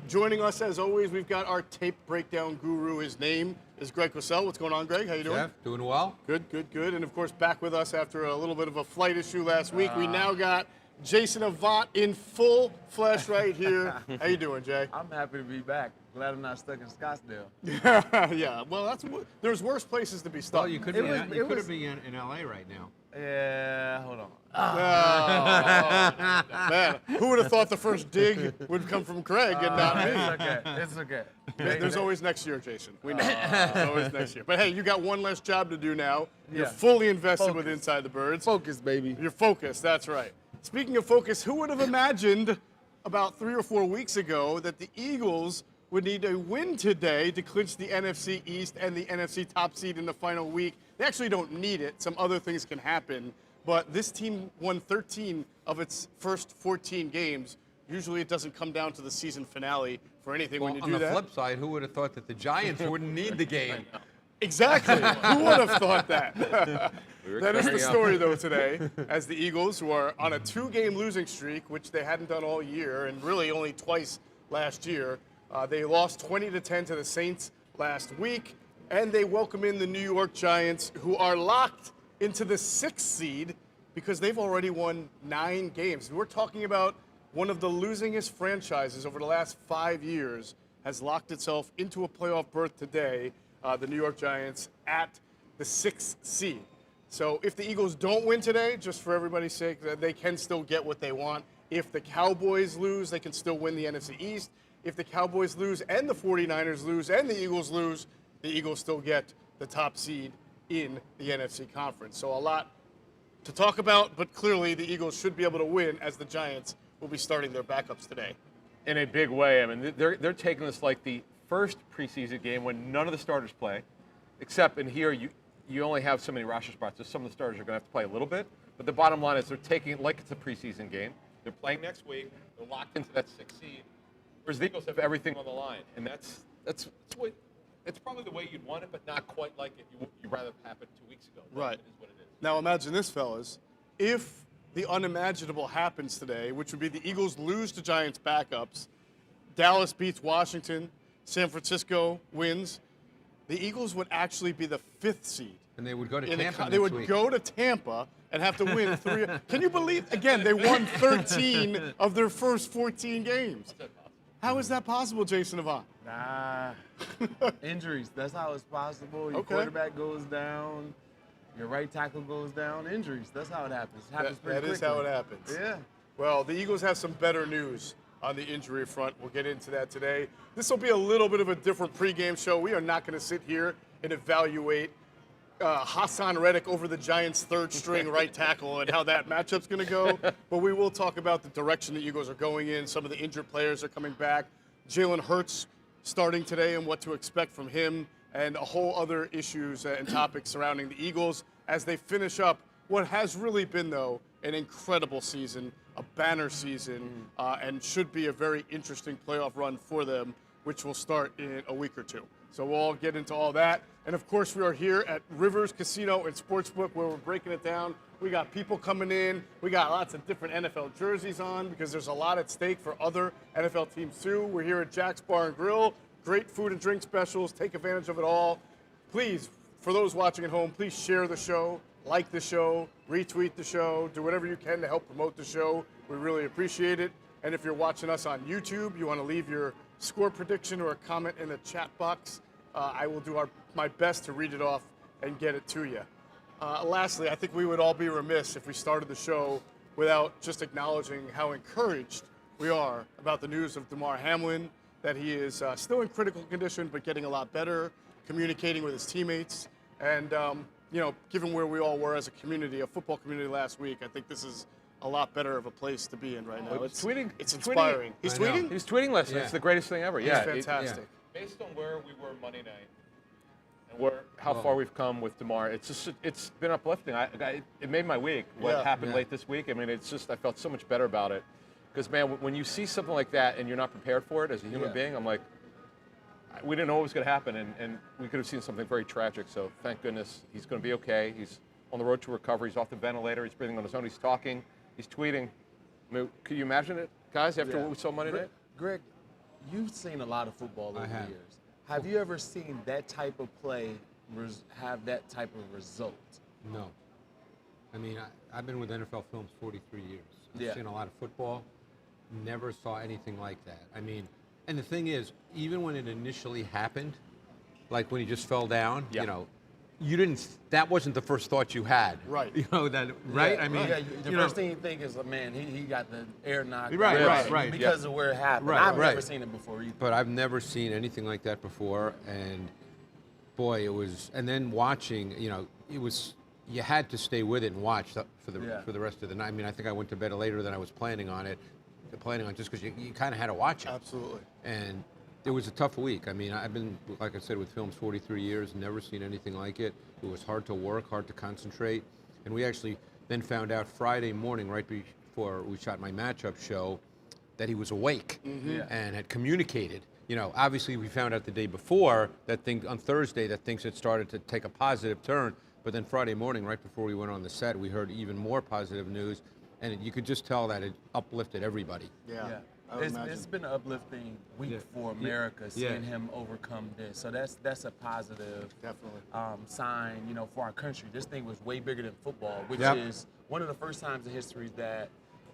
Joining us, as always, we've got our tape breakdown guru. His name is Greg Cosell. What's going on, Greg? How you doing? Jeff, doing well. Good, good, good. And, of course, back with us after a little bit of a flight issue last week. We now got Jason Avant in full flesh right here. How you doing, Jay? I'm happy to be back. Glad I'm not stuck in Scottsdale. Yeah, well, there's worse places to be stuck. Well, you could be in LA right now. Yeah, hold on. Man, who would have thought the first dig would come from Craig and not me? It's okay. There's always next year, Jason. We know. There's always next year. But hey, you got one less job to do now. You're fully invested with Inside the Birds. Focus, baby. You're focused, that's right. Speaking of focus, who would have imagined about 3 or 4 weeks ago that the Eagles would need a win today to clinch the NFC East and the NFC top seed in the final week? They actually don't need it. Some other things can happen. But this team won 13 of its first 14 games. Usually it doesn't come down to the season finale for anything when you do that. On the flip side, who would have thought that the Giants wouldn't need the game? Exactly. Who would have thought that? That is the story, though, today, as the Eagles, who are on a 2-game losing streak, which they hadn't done all year, and really only twice last year. They lost 20-10 to the Saints last week, and they welcome in the New York Giants, who are locked into the 6th seed because they've already won 9 games. We're talking about one of the losingest franchises over the last 5 years has locked itself into a playoff berth today, the New York Giants at the 6th seed. So if the Eagles don't win today, just for everybody's sake, they can still get what they want. If the Cowboys lose, they can still win the NFC East. If the Cowboys lose and the 49ers lose and the Eagles lose, the Eagles still get the top seed in the NFC conference. So a lot to talk about, but clearly the Eagles should be able to win as the Giants will be starting their backups today. In a big way. I mean, they're taking this like the first preseason game when none of the starters play, except in here you only have so many roster spots, so some of the starters are going to have to play a little bit. But the bottom line is they're taking it like it's a preseason game. They're playing next week. They're locked into that 6th seed. Whereas the Eagles have everything on the line, and that's probably the way you'd want it, but not quite like it. You'd rather have happened 2 weeks ago. Right. It is what it is. Now imagine this, fellas. If the unimaginable happens today, which would be the Eagles lose to Giants backups, Dallas beats Washington, San Francisco wins, the Eagles would actually be the 5th seed. And they would go to Tampa They would go to Tampa and have to win 3. Can you believe, again, they won 13 of their first 14 games. How is that possible, Jason Avant? Nah. Injuries. That's how it's possible. Your quarterback goes down. Your right tackle goes down. Injuries. That's how it happens. It happens pretty quickly. That is how it happens. Yeah. Well, the Eagles have some better news on the injury front. We'll get into that today. This will be a little bit of a different pregame show. We are not going to sit here and evaluate Hassan Reddick over the Giants' 3rd-string right tackle and how that matchup's going to go. But we will talk about the direction the Eagles are going in. Some of the injured players are coming back. Jalen Hurts starting today and what to expect from him, and a whole other issues and topics surrounding the Eagles as they finish up what has really been, though, an incredible season, a banner season, and should be a very interesting playoff run for them, which will start in a week or 2. So we'll all get into all that. And, of course, we are here at Rivers Casino and Sportsbook where we're breaking it down. We got people coming in. We got lots of different NFL jerseys on because there's a lot at stake for other NFL teams, too. We're here at Jack's Bar and Grill. Great food and drink specials. Take advantage of it all. Please, for those watching at home, please share the show, like the show, retweet the show, do whatever you can to help promote the show. We really appreciate it. And if you're watching us on YouTube, you want to leave your score prediction or a comment in the chat box, I will do my best to read it off and get it to you. Lastly, I think we would all be remiss if we started the show without just acknowledging how encouraged we are about the news of Damar Hamlin, that he is still in critical condition but getting a lot better, communicating with his teammates. And, given where we all were as a community, a football community last week, I think this is a lot better of a place to be in right now. It's tweeting. It's inspiring. He's tweeting? He was tweeting last night. It's the greatest thing ever. He's fantastic. Based on where we were Monday night and how far we've come with Damar, it's been uplifting. It made my week. What happened late this week? I mean, I felt so much better about it. Because, man, when you see something like that and you're not prepared for it as a human being, I'm like, we didn't know what was going to happen, and we could have seen something very tragic. So thank goodness he's going to be okay. He's on the road to recovery. He's off the ventilator. He's breathing on his own. He's talking. He's tweeting. I mean, could you imagine it, guys, after what we saw Monday night? Greg, you've seen a lot of football over I the have. years. Have you ever seen that type of play have that type of result? No. I mean, I've been with NFL Films 43 years. Yeah. I've seen a lot of football. Never saw anything like that. I mean, and the thing is, even when it initially happened, like when he just fell down, Yeah. you know, you didn't. That wasn't the first thought you had. Right. You know that, right? Yeah, I mean, the you first know, thing you think is, man, he got the air knocked Right, out right. because of where it happened. Right, I've right. never seen it before either. But I've never seen anything like that before, and boy, it was. And then watching, you know, it was. You had to stay with it and watch for the rest of the night. I mean, I think I went to bed later than I was planning on just because you kind of had to watch it. Absolutely. And it was a tough week. I mean, I've been, like I said, with Films 43 years, never seen anything like it. It was hard to work, hard to concentrate. And we actually then found out Friday morning, right before we shot my matchup show, that he was awake and had communicated. You know, obviously we found out the day before on Thursday that things had started to take a positive turn. But then Friday morning, right before we went on the set, we heard even more positive news. And you could just tell that it uplifted everybody. Yeah. It's been an uplifting week for America seeing him overcome this. So that's a positive sign, you know, for our country. This thing was way bigger than football, which is one of the first times in history that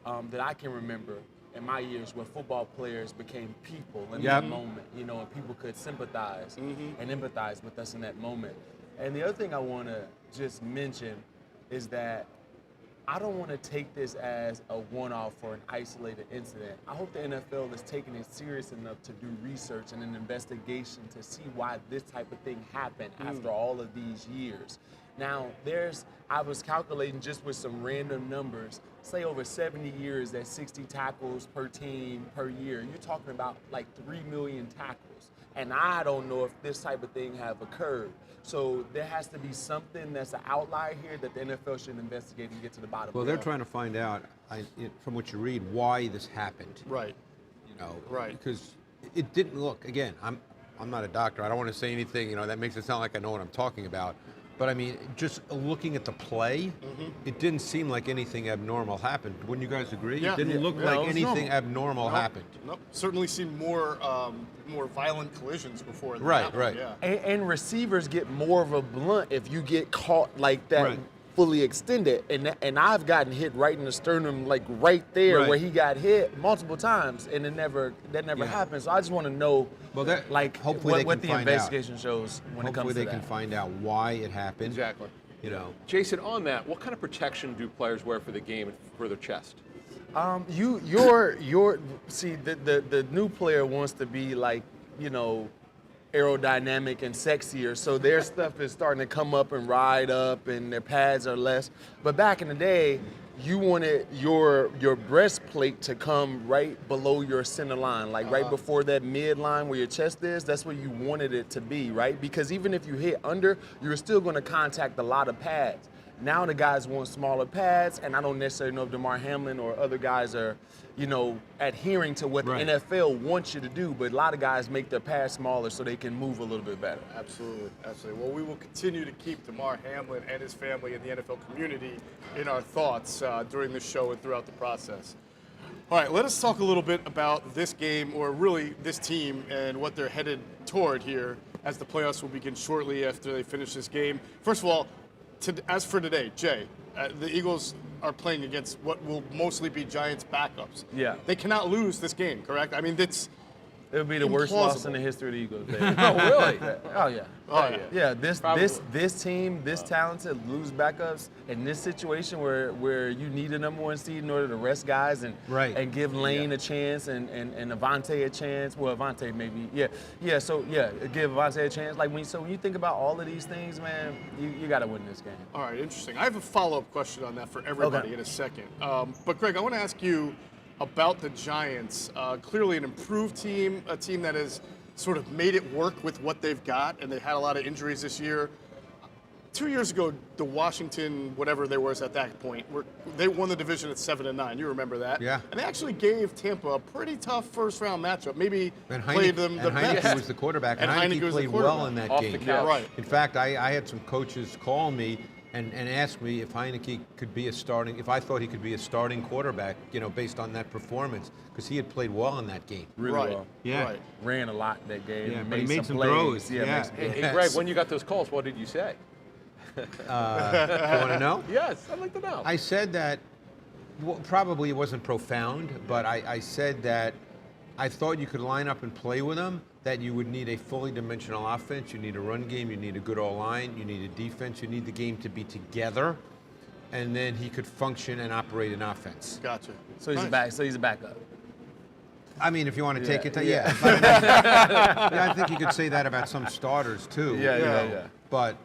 I can remember in my years where football players became people in that moment, you know, and people could sympathize and empathize with us in that moment. And the other thing I want to just mention is that I don't want to take this as a one-off or an isolated incident. I hope the NFL is taking it serious enough to do research and an investigation to see why this type of thing happened after all of these years. Now, I was calculating just with some random numbers, say over 70 years, that's 60 tackles per team per year. You're talking about like 3 million tackles. And I don't know if this type of thing have occurred. So there has to be something that's an outlier here that the NFL should investigate and get to the bottom of. Well, they're trying to find out, from what you read, why this happened. Right. You know, Right. Because it didn't look. Again, I'm not a doctor. I don't want to say anything. You know, that makes it sound like I know what I'm talking about. But I mean, just looking at the play, it didn't seem like anything abnormal happened. Wouldn't you guys agree? Yeah. It didn't look like anything normal. abnormal happened. Nope. Certainly seen more violent collisions before. Than Right, that one, right. Yeah. And receivers get more of a blunt if you get caught like that. Right. Fully extended, and I've gotten hit right in the sternum, like right there Right. where he got hit multiple times, and that never happened. So I just want to know, like, hopefully what they the can find investigation shows when it comes Hopefully to they that. can find out why it happened. Exactly. You know. Jason, on that, what kind of protection do players wear for the game and for their chest? See, the new player wants to be like, you know, aerodynamic and sexier, so their stuff is starting to come up and ride up, and their pads are less. But back in the day, you wanted your breastplate to come right below your center line, like right before that midline where your chest is. That's where you wanted it to be, right? Because even if you hit under, you're still going to contact a lot of pads. Now the guys want smaller pads, and I don't necessarily know if Damar Hamlin or other guys are, you know, adhering to what the NFL wants you to do, but a lot of guys make their pads smaller so they can move a little bit better. Absolutely, absolutely. Well, we will continue to keep Damar Hamlin and his family and the NFL community in our thoughts during this show and throughout the process. All right, let us talk a little bit about this game, or really this team, and what they're headed toward here as the playoffs will begin shortly after they finish this game. First of all, as for today, Jay, the Eagles are playing against what will mostly be Giants backups. Yeah. They cannot lose this game, correct? I mean, it would be the worst loss in the history of the Eagles. Oh, really? Oh yeah. Oh, yeah. Yeah, Probably. this team, this talented, lose backups in this situation where you need a number one seed in order to rest guys and give Lane a chance and Avante a chance. Well, Avante maybe, So give Avante a chance. Like when you think about all of these things, man, you got to win this game. All right, interesting. I have a follow-up question on that for everybody in a second. But Greg, I want to ask you about the Giants. Clearly an improved team, a team that has sort of made it work with what they've got, and they had a lot of injuries this year. 2 years ago, the Washington, whatever there was at that point, they won the division at 7-9. You remember that? Yeah. And they actually gave Tampa a pretty tough first-round matchup. Maybe And played them the Heineke best. was the quarterback, and Heineke Heineke was the played well quarterback. in that Off game. the couch. Right. In fact, I had some coaches call me and asked me if Heineke could be if I thought he could be a starting quarterback, based on that performance, because he had played well in that game. Really well. Yeah. Right. Ran a lot that game. Yeah, but he made some plays. throws. Yeah. Yeah. Made some Hey, plays. Greg, when you got those calls, what did you say? You want to know? Yes, I'd like to know. I said that, probably it wasn't profound, but I said that I thought you could line up and play with him, that you would need a fully dimensional offense, you need a run game, you need a good O-line, you need a defense, you need the game to be together, and then he could function and operate an offense. Gotcha. So he's Nice. a backup. I mean, if you want to take it, yeah. yeah, I think you could say that about some starters too. Yeah. But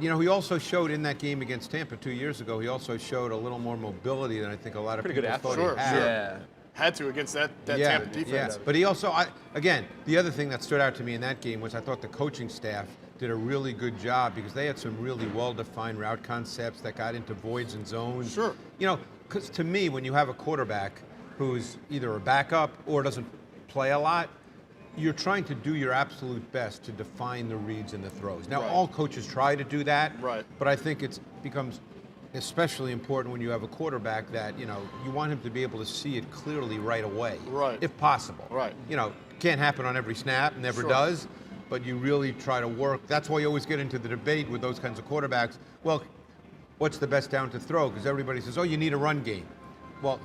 he also showed in that game against Tampa 2 years ago, he also showed a little more mobility than I think a lot of Pretty people good thought athlete. he had. Yeah. Had to against that Tampa defense. Yeah. But he also, again, the other thing that stood out to me in that game was I thought the coaching staff did a really good job because they had some really well-defined route concepts that got into voids and zones. Sure. Because to me, when you have a quarterback who's either a backup or doesn't play a lot, you're trying to do your absolute best to define the reads and the throws. Now, Right. all coaches try to do that, Right. but I think it becomes especially important when you have a quarterback that, you want him to be able to see it clearly right away, Right. if possible. Right. Can't happen on every snap, never Sure. does, but you really try to work. That's why you always get into the debate with those kinds of quarterbacks. Well, what's the best down to throw? Because everybody says, oh, you need a run game. Well,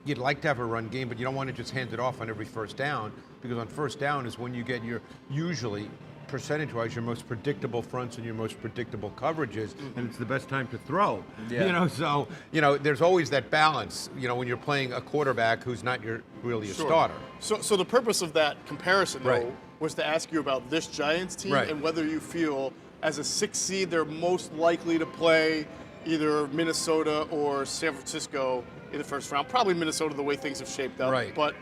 you'd like to have a run game, but you don't want to just hand it off on every first down, because on first down is when you get usually, percentage-wise, your most predictable fronts and your most predictable coverages, and it's the best time to throw. Yeah. So, there's always that balance, when you're playing a quarterback who's not really a Sure. starter. So the purpose of that comparison, though, Right. was to ask you about this Giants team Right. and whether you feel, as a 6th seed, they're most likely to play either Minnesota or San Francisco in the first round. Probably Minnesota, the way things have shaped up. Right. But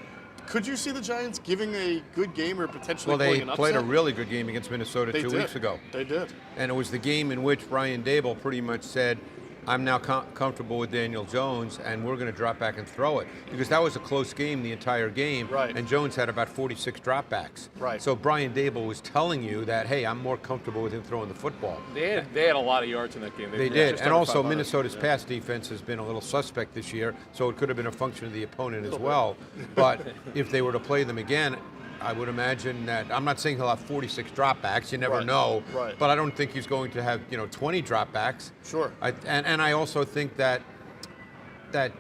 could you see the Giants giving a good game or potentially Well, they pulling an played a upset? really good game against Minnesota They 2 did. weeks ago. They did. And it was the game in which Brian Dable pretty much said, I'm now comfortable with Daniel Jones, and we're going to drop back and throw it. Because that was a close game the entire game, Right. and Jones had about 46 dropbacks. Right. So Brian Dable was telling you that, hey, I'm more comfortable with him throwing the football. They had a lot of yards in that game. They were did, just and under also 500. Minnesota's pass defense has been a little suspect this year, so it could have been a function of the opponent as well. But if they were to play them again, I would imagine that, I'm not saying he'll have 46 dropbacks, you never Right, know, right. but I don't think he's going to have 20 dropbacks. Sure. And I also think that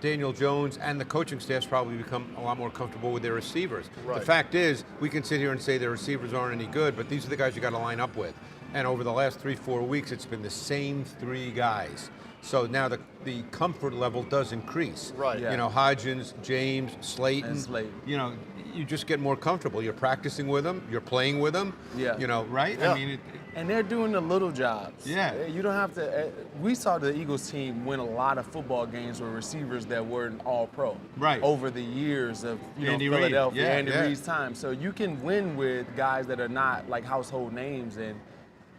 Daniel Jones and the coaching staff's probably become a lot more comfortable with their receivers. Right. The fact is, we can sit here and say their receivers aren't any good, but these are the guys you got to line up with. And over the last 3-4 weeks, it's been the same 3 guys. So now the comfort level does increase. Right. Yeah. Hodgins, James, Slayton. And Slayton. You just get more comfortable. You're practicing with them. You're playing with them. Yeah. Right? Yeah. I mean, And they're doing the little jobs. Yeah. You don't have to. We saw the Eagles team win a lot of football games with receivers that weren't all pro. Right. Over the years of Andy Reid. Philadelphia, Yeah, Andy yeah. Reid's time. So you can win with guys that are not like household names, and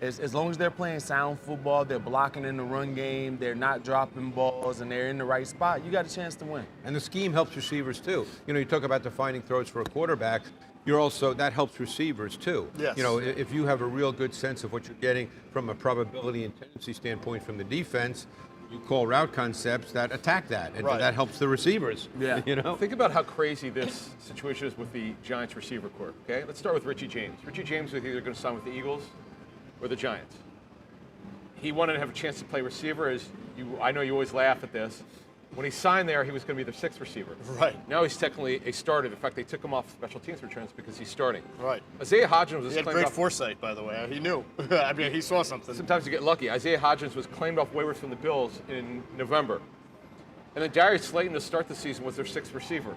as long as they're playing sound football, they're blocking in the run game, they're not dropping balls, and they're in the right spot, you got a chance to win. And the scheme helps receivers too. You talk about defining throws for a quarterback. That helps receivers too. Yes. If you have a real good sense of what you're getting from a probability and tendency standpoint from the defense, you call route concepts that attack that, and Right. that helps the receivers. Yeah. Think about how crazy this situation is with the Giants receiver corps, okay? Let's start with Richie James. Richie James is either going to sign with the Eagles or the Giants. He wanted to have a chance to play receiver. I know you always laugh at this. When he signed there, he was going to be their 6th receiver. Right. Now he's technically a starter. In fact, they took him off special teams returns because he's starting. Right. Isaiah Hodgins was He had claimed great off. foresight, by the way. He knew. I mean, he saw something. Sometimes you get lucky. Isaiah Hodgins was claimed off waivers from the Bills in November. And then Darius Slayton to start the season was their 6th receiver.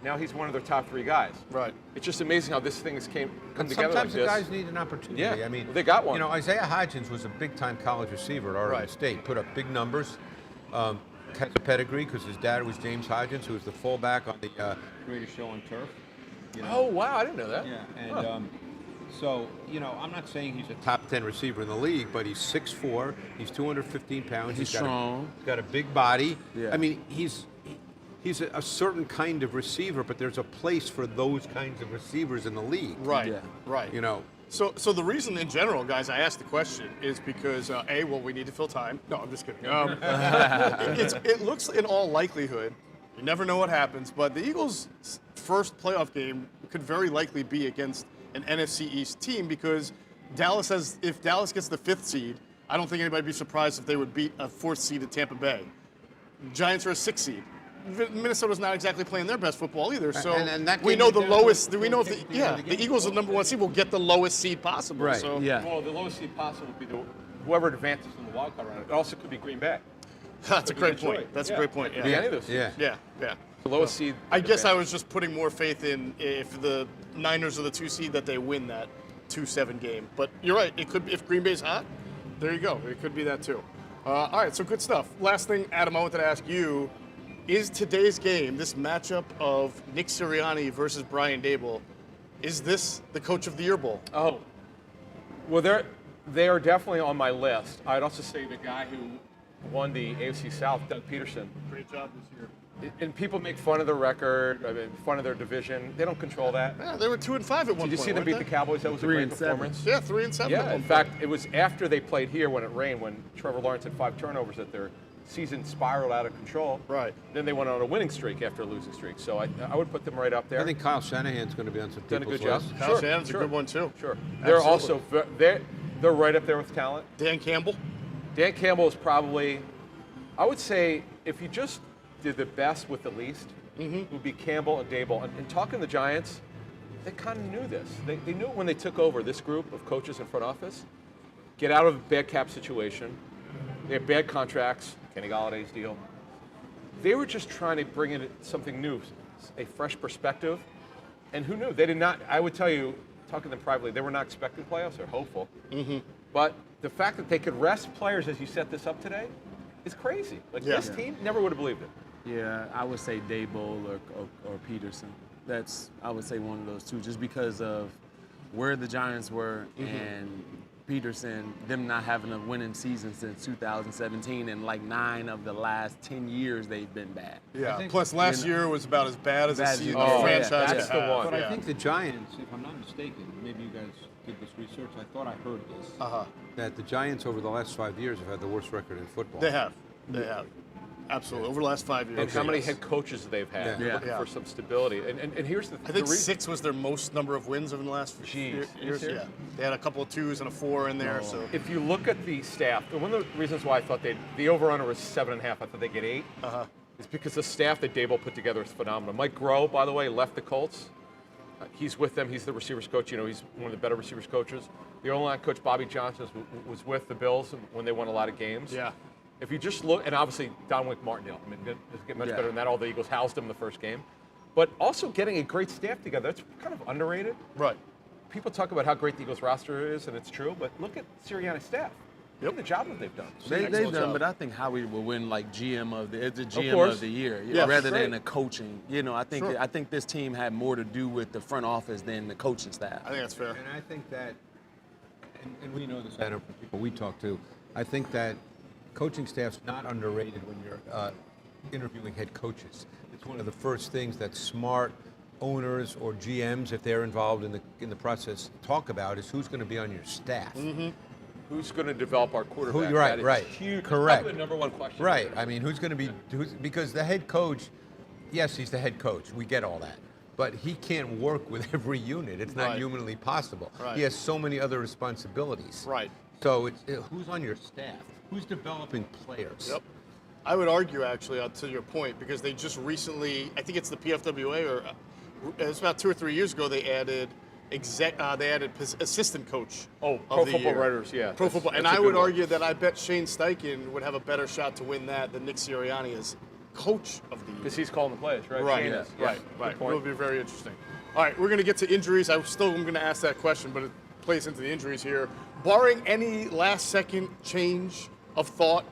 Now he's one of their top 3 guys. Right. It's just amazing how this thing has come together Sometimes like the this. guys need an opportunity. Yeah. I mean, Well, they got one. Isaiah Hodgins was a big-time college receiver at Oregon Right. State. Put up big numbers. Has a pedigree because his dad was James Hodgins, who was the fullback on the Greatest Show on Turf. Oh, wow, I didn't know that. Yeah, and so, I'm not saying he's a top 10 receiver in the league, but he's 6'4", he's 215 pounds. He's got strong. He's got a big body. Yeah. I mean, he's a certain kind of receiver, but there's a place for those kinds of receivers in the league. Right. Yeah. Right. So the reason in general, guys, I asked the question is because we need to fill time. No, I'm just kidding. It looks in all likelihood, you never know what happens, but the Eagles' first playoff game could very likely be against an NFC East team because if Dallas gets the 5th seed, I don't think anybody would be surprised if they would beat a 4th seed at Tampa Bay. Giants are a 6th seed. Minnesota's not exactly playing their best football either, so and that we game know the is lowest. definitely- We know if the Eagles are the number 1 seed, will get the lowest seed possible. Right. So. Yeah. Well, the lowest seed possible would be whoever advances in the wild card round. It also could be Green Bay. That's a great Detroit. point. That's Yeah. a great point. It could be Yeah. any of those teams. Yeah. Yeah. The lowest seed. I guess I advances. was just putting more faith in if the Niners are the 2 seed that they win that 2-7 game. But you're right. It could be if Green Bay's hot. There you go. It could be that too. All right. So good stuff. Last thing, Adam, I wanted to ask you: is today's game, this matchup of Nick Sirianni versus Brian Daboll, is this the Coach of the Year Bowl? Oh, well, they are definitely on my list. I'd also say the guy who won the AFC South, Doug Peterson. Great job this year. And people make fun of their record, fun of their division. They don't control that. Yeah, they were 2-5 at one point. Did you see them beat the Cowboys? That was a 3 great and 7. performance. Yeah, 3-7. Yeah, in fact, it was after they played here when it rained, when Trevor Lawrence had 5 turnovers, that their season spiraled out of control. Right. Then they went on a winning streak after a losing streak. So I would put them right up there. I think Kyle Shanahan's going to be on some done a people's good job. list. Kyle Shanahan's a good one too. Sure. They're Absolutely. also they're right up there with talent. Dan Campbell. Dan Campbell is probably, I would say, if you just did the best with the least, it would be Campbell and Daboll. And talking to the Giants, they kind of knew this. They knew it when they took over this group of coaches in front office. Get out of a bad cap situation. They have bad contracts. Kenny Galladay's deal. They were just trying to bring in something new, a fresh perspective. And who knew? They did not. I would tell you, talking to them privately, they were not expecting playoffs. They're hopeful. But the fact that they could rest players as you set this up today is crazy. Like this team never would have believed it. Yeah, I would say Daboll or Peterson. I would say one of those two, just because of where the Giants were and Peterson, them not having a winning season since 2017, and like 9 of the last 10 years they've been bad. Yeah. Plus, last year was about as bad as a Bad as season you the can. franchise That's could the have. one. But I think the Giants, if I'm not mistaken, maybe you guys did this research, I thought I heard this, that the Giants over the last 5 years have had the worst record in football. They have. Absolutely. Over the last 5 years. And how many yes. head coaches they've had. Yeah. They're looking for some stability. And here's the I think the reason. 6 was their most number of wins over the last few Jeez. years. Serious? Yeah. They had a couple of 2s and a 4 in there. So If you look at the staff, one of the reasons why I thought the over-under was 7.5, I thought they'd get 8, is because the staff that Daboll put together is phenomenal. Mike Groh, by the way, left the Colts. He's with them. He's the receivers coach. You know, he's one of the better receivers coaches. The O-line coach, Bobby Johnson, was with the Bills when they won a lot of games. yeah. If you just look, and obviously Dominic Martindale, I mean, it doesn't get much better than that. All the Eagles housed him the first game. But also getting a great staff together, that's kind of underrated. Right. People talk about how great the Eagles roster is, and it's true, but look at Sirianni's staff. Look at the job that they've done. They've Excellent done, job. but I think Howie will win like GM of the course. of the year, Yeah, rather great. than the coaching. You know, I think this team had more to do with the front office than the coaching staff. I think that's fair. And I think that, and we know this, Adam, from people we talk to, I think that coaching staff's not underrated when you're interviewing head coaches. It's one of the first things that smart owners or GMs, if they're involved in the process, talk about is who's going to be on your staff. Who's going to develop our quarterback? Right, That is right. huge. Correct. Probably the number one question. Right. I mean, who's going to be because the head coach, yes, he's the head coach. We get all that. But he can't work with every unit. It's not Right. humanly possible. Right. He has so many other responsibilities. Right. So it's who's on your staff? Who's developing players? Yep. I would argue, actually, to your point, because they just recently, I think it's the PFWA, or it was about 2 or 3 years ago, they added assistant coach. Oh, of Pro the Football year. Writers, yeah. Pro Football. And that's a I good would one. argue that I bet Shane Steichen would have a better shot to win that than Nick Sirianni is coach of the year. Because he's calling the plays, right? Right, Shane yeah, is. right. Good It point. will be very interesting. All right, we're going to get to injuries. I still am going to ask that question, but it plays into the injuries here. Barring any last-second change of thought,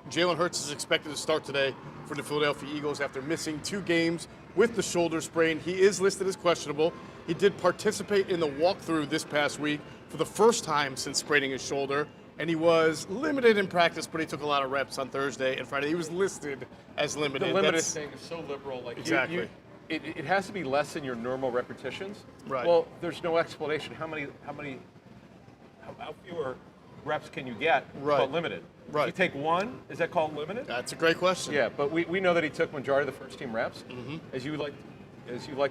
Jalen Hurts is expected to start today for the Philadelphia Eagles after missing 2 games with the shoulder sprain. He is listed as questionable. He did participate in the walkthrough this past week for the first time since spraining his shoulder, and he was limited in practice, but he took a lot of reps on Thursday and Friday. He was listed as limited. The limited That's- thing is so liberal. Like Exactly. It has to be less than your normal repetitions. Right. Well, there's no explanation. How many how fewer reps can you get? Right. Called limited. Right. If you take one, is that called limited? That's a great question. Yeah, but we know that he took majority of the first team reps. As you like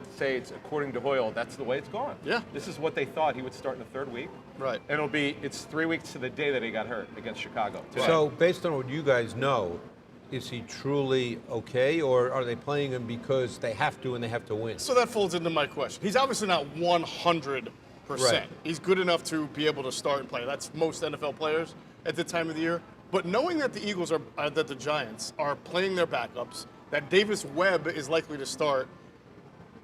to say, it's according to Hoyle, that's the way it's gone. Yeah. This is what they thought he would start in the third week. Right. And it's 3 weeks to the day that he got hurt against Chicago. Today. So, based on what you guys know, is he truly okay, or are they playing him because they have to and they have to win? So that folds into my question. He's obviously not 100%. Right. He's good enough to be able to start and play. That's most NFL players at the time of the year. But knowing that the Eagles that the Giants are playing their backups, that Davis Webb is likely to start,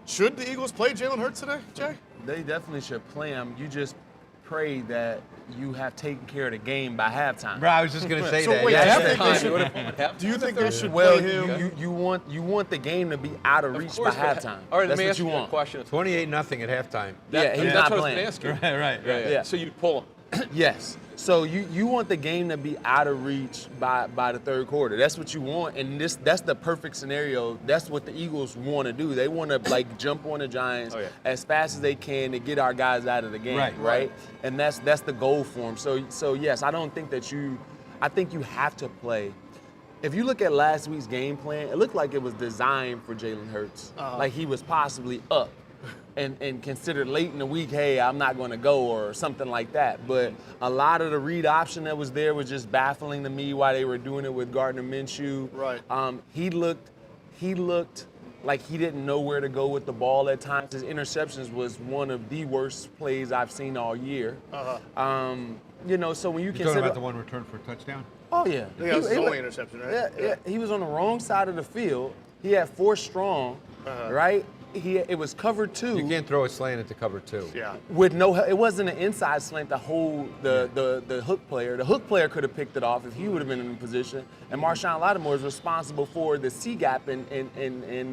should the Eagles play Jalen Hurts today, Jay? They definitely should play him. You just pray that you have taken care of the game by halftime. Bro, I was just going to say So that. wait, Yeah, do you think they Halftime. do you think they should Well, play him? you want the game to be out of reach by halftime. All right, let That's me what ask you you a want. question. 28-0 at halftime. Yeah, he's that's not what I playing. was asking. Right. Yeah. So you pull him. Yes. So you want the game to be out of reach by the third quarter. That's what you want, and that's the perfect scenario. That's what the Eagles want to do. They want to jump on the Giants as fast as they can to get our guys out of the game, right? And that's the goal for them. So yes, I don't think that I think you have to play. If you look at last week's game plan, it looked like it was designed for Jalen Hurts. Like he was possibly up. And considered late in the week, hey, I'm not going to go or something like that. But a lot of the Reid option that was there was just baffling to me why they were doing it with Gardner-Minshew. Right. He looked like he didn't know where to go with the ball at times. His interceptions was one of the worst plays I've seen all year. So when you You're consider talking about the one return for a touchdown? Oh yeah. I think that was his only interception, right? Yeah. He was on the wrong side of the field. He had 4 strong, right? It was cover 2. You can't throw a slant into cover 2. Yeah. With it wasn't an inside slant to hold the hook player. The hook player could have picked it off if he would have been in position. And Marshawn Lattimore is responsible for the C gap in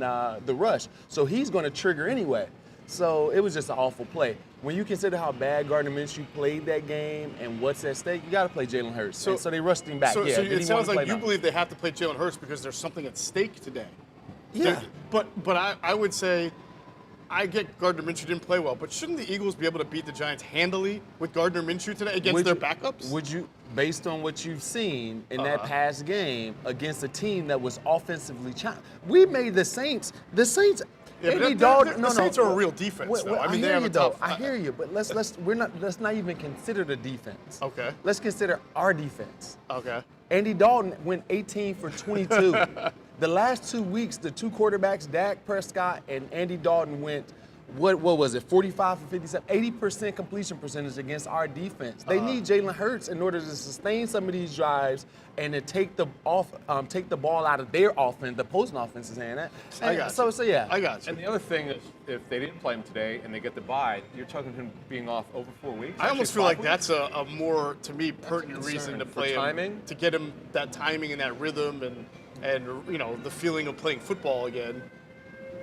the rush. So he's going to trigger anyway. So it was just an awful play. When you consider how bad Gardner-Minshew played that game and what's at stake, you got to play Jalen Hurts. So they rushed him back. So Did it he sounds wanna like play? you believe they have to play Jalen Hurts because there's something at stake today. Yeah. But I would say, I get Gardner-Minshew didn't play well, but shouldn't the Eagles be able to beat the Giants handily with Gardner-Minshew today against their backups? Would you, based on what you've seen in that past game against a team that was offensively challenged? We made the Saints. Yeah, Andy but Dalton. the Saints are a real defense, though. I mean, they have a tough. I hear you, but let's not even consider the defense. Okay. Let's consider our defense. Okay. Andy Dalton went 18 for 22. The last 2 weeks, the 2 quarterbacks, Dak Prescott and Andy Dalton, went, what was it, 45 for 57, 80% completion percentage against our defense. They need Jalen Hurts in order to sustain some of these drives and to take the ball out of their offense, the opposing offense's hand. I got so, you. So yeah. I got you. And the other thing is, if they didn't play him today and they get the bye, you're talking him being off over 4 weeks. I almost actually feel like 5 weeks. that's a more, to me, pertinent concern. reason to For play him. timing? To get him that timing and that rhythm and the feeling of playing football again.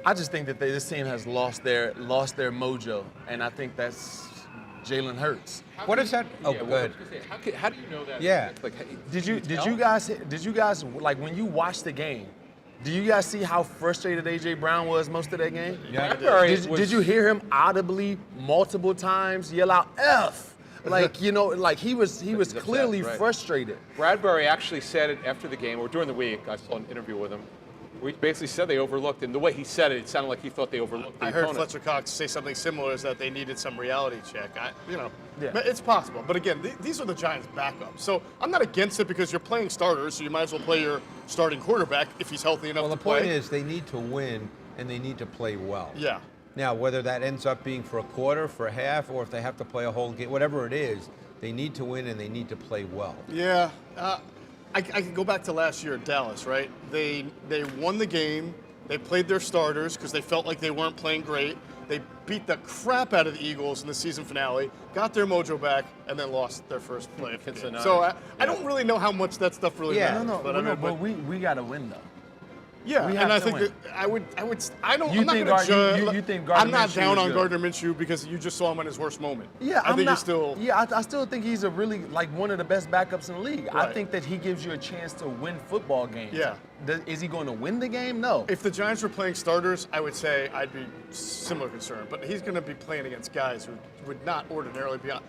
I just think that this team has lost their mojo, and I think that's Jalen Hurts. What is that? Oh, Yeah, well, I good. was gonna say, how do you know that? Yeah. Did you guys like when you watched the game? Do you guys see how frustrated AJ Brown was most of that game? Yeah, Did you hear him audibly multiple times yell out F? Like he was clearly upset, right. frustrated. Bradbury actually said it after the game, or during the week. I saw an interview with him. We basically said they overlooked, and the way he said it, it sounded like he thought they overlooked the I heard opponent. Fletcher Cox say something similar, is that they needed some reality check. Yeah. But it's possible. But again, these are the Giants' backups. So I'm not against it because you're playing starters, so you might as well play your starting quarterback if he's healthy enough Well, to the play. point is they need to win, and they need to play well. Yeah. Now, whether that ends up being for a quarter, for a half, or if they have to play a whole game, whatever it is, they need to win and they need to play well. Yeah. I can go back to last year at Dallas, right? They won the game. They played their starters because they felt like they weren't playing great. They beat the crap out of the Eagles in the season finale, got their mojo back, and then lost their first play of the Against the game. Niners. So I don't really know how much that stuff really Yeah. matters. But we got to win though. Yeah, We and I have to think win. that I'm not You going think to judge. you think I'm not Gardner-Minshew down is on good? Gardner-Minshew because you just saw him in his worst moment. Yeah, I think he's still. Yeah, I still think he's a really one of the best backups in the league. I Right. think that he gives you a chance to win football games. Yeah. is he going to win the game? No. If the Giants were playing starters, I would say I'd be similar concerned. But he's going to be playing against guys who would not ordinarily be on.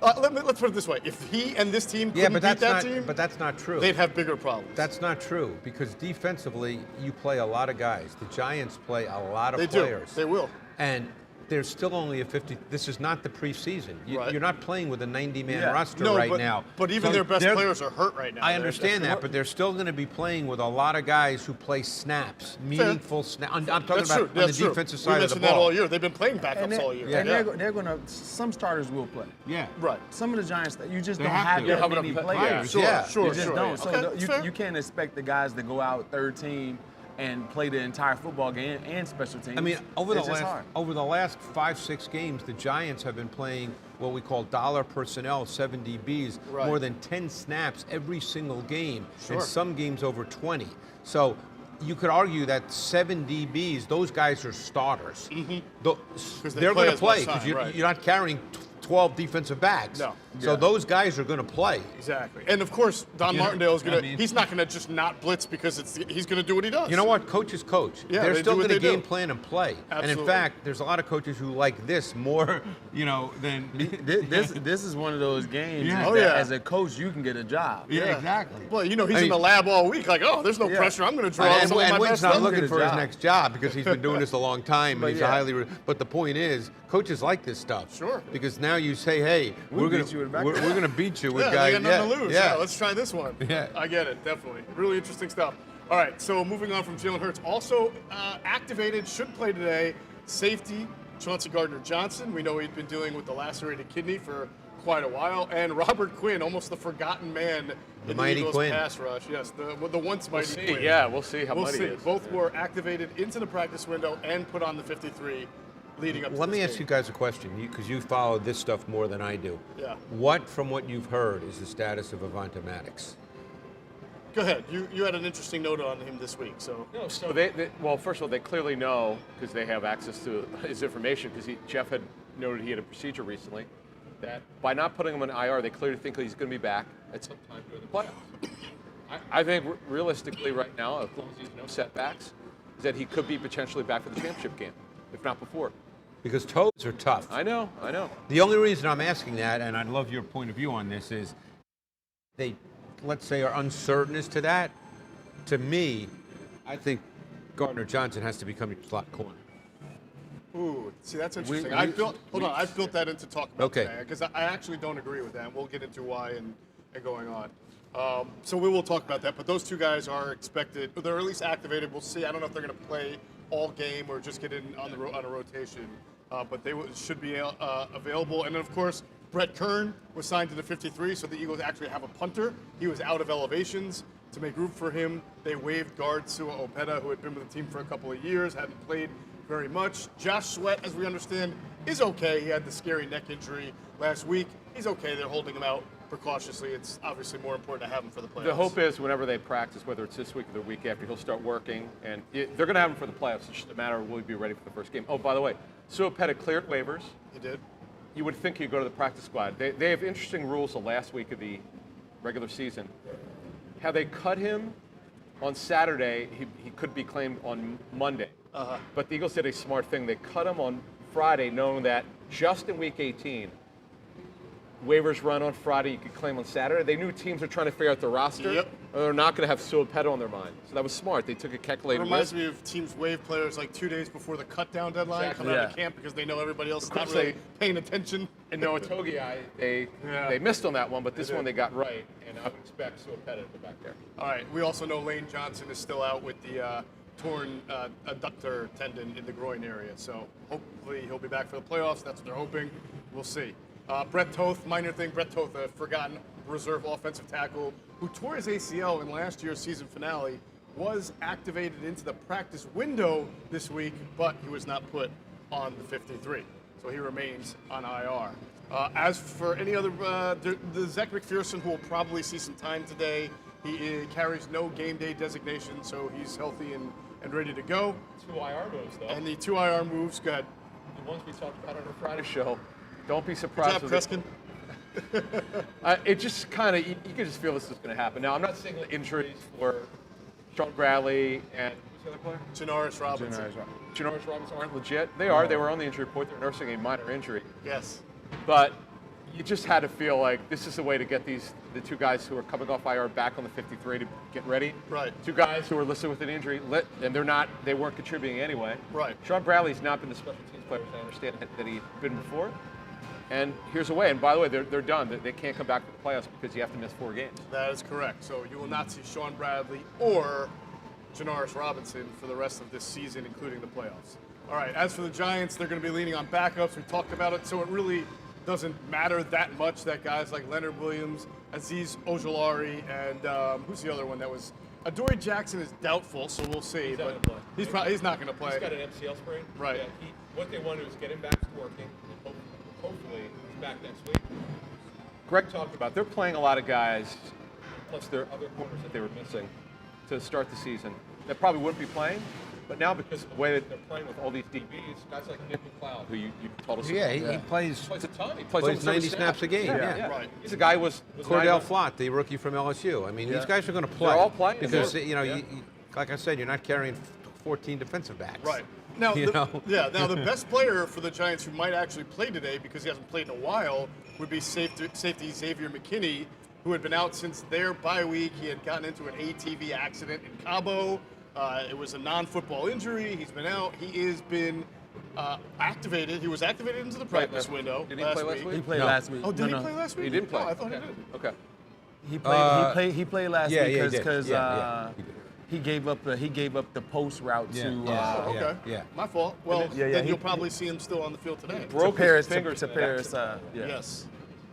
Let's put it this way: if he and this team couldn't beat that team, but that's not true. They'd have bigger problems. That's not true because defensively, you play a lot of guys. The Giants play a lot of players. They will. And there's still only a 50. This is not the preseason. You're not playing with a 90-man roster now. But even their best players are hurt right now. I understand that, but they're still going to be playing with a lot of guys who play snaps, meaningful snaps. I'm talking about on the defensive side of the ball. We mentioned that all year. They've been playing backups all year. And they're going to. Some starters will play. Yeah. Right. Some of the Giants, you just don't have have to. that many players. Sure. You just don't. So Okay, you can't expect the guys to go out third team and play the entire football game and special teams. I mean, over the last 5-6 games, the Giants have been playing what we call dollar personnel, 7 DBs, more than 10 snaps every single game, and some games over 20. So you could argue that 7 DBs, those guys are starters. They're going to play because you're not carrying 12 defensive backs. No. So those guys are going to play. Exactly. And of course, Don Martindale is going to, he's not going to just not blitz because he's going to do what he does. You know what? Coach is coach. Yeah, they're still going to game do. plan and play. Absolutely. And in fact, there's a lot of coaches who like this more, than this is one of those games that as a coach you can get a job. Yeah, exactly. Well, he's in the lab all week like, there's no pressure. I'm going to draw some of my Wynn's best not numbers. looking for his next job because he's been doing this a long time and he's a highly but the point is, coaches like this stuff. Sure. Because now you say, hey, we're going to beat you with They guys. got nothing to lose. Yeah. Let's try this one. Yeah. I get it, definitely. Really interesting stuff. All right, so moving on from Jalen Hurts, also activated, should play today, safety Chauncey Gardner-Johnson. We know he'd been dealing with the lacerated kidney for quite a while. And Robert Quinn, almost the forgotten man in the Eagles pass rush. Yes, the once mighty Quinn. Yeah, we'll see how mighty he is. Both were activated into the practice window and put on the 53 leading up to Let me this ask game. you guys a question, because you follow this stuff more than I do. Yeah. What, from what you've heard, is the status of Avant Maddox? Go ahead. You had an interesting note on him this week, so. No, so well, first of all, they clearly know because they have access to his information because Jeff had noted he had a procedure recently that by not putting him on IR, they clearly think he's going to be back at some time during the playoffs. I think realistically right now, as long as he's no setbacks, is that he could be potentially back for the championship game, if not before. Because toes are tough. I know. The only reason I'm asking that, and I'd love your point of view on this, is they, let's say, are uncertain as to that. To me, I think Gardner-Johnson has to become your slot corner. Ooh, see, that's interesting. I've built that into talk about today because I actually don't agree with that. We'll get into why and going on. So we will talk about that. But those two guys are expected, they're at least activated. We'll see. I don't know if they're going to play all game or just get in on a rotation. But they should be available. And then, of course, Brett Kern was signed to the 53, so the Eagles actually have a punter. He was out of elevations. To make room for him, they waived guard Sua Opeta, who had been with the team for a couple of years, hadn't played very much. Josh Sweat, as we understand, is okay. He had the scary neck injury last week. He's okay. They're holding him out precautiously. It's obviously more important to have him for the playoffs. The hope is whenever they practice, whether it's this week or the week after, he'll start working, and they're going to have him for the playoffs. It's just a matter of will he be ready for the first game. Oh, by the way, Sua Opeta cleared waivers. He did. You would think he'd go to the practice squad. They have interesting rules the last week of the regular season. How they cut him on Saturday, he could be claimed on Monday. But the Eagles did a smart thing. They cut him on Friday, knowing that just in Week 18, waivers run on Friday, you could claim on Saturday. They knew teams were trying to figure out the roster. Yep. Or they're not going to have Sua Opeta on their mind. So that was smart. They took a calculated It reminds risk. me of teams waive players like 2 days before the cut-down deadline, Exactly. coming out of camp because they know everybody else is not course really paying attention. And Noah Togiai, they missed on that one, but this one they got right. And I would expect Sua Opeta to go back there. All right. We also know Lane Johnson is still out with the torn adductor tendon in the groin area. So hopefully he'll be back for the playoffs. That's what they're hoping. We'll see. Brett Toth, minor thing. Brett Toth, a forgotten reserve offensive tackle who tore his ACL in last year's season finale, was activated into the practice window this week, but he was not put on the 53. So he remains on IR. As for any other, the Zach McPherson, who will probably see some time today, he carries no game day designation, so he's healthy and ready to go. 2 IR moves, though. And the 2 IR moves, go ahead. The ones we talked about on our Friday show. Don't be surprised. Good job, Preskin. It just kind of, you can just feel this is going to happen. Now, I'm not saying injuries for Sean Bradley and who's the other player? Janoris Robinson. Janoris Robinson aren't legit. They are. They were on the injury report. They're nursing a minor injury. Yes. But you just had to feel like this is the way to get the two guys who are coming off IR back on the 53 to get ready. Right. Two guys who are listed with an injury, and they weren't contributing anyway. Right. Sean Bradley's not been the special teams player, as I understand that he'd been before. And here's a way. And by the way, they're done. They can't come back to the playoffs because you have to miss 4 games. That is correct. So you will not see Sean Bradley or Janoris Robinson for the rest of this season, including the playoffs. All right, as for the Giants, they're going to be leaning on backups. We talked about it, so it really doesn't matter that much that guys like Leonard Williams, Azeez Ojulari, and who's the other one that was? Adoree Jackson is doubtful, so we'll see. He's but not gonna play. he's not going to play. He's got an MCL sprain. Right. Yeah, what they want to do is get him back to working, and hopefully he's back next week. Greg talked about they're playing a lot of guys, plus their other corners that they were missing to start the season that probably wouldn't be playing. But now, because of the way that they're playing with all these DBs, guys like Nick McLeod, who you told us Yeah, about. he plays Plays a ton. He plays almost every 90 snaps a game. Yeah. Right. He's a guy who was Cordell not- Flott, the rookie from LSU. I mean, these guys are going to play. They're all playing. Because, Yeah. you know, Yeah. like I said, you're not carrying 14 defensive backs. Right. Now, You know? Now the best player for the Giants who might actually play today, because he hasn't played in a while, would be safety Xavier McKinney, who had been out since their bye week. He had gotten into an ATV accident in Cabo. It was a non-football injury. He's been out. He has been activated. He was activated into the practice window Did he play last He week? played No. last week. Oh, did No, he play last week? He didn't play. Oh, I thought he did. Okay. He played last yeah, week yeah, he did. because Yeah, he did. he gave up the post route Yeah. to Yeah. Oh, okay. Yeah. My fault. Well, Yeah, then he- you'll probably see him still on the field today. broke Paris his fingers to in an Paris. accident. Yeah. Yes.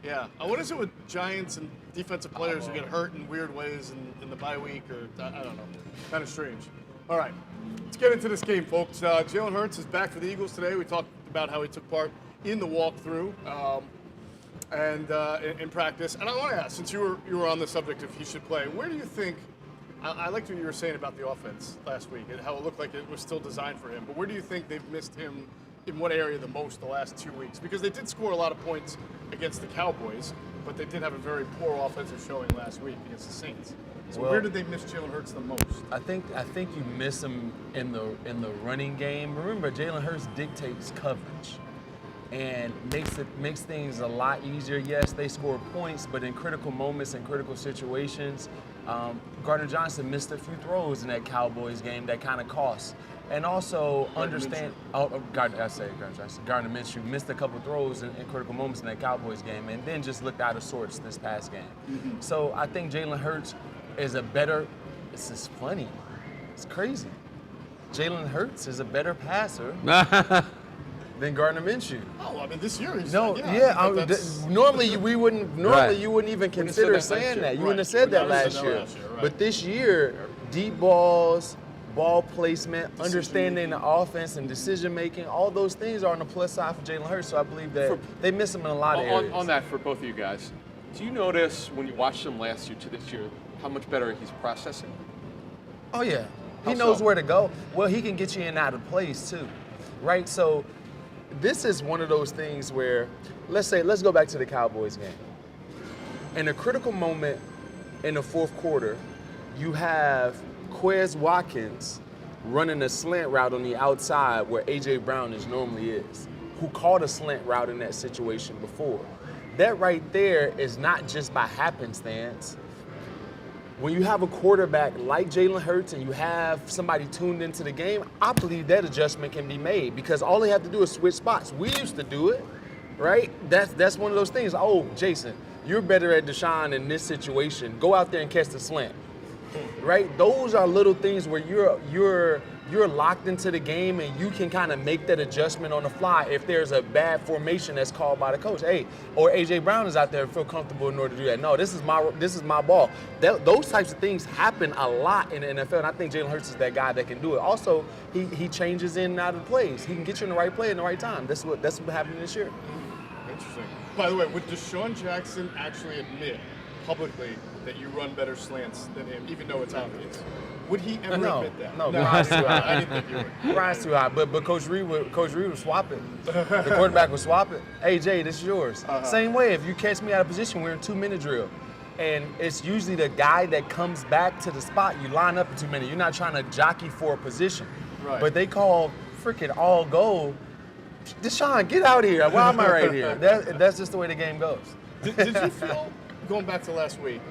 Yeah. What is it with Giants and defensive players who get hurt in weird ways in the bye week, or I don't know. Kind of strange. All right. Let's get into this game, folks. Jalen Hurts is back for the Eagles today. We talked about how he took part in the walkthrough and in practice. And I want to ask, since you were on the subject if he should play, where do you think? I liked what you were saying about the offense last week and how it looked like it was still designed for him. But where do you think they've missed him in what area the most the last 2 weeks? Because they did score a lot of points against the Cowboys, but they did have a very poor offensive showing last week against the Saints. So Well, where did they miss Jalen Hurts the most? I think you miss him in the running game. Remember, Jalen Hurts dictates coverage and makes things a lot easier. Yes, they score points, but in critical moments and critical situations, Gardner-Johnson missed a few throws in that Cowboys game that kind of cost. And also understand, Gardner Minshew missed a couple throws in critical moments in that Cowboys game, and then just looked out of sorts this past game. So I think Jalen Hurts is a better. This is funny. It's crazy. Jalen Hurts is a better passer than Gardner Minshew. Oh, I mean, this year he's No, normally we wouldn't. Normally you wouldn't even consider saying that. You wouldn't have said that last year. But this year, deep balls, ball placement, understanding the offense and decision making, all those things are on the plus side for Jalen Hurts. So I believe that they miss him in a lot of areas. On that, for both of you guys, do you notice when you watched him last year to this year how much better he's processing? Oh yeah, he How knows so? where to go. Well, he can get you in and out of plays too, right? So this is one of those things where, let's go back to the Cowboys game. In a critical moment in the fourth quarter, you have Quez Watkins running a slant route on the outside where A.J. Brown normally is, who caught a slant route in that situation before. That right there is not just by happenstance. When you have a quarterback like Jalen Hurts and you have somebody tuned into the game, I believe that adjustment can be made because all they have to do is switch spots. We used to do it, right? That's one of those things. Oh, Jason, you're better at Deshaun in this situation. Go out there and catch the slant, right? Those are little things where you're locked into the game and you can kind of make that adjustment on the fly if there's a bad formation that's called by the coach. Hey, or A.J. Brown is out there and feel comfortable in order to do that. No, this is my ball. Those types of things happen a lot in the NFL, and I think Jalen Hurts is that guy that can do it. Also, he changes in and out of the plays. He can get you in the right play in the right time. That's what happened this year. Interesting. By the way, would Deshaun Jackson actually admit publicly that you run better slants than him, even though it's obvious? Would he ever admit that? No, I didn't think he would. Brian's too high, but Coach Reid was swapping. The quarterback was swapping. Hey Jay, this is yours. Same way, if you catch me out of position, we're in 2-minute drill. And it's usually the guy that comes back to the spot. You line up in 2 minutes. You're not trying to jockey for a position. Right. But they call freaking all goal. Deshaun, get out of here. Why am I right here? That's just the way the game goes. Did you feel, going back to last week,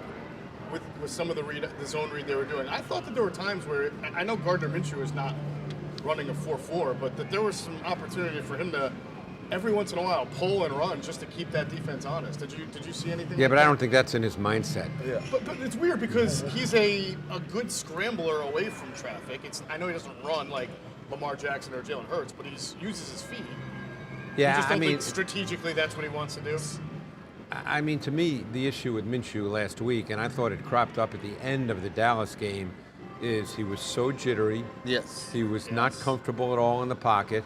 with some of the zone read they were doing, I thought that there were times where, I know Gardner-Minshew is not running a 4-4, but that there was some opportunity for him to, every once in a while, pull and run just to keep that defense honest. Did you see anything? Yeah, like but that? I don't think that's in his mindset. Yeah. But it's weird because he's a good scrambler away from traffic. I know he doesn't run like Lamar Jackson or Jalen Hurts, but he uses his feet. Yeah, I just don't I mean, think strategically that's what he wants to do. I mean, to me, the issue with Minshew last week, and I thought it cropped up at the end of the Dallas game, is he was so jittery. Yes. He was not comfortable at all in the pocket.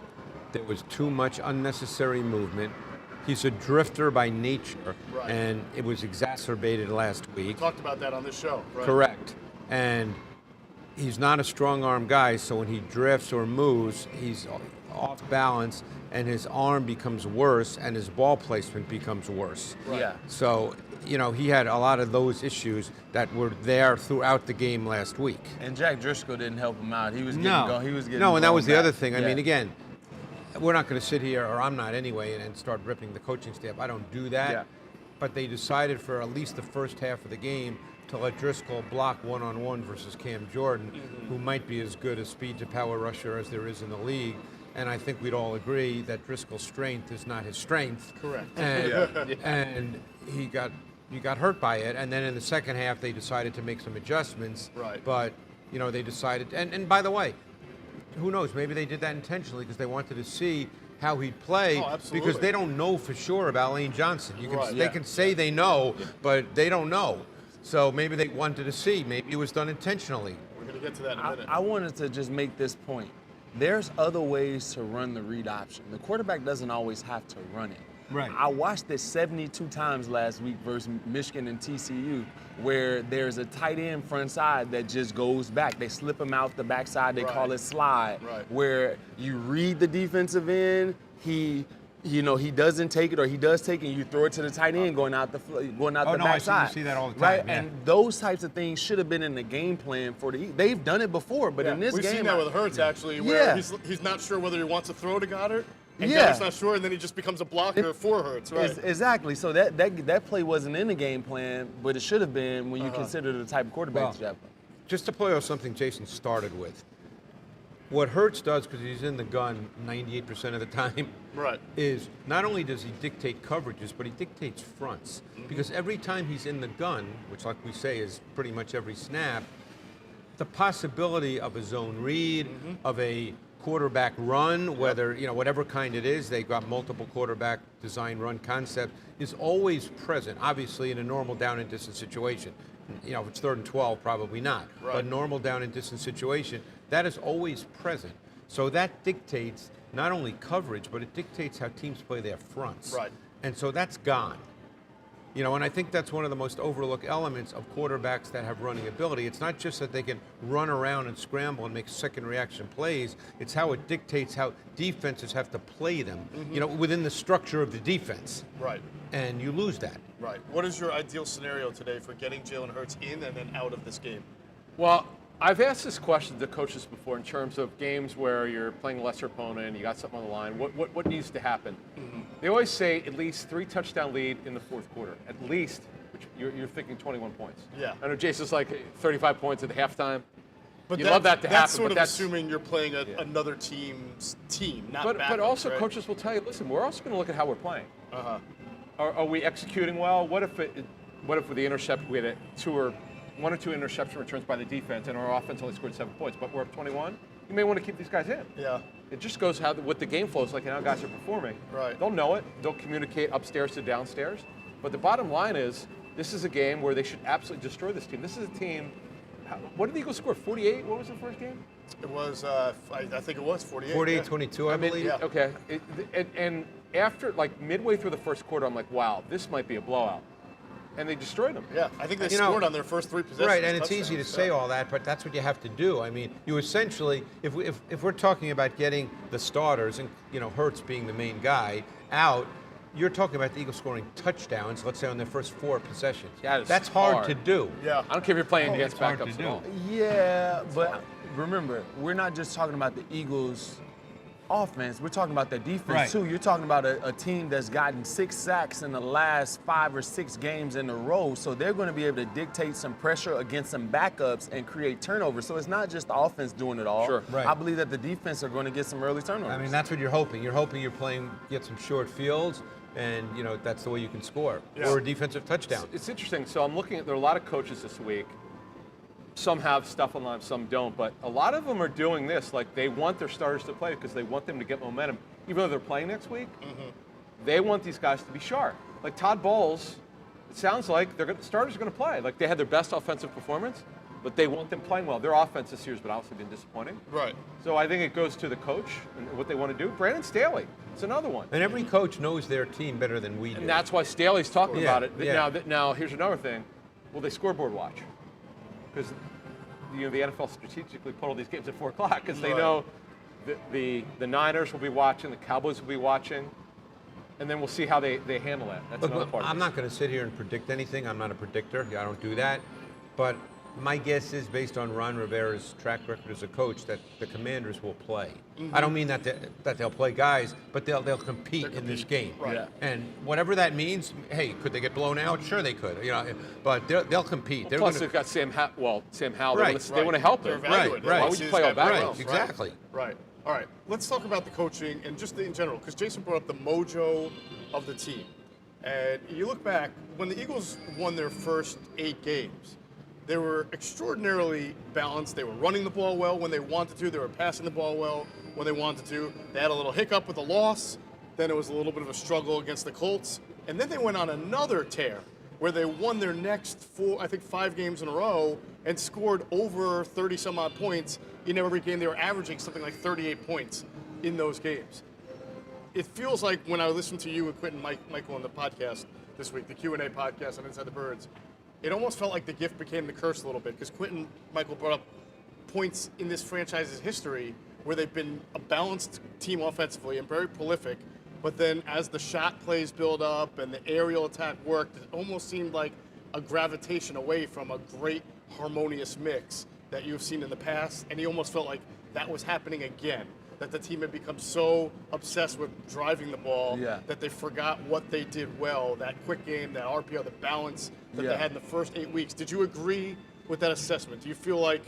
There was too much unnecessary movement. He's a drifter by nature, Right. and it was exacerbated last week. We talked about that on this show, right? Correct. And he's not a strong arm guy, so when he drifts or moves, he's off balance, and his arm becomes worse, and his ball placement becomes worse. Right. Yeah. So, he had a lot of those issues that were there throughout the game last week. And Jack Driscoll didn't help him out. He was getting No, He was getting no, and that going was the back. other thing. I Yeah. mean, again, we're not going to sit here, or I'm not anyway, and start ripping the coaching staff. I don't do that. Yeah. But they decided for at least the first half of the game to let Driscoll block one-on-one versus Cam Jordan, who might be as good a speed to power rusher as there is in the league. And I think we'd all agree that Driscoll's strength is not his strength. Correct. And, and he got hurt by it. And then in the second half, they decided to make some adjustments. Right. But, they decided, and by the way, who knows, maybe they did that intentionally because they wanted to see how he'd play, Oh, absolutely. because they don't know for sure about Lane Johnson. Right. They Yeah. can say they know, but they don't know. So maybe they wanted to see. Maybe it was done intentionally. We're going to get to that in a minute. I wanted to just make this point. There's other ways to run the read option. The quarterback doesn't always have to run it. Right. I watched this 72 times last week versus Michigan and TCU, where there's a tight end front side that just goes back. They slip him out the backside. They call it slide. Right. Where you read the defensive end, he doesn't take it, or he does take it, and you throw it to the tight end going out the backside. I see that all the time. Right, yeah. and those types of things should have been in the game plan for they've done it before, but in this We've game, seen that with Hurts, actually, where Yeah. he's not sure whether he wants to throw to Goddard, and Yeah. Goddard's not sure, and then he just becomes a blocker for Hurts, right? Exactly. So that play wasn't in the game plan, but it should have been when you consider the type of quarterback that you have. Just to play off something Jason started with, what Hurts does, because he's in the gun 98% of the time, Right. is not only does he dictate coverages, but he dictates fronts. Because every time he's in the gun, which like we say is pretty much every snap, the possibility of a zone read, of a quarterback run, whether, whatever kind it is, they've got multiple quarterback design run concept, is always present, obviously in a normal down and distance situation. If it's 3rd and 12, probably not. Right. But normal down and distance situation, that is always present. So that dictates not only coverage, but it dictates how teams play their fronts. Right. And so that's gone. And I think that's one of the most overlooked elements of quarterbacks that have running ability. It's not just that they can run around and scramble and make second reaction plays. It's how it dictates how defenses have to play them, within the structure of the defense. Right. And you lose that. Right. What is your ideal scenario today for getting Jalen Hurts in and then out of this game? Well, I've asked this question to coaches before in terms of games where you're playing a lesser opponent, you got something on the line. What needs to happen? They always say at least 3 touchdown lead in the 4th quarter. At least, which you're thinking 21 points. Yeah. I know Jason's like 35 points at the halftime. But You love that to that's happen, sort but of that's- assuming you're playing another team's team, not But backups, also right? coaches will tell you, listen, we're also going to look at how we're playing. Uh-huh. Are we executing well? What if with the intercept we had 1 or 2 interception returns by the defense and our offense only scored 7 points, but we're up 21? You may want to keep these guys in. Yeah. It just goes what the game flows like and how guys are performing. Right. They'll know it. They'll communicate upstairs to downstairs. But the bottom line is, this is a game where they should absolutely destroy this team. This is a team. What did the Eagles score? 48? What was the first game? It was, I think it was 48. 48-22, I believe. yeah. Okay. And after, midway through the first quarter, I'm like, wow, this might be a blowout. And they destroyed them. Yeah, I think they scored on their first 3 possessions. Right, and it's easy to touchdowns, say all that, but that's what you have to do. I mean, you essentially, if we're talking about getting the starters, and Hurts being the main guy, out, you're talking about the Eagles scoring touchdowns, let's say on their first 4 possessions. Yeah, it's That's hard hard. to do. Yeah. I don't care if you're playing against it's hard backups to at all. Yeah, but remember, we're not just talking about the Eagles' offense. We're talking about their defense Right. too. You're talking about a team that's gotten 6 sacks in the last 5 or 6 games in a row. So they're going to be able to dictate some pressure against some backups and create turnovers. So it's not just the offense doing it all. Sure. Right. I believe that the defense are going to get some early turnovers. I mean, that's what you're hoping. You're hoping you're playing, get some short fields, and that's the way you can score, Yeah. or a defensive touchdown. It's interesting. So I'm looking at, there are a lot of coaches this week. Some have stuff online, some don't, but a lot of them are doing this. Like, they want their starters to play because they want them to get momentum. Even though they're playing next week, they want these guys to be sharp. Like Todd Bowles, it sounds like the starters are going to play. Like, they had their best offensive performance, but they want them playing well. Their offense this year has been obviously been disappointing. Right. So I think it goes to the coach and what they want to do. Brandon Staley, it's another one. And every coach knows their team better than we do. And that's why Staley's talking Yeah, about it. yeah. Now, here's another thing. Will they scoreboard watch? Because the NFL strategically put all these games at 4 o'clock because they Right. know the Niners will be watching, the Cowboys will be watching, and then we'll see how they handle that. That's another Look, part of I'm this. not going to sit here and predict anything. I'm not a predictor. I don't do that. But my guess is, based on Ron Rivera's track record as a coach, that the Commanders will play. I don't mean that they'll play guys, but they'll compete in this game. Right. Yeah. And whatever that means, hey, could they get blown out? Sure, they could. But they'll compete. They're Plus, gonna, they've got Sam Howell. Right, They want to help They're him. evaluating Right, it. right. Why would you play all Back back? wells, exactly. Right. All right. Let's talk about the coaching and just in general, because Jason brought up the mojo of the team. And you look back, when the Eagles won their first 8 games, they were extraordinarily balanced. They were running the ball well when they wanted to. They were passing the ball well when they wanted to. They had a little hiccup with a loss. Then it was a little bit of a struggle against the Colts. And then they went on another tear where they won their next 5 games in a row and scored over 30 some odd points in every game. They were averaging something like 38 points in those games. It feels like when I listened to you and Quentin Michael on the podcast this week, the Q&A podcast on Inside the Birds, it almost felt like the gift became the curse a little bit, because Quentin Michael brought up points in this franchise's history where they've been a balanced team offensively and very prolific, but then as the shot plays build up and the aerial attack worked, it almost seemed like a gravitation away from a great harmonious mix that you've seen in the past, and he almost felt like that was happening again, that the team had become so obsessed with driving the ball that they forgot what they did well, that quick game, that RPO, the balance that they had in the first 8 weeks. Did you agree with that assessment? Do you feel like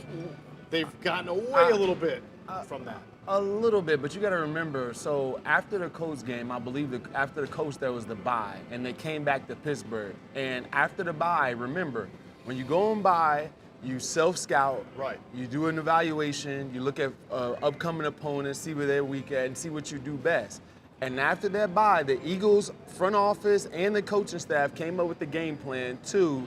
they've gotten away a little bit from that? A little bit, but you got to remember, so after the Colts game, I believe after the Colts there was the bye, and they came back to Pittsburgh. And after the bye, remember, when you go on bye, you self-scout, Right. You do an evaluation, you look at upcoming opponents, see where they're weak at, and see what you do best. And after that bye, the Eagles front office and the coaching staff came up with the game plan to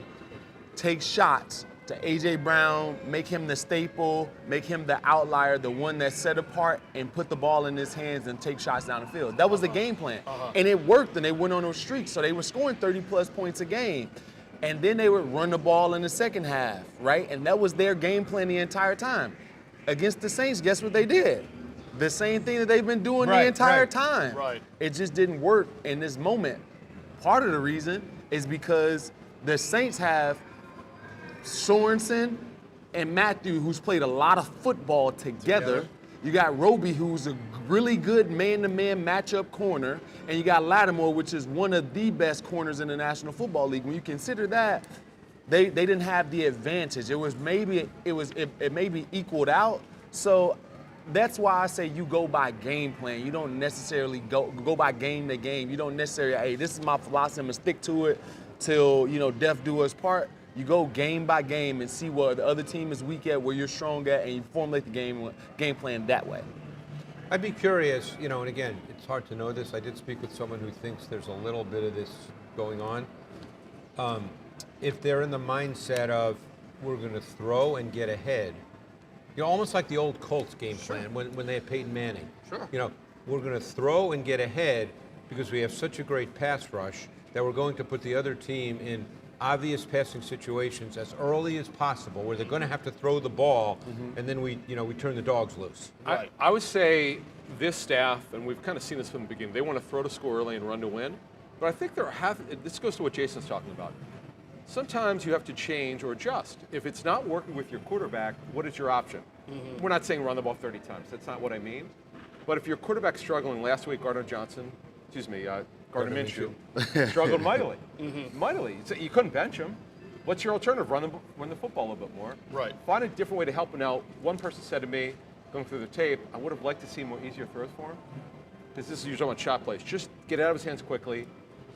take shots to A.J. Brown, make him the staple, make him the outlier, the one that's set apart, and put the ball in his hands and take shots down the field. That was the game plan. And it worked, and they went on those streaks. So they were scoring 30-plus points a game. And then they would run the ball in the second half, right? And that was their game plan the entire time. Against the Saints, guess what they did? The same thing that they've been doing the entire time. Right. It just didn't work in this moment. Part of the reason is because the Saints have Sorensen and Matthew, who's played a lot of football together. You got Roby, who's a really good man-to-man matchup corner, and you got Lattimore, which is one of the best corners in the National Football League. When you consider that, they didn't have the advantage. It may be equaled out. So that's why I say you go by game plan. You don't necessarily go by game to game. You don't necessarily, hey, this is my philosophy, I'm gonna stick to it till death do us part. You go game by game and see where the other team is weak at, where you're strong at, and you formulate the game plan that way. I'd be curious, and again, it's hard to know this. I did speak with someone who thinks there's a little bit of this going on. If they're in the mindset of, we're going to throw and get ahead, almost like the old Colts game plan when they had Peyton Manning. Sure. We're going to throw and get ahead because we have such a great pass rush that we're going to put the other team in obvious passing situations as early as possible, where they're going to have to throw the ball, and then we turn the dogs loose. Right. I would say this staff, and we've kind of seen this from the beginning, they want to throw to score early and run to win. But I think this goes to what Jason's talking about. Sometimes you have to change or adjust. If it's not working with your quarterback, what is your option? We're not saying run the ball 30 times. That's not what I mean. But if your quarterback's struggling, last week Gardner-Johnson, Gardner Minshew, struggled mightily. Mightily. You couldn't bench him. What's your alternative? Run the football a little bit more. Right. Find a different way to help him. Now, one person said to me, going through the tape, I would have liked to see more easier throws for him. Because this is usually on shot plays. Just get it out of his hands quickly,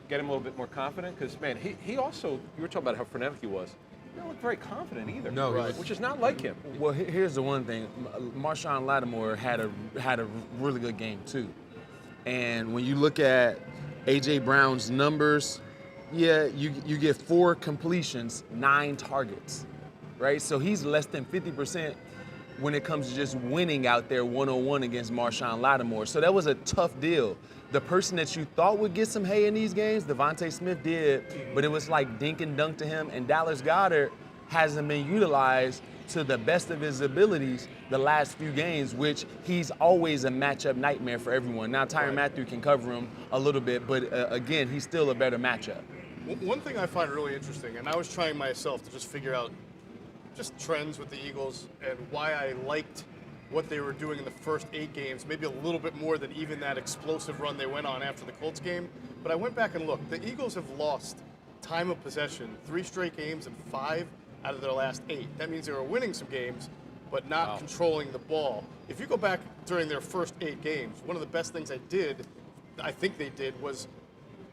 get him a little bit more confident. Because, man, he also, you were talking about how frenetic he was. He didn't look very confident either. No, right. Which is not like him. Well, here's the one thing. Marshawn Lattimore had a really good game, too. And when you look at A.J. Brown's numbers, yeah, you get 4 completions, 9 targets, right? So he's less than 50% when it comes to just winning out there 1-on-1 against Marshawn Lattimore. So that was a tough deal. The person that you thought would get some hay in these games, Devontae Smith did, but it was like dink and dunk to him. And Dallas Goedert hasn't been utilized to the best of his abilities the last few games, which he's always a matchup nightmare for everyone. Now Tyrann Mathieu can cover him a little bit, but again, he's still a better matchup. One thing I find really interesting, and I was trying myself to just figure out just trends with the Eagles and why I liked what they were doing in the first 8 games, maybe a little bit more than even that explosive run they went on after the Colts game. But I went back and looked. The Eagles have lost time of possession 3 straight games and 5 out of their last 8. That means they were winning some games, but not controlling the ball. If you go back during their first 8 games, one of the best things I think they did, was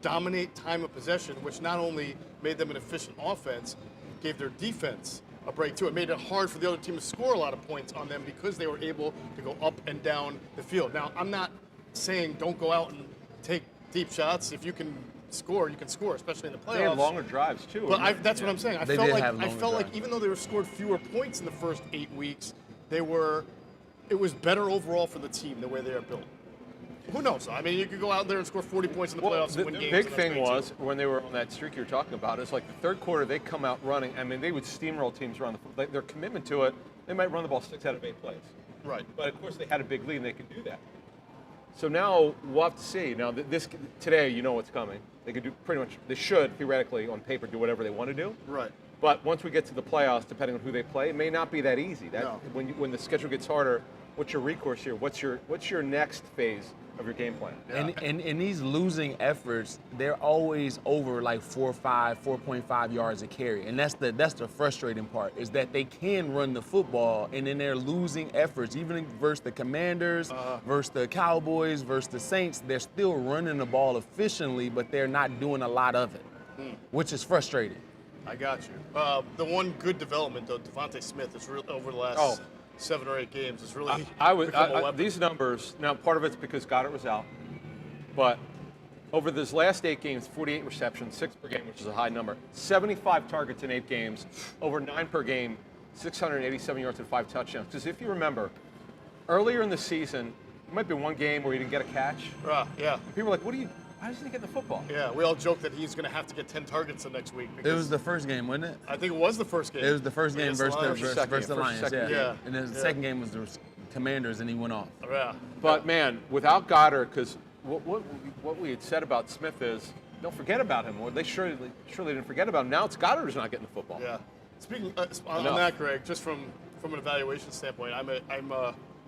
dominate time of possession, which not only made them an efficient offense, gave their defense a break too. It made it hard for the other team to score a lot of points on them because they were able to go up and down the field. Now, I'm not saying don't go out and take deep shots. If you can score, you can score, especially in the playoffs. They had longer drives too. But that's what I'm saying. I They felt did like have longer even though they were scored fewer points in the first 8 weeks, it was better overall for the team the way they are built. Who knows? I mean, you could go out there and score 40 points in the playoffs and win games. The big and thing that's great, was too. when they were on that streak you were talking about, it's like the third quarter they come out running. I mean, they would steamroll teams around their commitment to it. They might run the ball 6 out of 8 plays. Right. But of course they had a big lead and they could do that. So now we'll have to see. Now today, you know what's coming. They could do pretty much. They should theoretically on paper do whatever they want to do. Right. But once we get to the playoffs, depending on who they play, it may not be that easy. No. When the schedule gets harder, what's your recourse here? What's your next phase of your game plan? Yeah. And in these losing efforts, they're always over like 4.5 yards a carry. And that's the frustrating part, is that they can run the football, and in their losing efforts, even versus the Commanders, versus the Cowboys, versus the Saints, they're still running the ball efficiently, but they're not doing a lot of it, which is frustrating. I got you. The one good development, though, Devontae Smith is over the last 7 or 8 games is really become a weapon. These numbers, now part of it's because Goddard was out, but over this last 8 games, 48 receptions, 6 per game, which is a high number, 75 targets in 8 games, over 9 per game, 687 yards and 5 touchdowns. Because if you remember, earlier in the season, there might be one game where he didn't get a catch. Yeah. And people were like, why doesn't he get the football? Yeah, we all joke that he's going to have to get 10 targets the next week. It was the first game, wasn't it? I think it was the first game. It was the first game versus the Lions, Yeah. And then the second game was the Commanders, and he went off. Yeah. But man, without Goddard, because what we had said about Smith is, don't forget about him. Well, they surely didn't forget about him. Now it's Goddard who's not getting the football. Yeah. Speaking on that, Greg, just from an evaluation standpoint,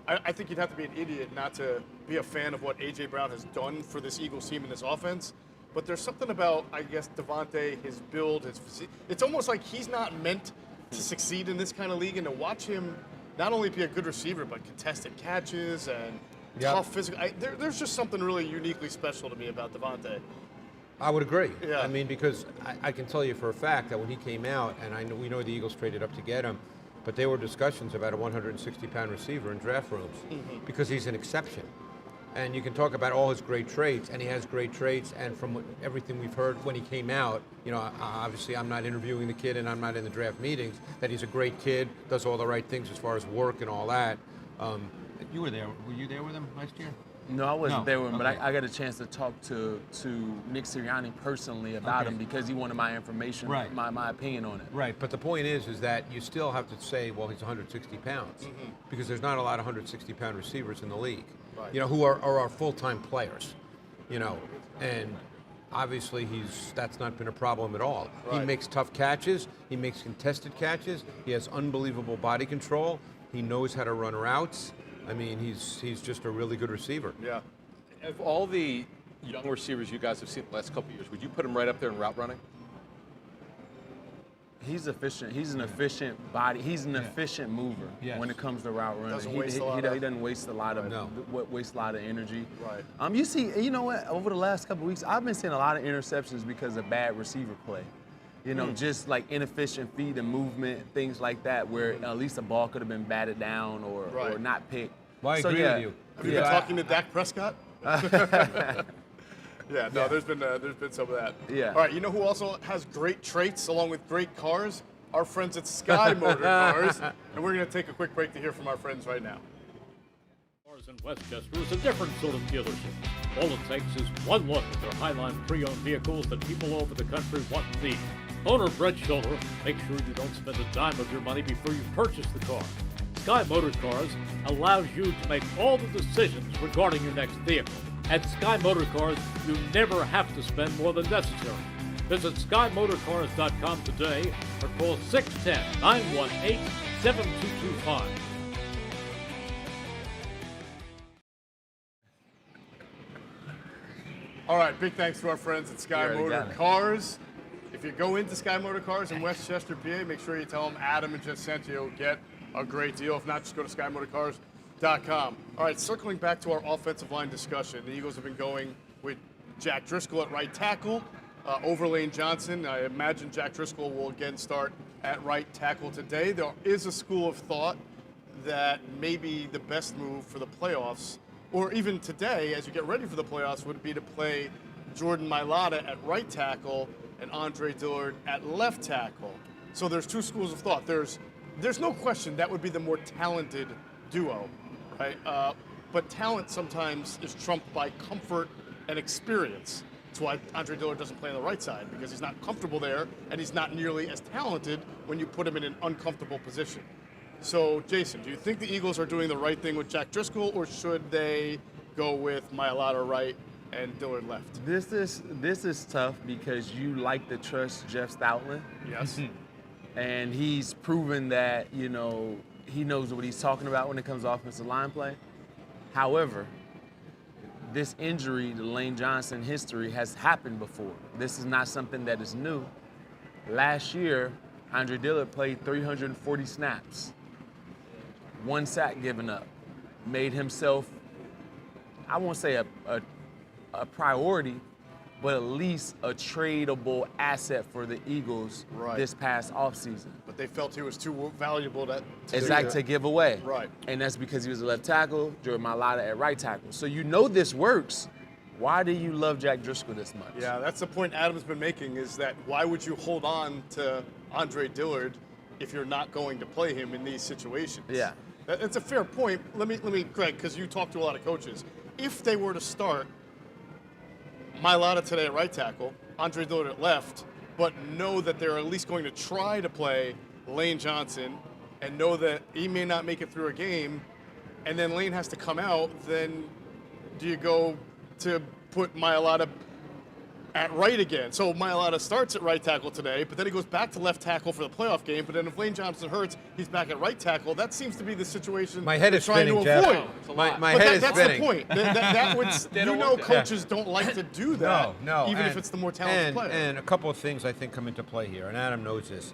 I think you'd have to be an idiot not to be a fan of what A.J. Brown has done for this Eagles team in this offense. But there's something about, I guess, Devontae, his build, his physique. It's almost like he's not meant to succeed in this kind of league, and to watch him not only be a good receiver, but contested catches and tough physical. There's just something really uniquely special to me about Devontae. I would agree. Yeah. I mean, because I can tell you for a fact that when he came out, and we know the Eagles traded up to get him, but there were discussions about a 160-pound receiver in draft rooms because he's an exception. And you can talk about all his great traits, and he has great traits. And from everything we've heard when he came out, obviously I'm not interviewing the kid and I'm not in the draft meetings, that he's a great kid, does all the right things as far as work and all that. You were there. Were you there with him last year? No, I wasn't there with him, but I got a chance to talk to Nick Sirianni personally about him because he wanted my information, my opinion on it. Right, but the point is that you still have to say, well, he's 160 pounds, because there's not a lot of 160-pound receivers in the league, who are our full-time players, and obviously that's not been a problem at all. Right. He makes tough catches. He makes contested catches. He has unbelievable body control. He knows how to run routes. I mean, he's just a really good receiver. Yeah. Of all the young receivers you guys have seen the last couple of years, would you put him right up there in route running? He's efficient. He's an efficient body. He's an efficient mover when it comes to route running. Doesn't He doesn't waste a lot of waste a lot of energy. Right. You know what? Over the last couple of weeks, I've been seeing a lot of interceptions because of bad receiver play. You know, just like inefficient feet and movement, things like that, where at least a ball could have been batted down or not picked. Well, I agree with you. Have you been talking to Dak Prescott? Yeah, no, there's been some of that. Yeah. All right, you know who also has great traits along with great cars? Our friends at Sky Motor Cars. And we're going to take a quick break to hear from our friends right now. Cars in Westchester is a different sort of dealership. All it takes is one look at their Highline pre-owned vehicles that people all over the country want and need. Owner Brett Schiller, make sure you don't spend a dime of your money before you purchase the car. Sky Motor Cars allows you to make all the decisions regarding your next vehicle. At Sky Motor Cars, you never have to spend more than necessary. Visit SkyMotorCars.com today or call 610-918-7225. All right, big thanks to our friends at Sky Motor Cars. If you go into Sky Motor Cars in Westchester, PA, make sure you tell them Adam and Jeff sent you. Get a great deal. If not, just go to SkyMotorCars.com. All right, circling back to our offensive line discussion, the Eagles have been going with Jack Driscoll at right tackle, over Lane Johnson. I imagine Jack Driscoll will again start at right tackle today. There is a school of thought that maybe the best move for the playoffs, or even today as you get ready for the playoffs, would be to play Jordan Mailata at right tackle and Andre Dillard at left tackle. So there's two schools of thought. There's no question that would be the more talented duo, right? But talent sometimes is trumped by comfort and experience. That's why Andre Dillard doesn't play on the right side, because he's not comfortable there and he's not nearly as talented when you put him in an uncomfortable position. So, Jason, do you think the Eagles are doing the right thing with Jack Driscoll, or should they go with Mailata right and Dillard left? This is tough because you like to trust Jeff Stoutland. Yes. And he's proven that, you know, he knows what he's talking about when it comes to offensive line play. However, this injury to Lane Johnson history has happened before. This is not something that is new. Last year, Andre Dillard played 340 snaps. 1 sack given up. Made himself, I won't say a priority, but at least a tradable asset for the Eagles this past offseason. But they felt he was too valuable to give away. Right. And that's because he was a left tackle, Jordan Mailata at right tackle. So you know this works. Why do you love Jack Driscoll this much? Yeah, that's the point Adam's been making, is that why would you hold on to Andre Dillard if you're not going to play him in these situations? Yeah. That's a fair point. Let me, Greg, because you talk to a lot of coaches. If they were to start Mailata today at right tackle, Andre Dillard at left, but know that they're at least going to try to play Lane Johnson and know that he may not make it through a game, and then Lane has to come out, then do you go to put Mailata at right again? So Mailata starts at right tackle today, but then he goes back to left tackle for the playoff game. But then if Lane Johnson hurts, he's back at right tackle. That seems to be the situation My head is trying spinning, to Jeff. avoid. My head is that's spinning. the point. That would, coaches don't like to do that, No, even if it's the more talented player. And a couple of things I think come into play here, and Adam knows this.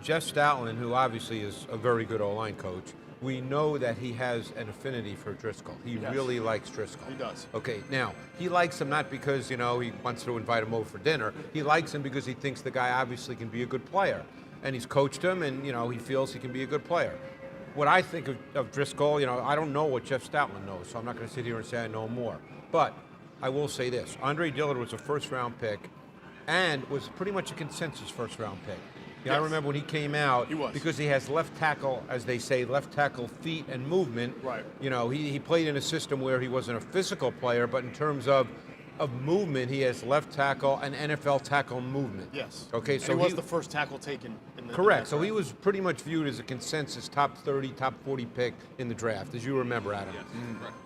Jeff Stoutland, who obviously is a very good O-line coach, we know that he has an affinity for Driscoll. He really likes Driscoll. He does. Okay, now, he likes him not because, you know, he wants to invite him over for dinner. He likes him because he thinks the guy obviously can be a good player. And he's coached him, and, you know, he feels he can be a good player. What I think of Driscoll, you know, I don't know what Jeff Stoutland knows, so I'm not going to sit here and say I know more. But I will say this. Andre Dillard was a first-round pick and was pretty much a consensus first-round pick. Yeah, I remember when he came out, because he has left tackle, as they say, left tackle feet and movement. Right. You know, he played in a system where he wasn't a physical player, but in terms of movement, he has left tackle and NFL tackle movement. Yes. Okay, so he was the first tackle taken in the correct. So he was pretty much viewed as a consensus top 30, top 40 pick in the draft, as you remember, Adam. Yes.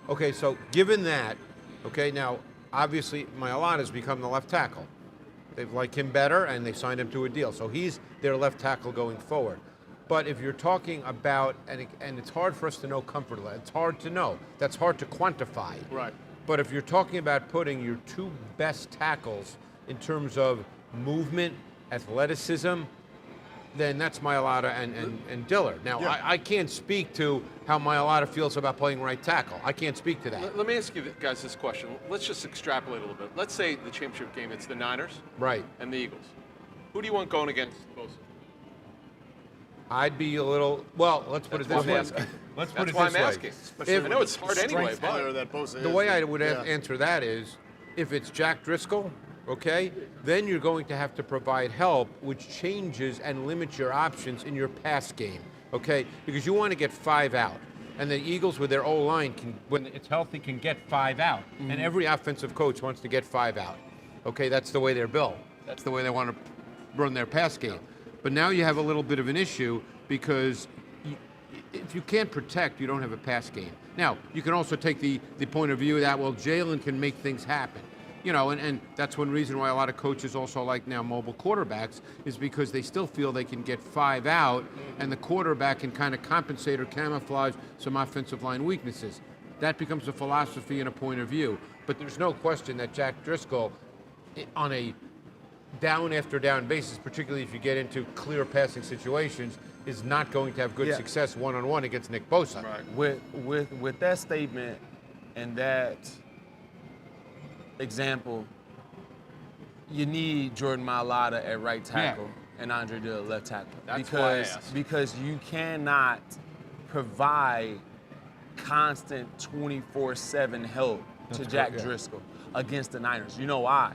Okay, so given that, okay, now obviously Mailata has become the left tackle. They like him better, and they signed him to a deal. So he's their left tackle going forward. But if you're talking about, and it's hard for us to know comfortably, it's hard to know. That's hard to quantify. Right. But if you're talking about putting your two best tackles in terms of movement, athleticism, then that's Mailata and Dillard. Now, Yeah. I can't speak to how Mailata feels about playing right tackle. I can't speak to that. Let me ask you guys this question. Let's just extrapolate a little bit. Let's say the championship game, it's the Niners Right. and the Eagles. Who do you want going against Bosa? I'd be a little, well, let's put it this way. Let's Let's That's put it why this I'm way. asking. Especially I with know it's the hard anyway, strength player but that Bosa The is. way I would Yeah. answer that is, if it's Jack Driscoll, okay, then you're going to have to provide help, which changes and limits your options in your pass game, okay? Because you want to get 5 out. And the Eagles, with their O-line, can, when it's healthy, can get 5 out. And every offensive coach wants to get 5 out. Okay, that's the way they're built. That's the way they want to run their pass game. But now you have a little bit of an issue because if you can't protect, you don't have a pass game. Now, you can also take the point of view that, well, Jalen can make things happen. You know, and that's one reason why a lot of coaches also like now mobile quarterbacks is because they still feel they can get 5 out and the quarterback can kind of compensate or camouflage some offensive line weaknesses. That becomes a philosophy and a point of view. But there's no question that Jack Driscoll, on a down after down basis, particularly if you get into clear passing situations, is not going to have good success one-on-one against Nick Bosa. Right. With that statement and that example, you need Jordan Mailata at right tackle and Andre Dillard left tackle. That's why I asked. Because you cannot provide constant 24/7 help to Jack Driscoll against the Niners. You know why?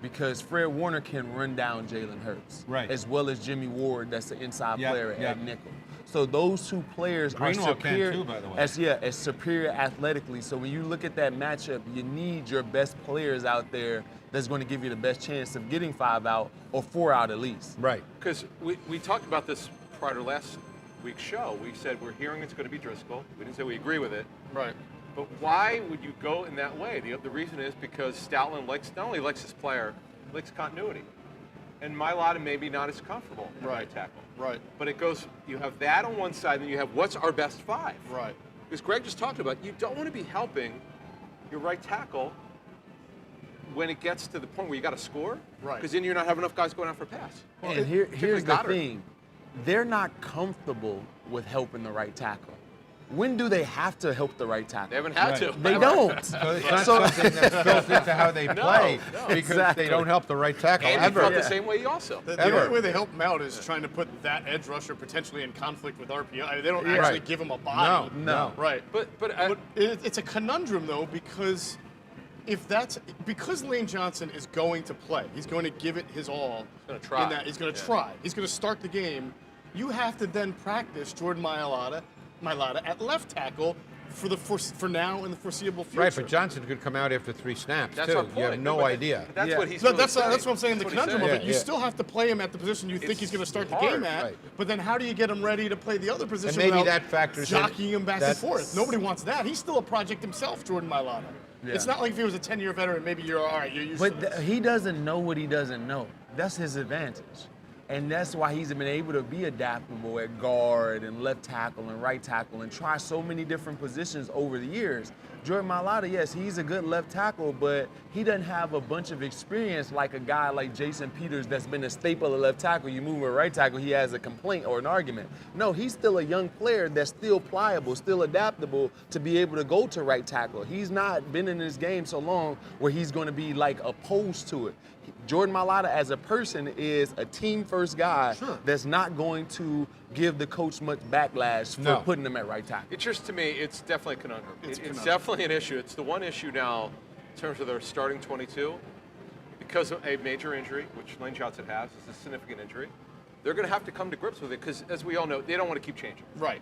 Because Fred Warner can run down Jalen Hurts, as well as Jimmy Ward, that's the inside player at nickel. So those two players are superior, too, by the way. as superior athletically. So when you look at that matchup, you need your best players out there that's going to give you the best chance of getting 5 out or 4 out at least. Right. because we talked about this prior to last week's show. We said we're hearing it's going to be Driscoll. We didn't say we agree with it. Right. But why would you go in that way? The reason is because Stoutland not only likes his player, he likes continuity. And Mailata maybe not as comfortable at right tackle. Right. But it goes, you have that on one side, and then you have what's our best 5. Right. Because Greg just talked about, you don't want to be helping your right tackle when it gets to the point where you got to score. Right. Because then you're not having enough guys going out for pass. And here's the Goddard. thing. They're not comfortable with helping the right tackle. When do they have to help the right tackle? They haven't had to. They don't. So it's not something that's built into how they play because they don't help the right tackle And ever. he felt the same way also. The only way they help him out is trying to put that edge rusher potentially in conflict with RPO. I mean, they don't actually give him a body. No. Right. But It's a conundrum though because because Lane Johnson is going to play, he's going to give it his all. He's going to try. He's going to try. He's going to start the game. You have to then practice Jordan Mailata at left tackle for now and the foreseeable future. Right, but Johnson could come out after 3 snaps that's too. our point. You have no idea. But that's what he's So really that's saying. what I'm saying. The That's what he's conundrum of saying. it, you still have to play him at the position you think he's going to start the hard, game at. right. But then how do you get him ready to play the other position? maybe without that factors in. jockeying him back and That's- forth. Nobody wants that. He's still a project himself, Jordan Mailata. It's not like if he was a 10-year veteran, maybe you're all right. You're used to this. But he doesn't know what he doesn't know. That's his advantage. And that's why he's been able to be adaptable at guard and left tackle and right tackle and try so many different positions over the years. Jordan Mailata, yes, he's a good left tackle, but he doesn't have a bunch of experience like a guy like Jason Peters that's been a staple of left tackle. You move him to right tackle, he has a complaint or an argument. No, he's still a young player that's still pliable, still adaptable to be able to go to right tackle. He's not been in this game so long where he's going to be like opposed to it. Jordan Mailata as a person is a team-first guy that's not going to give the coach much backlash for putting him at right tackle. It's just, to me, it's definitely a conundrum. It's conundrum. definitely an issue. It's the one issue now in terms of their starting 22. Because of a major injury, which Lane Johnson has, is a significant injury, they're going to have to come to grips with it because, as we all know, they don't want to keep changing. Right.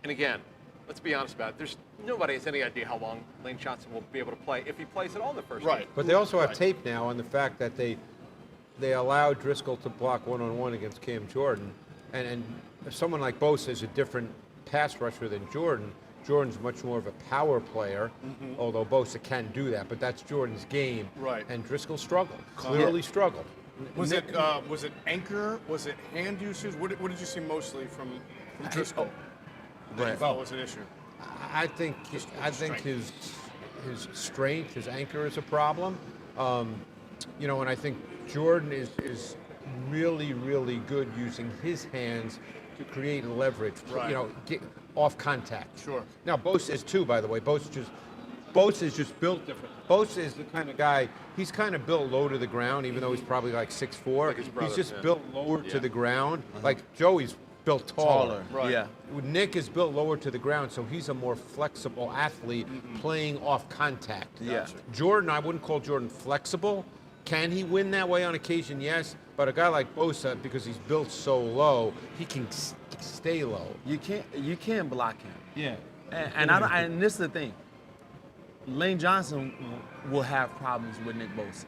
And again, let's be honest about it. Nobody has any idea how long Lane Johnson will be able to play if he plays at all in the first game. But they also have tape now on the fact that they allowed Driscoll to block one-on-one against Cam Jordan. And someone like Bosa is a different pass rusher than Jordan. Jordan's much more of a power player, although Bosa can do that, but that's Jordan's game. Right. And Driscoll struggled, clearly struggled. Was it anchor? Was it hand usage? What did you see mostly from Driscoll? That you thought was an issue. I think his strength, his anchor is a problem. You know, and I think Jordan is really, really good using his hands to create leverage. Right. You know, get off contact. Sure. Now Bosa is too, by the way. Bosa is just built different. Bosa is the kind of guy. He's kind of built low to the ground, even though he's probably like 6'4". Like his brother, he's just yeah. built lower to the ground. Like Joey's built taller. Right. Yeah. Nick is built lower to the ground, so he's a more flexible athlete playing off contact. Yeah. Jordan, I wouldn't call Jordan flexible. Can he win that way on occasion? Yes. But a guy like Bosa, because he's built so low, he can stay low. You can't block him. Yeah. And this is the thing. Lane Johnson will have problems with Nick Bosa.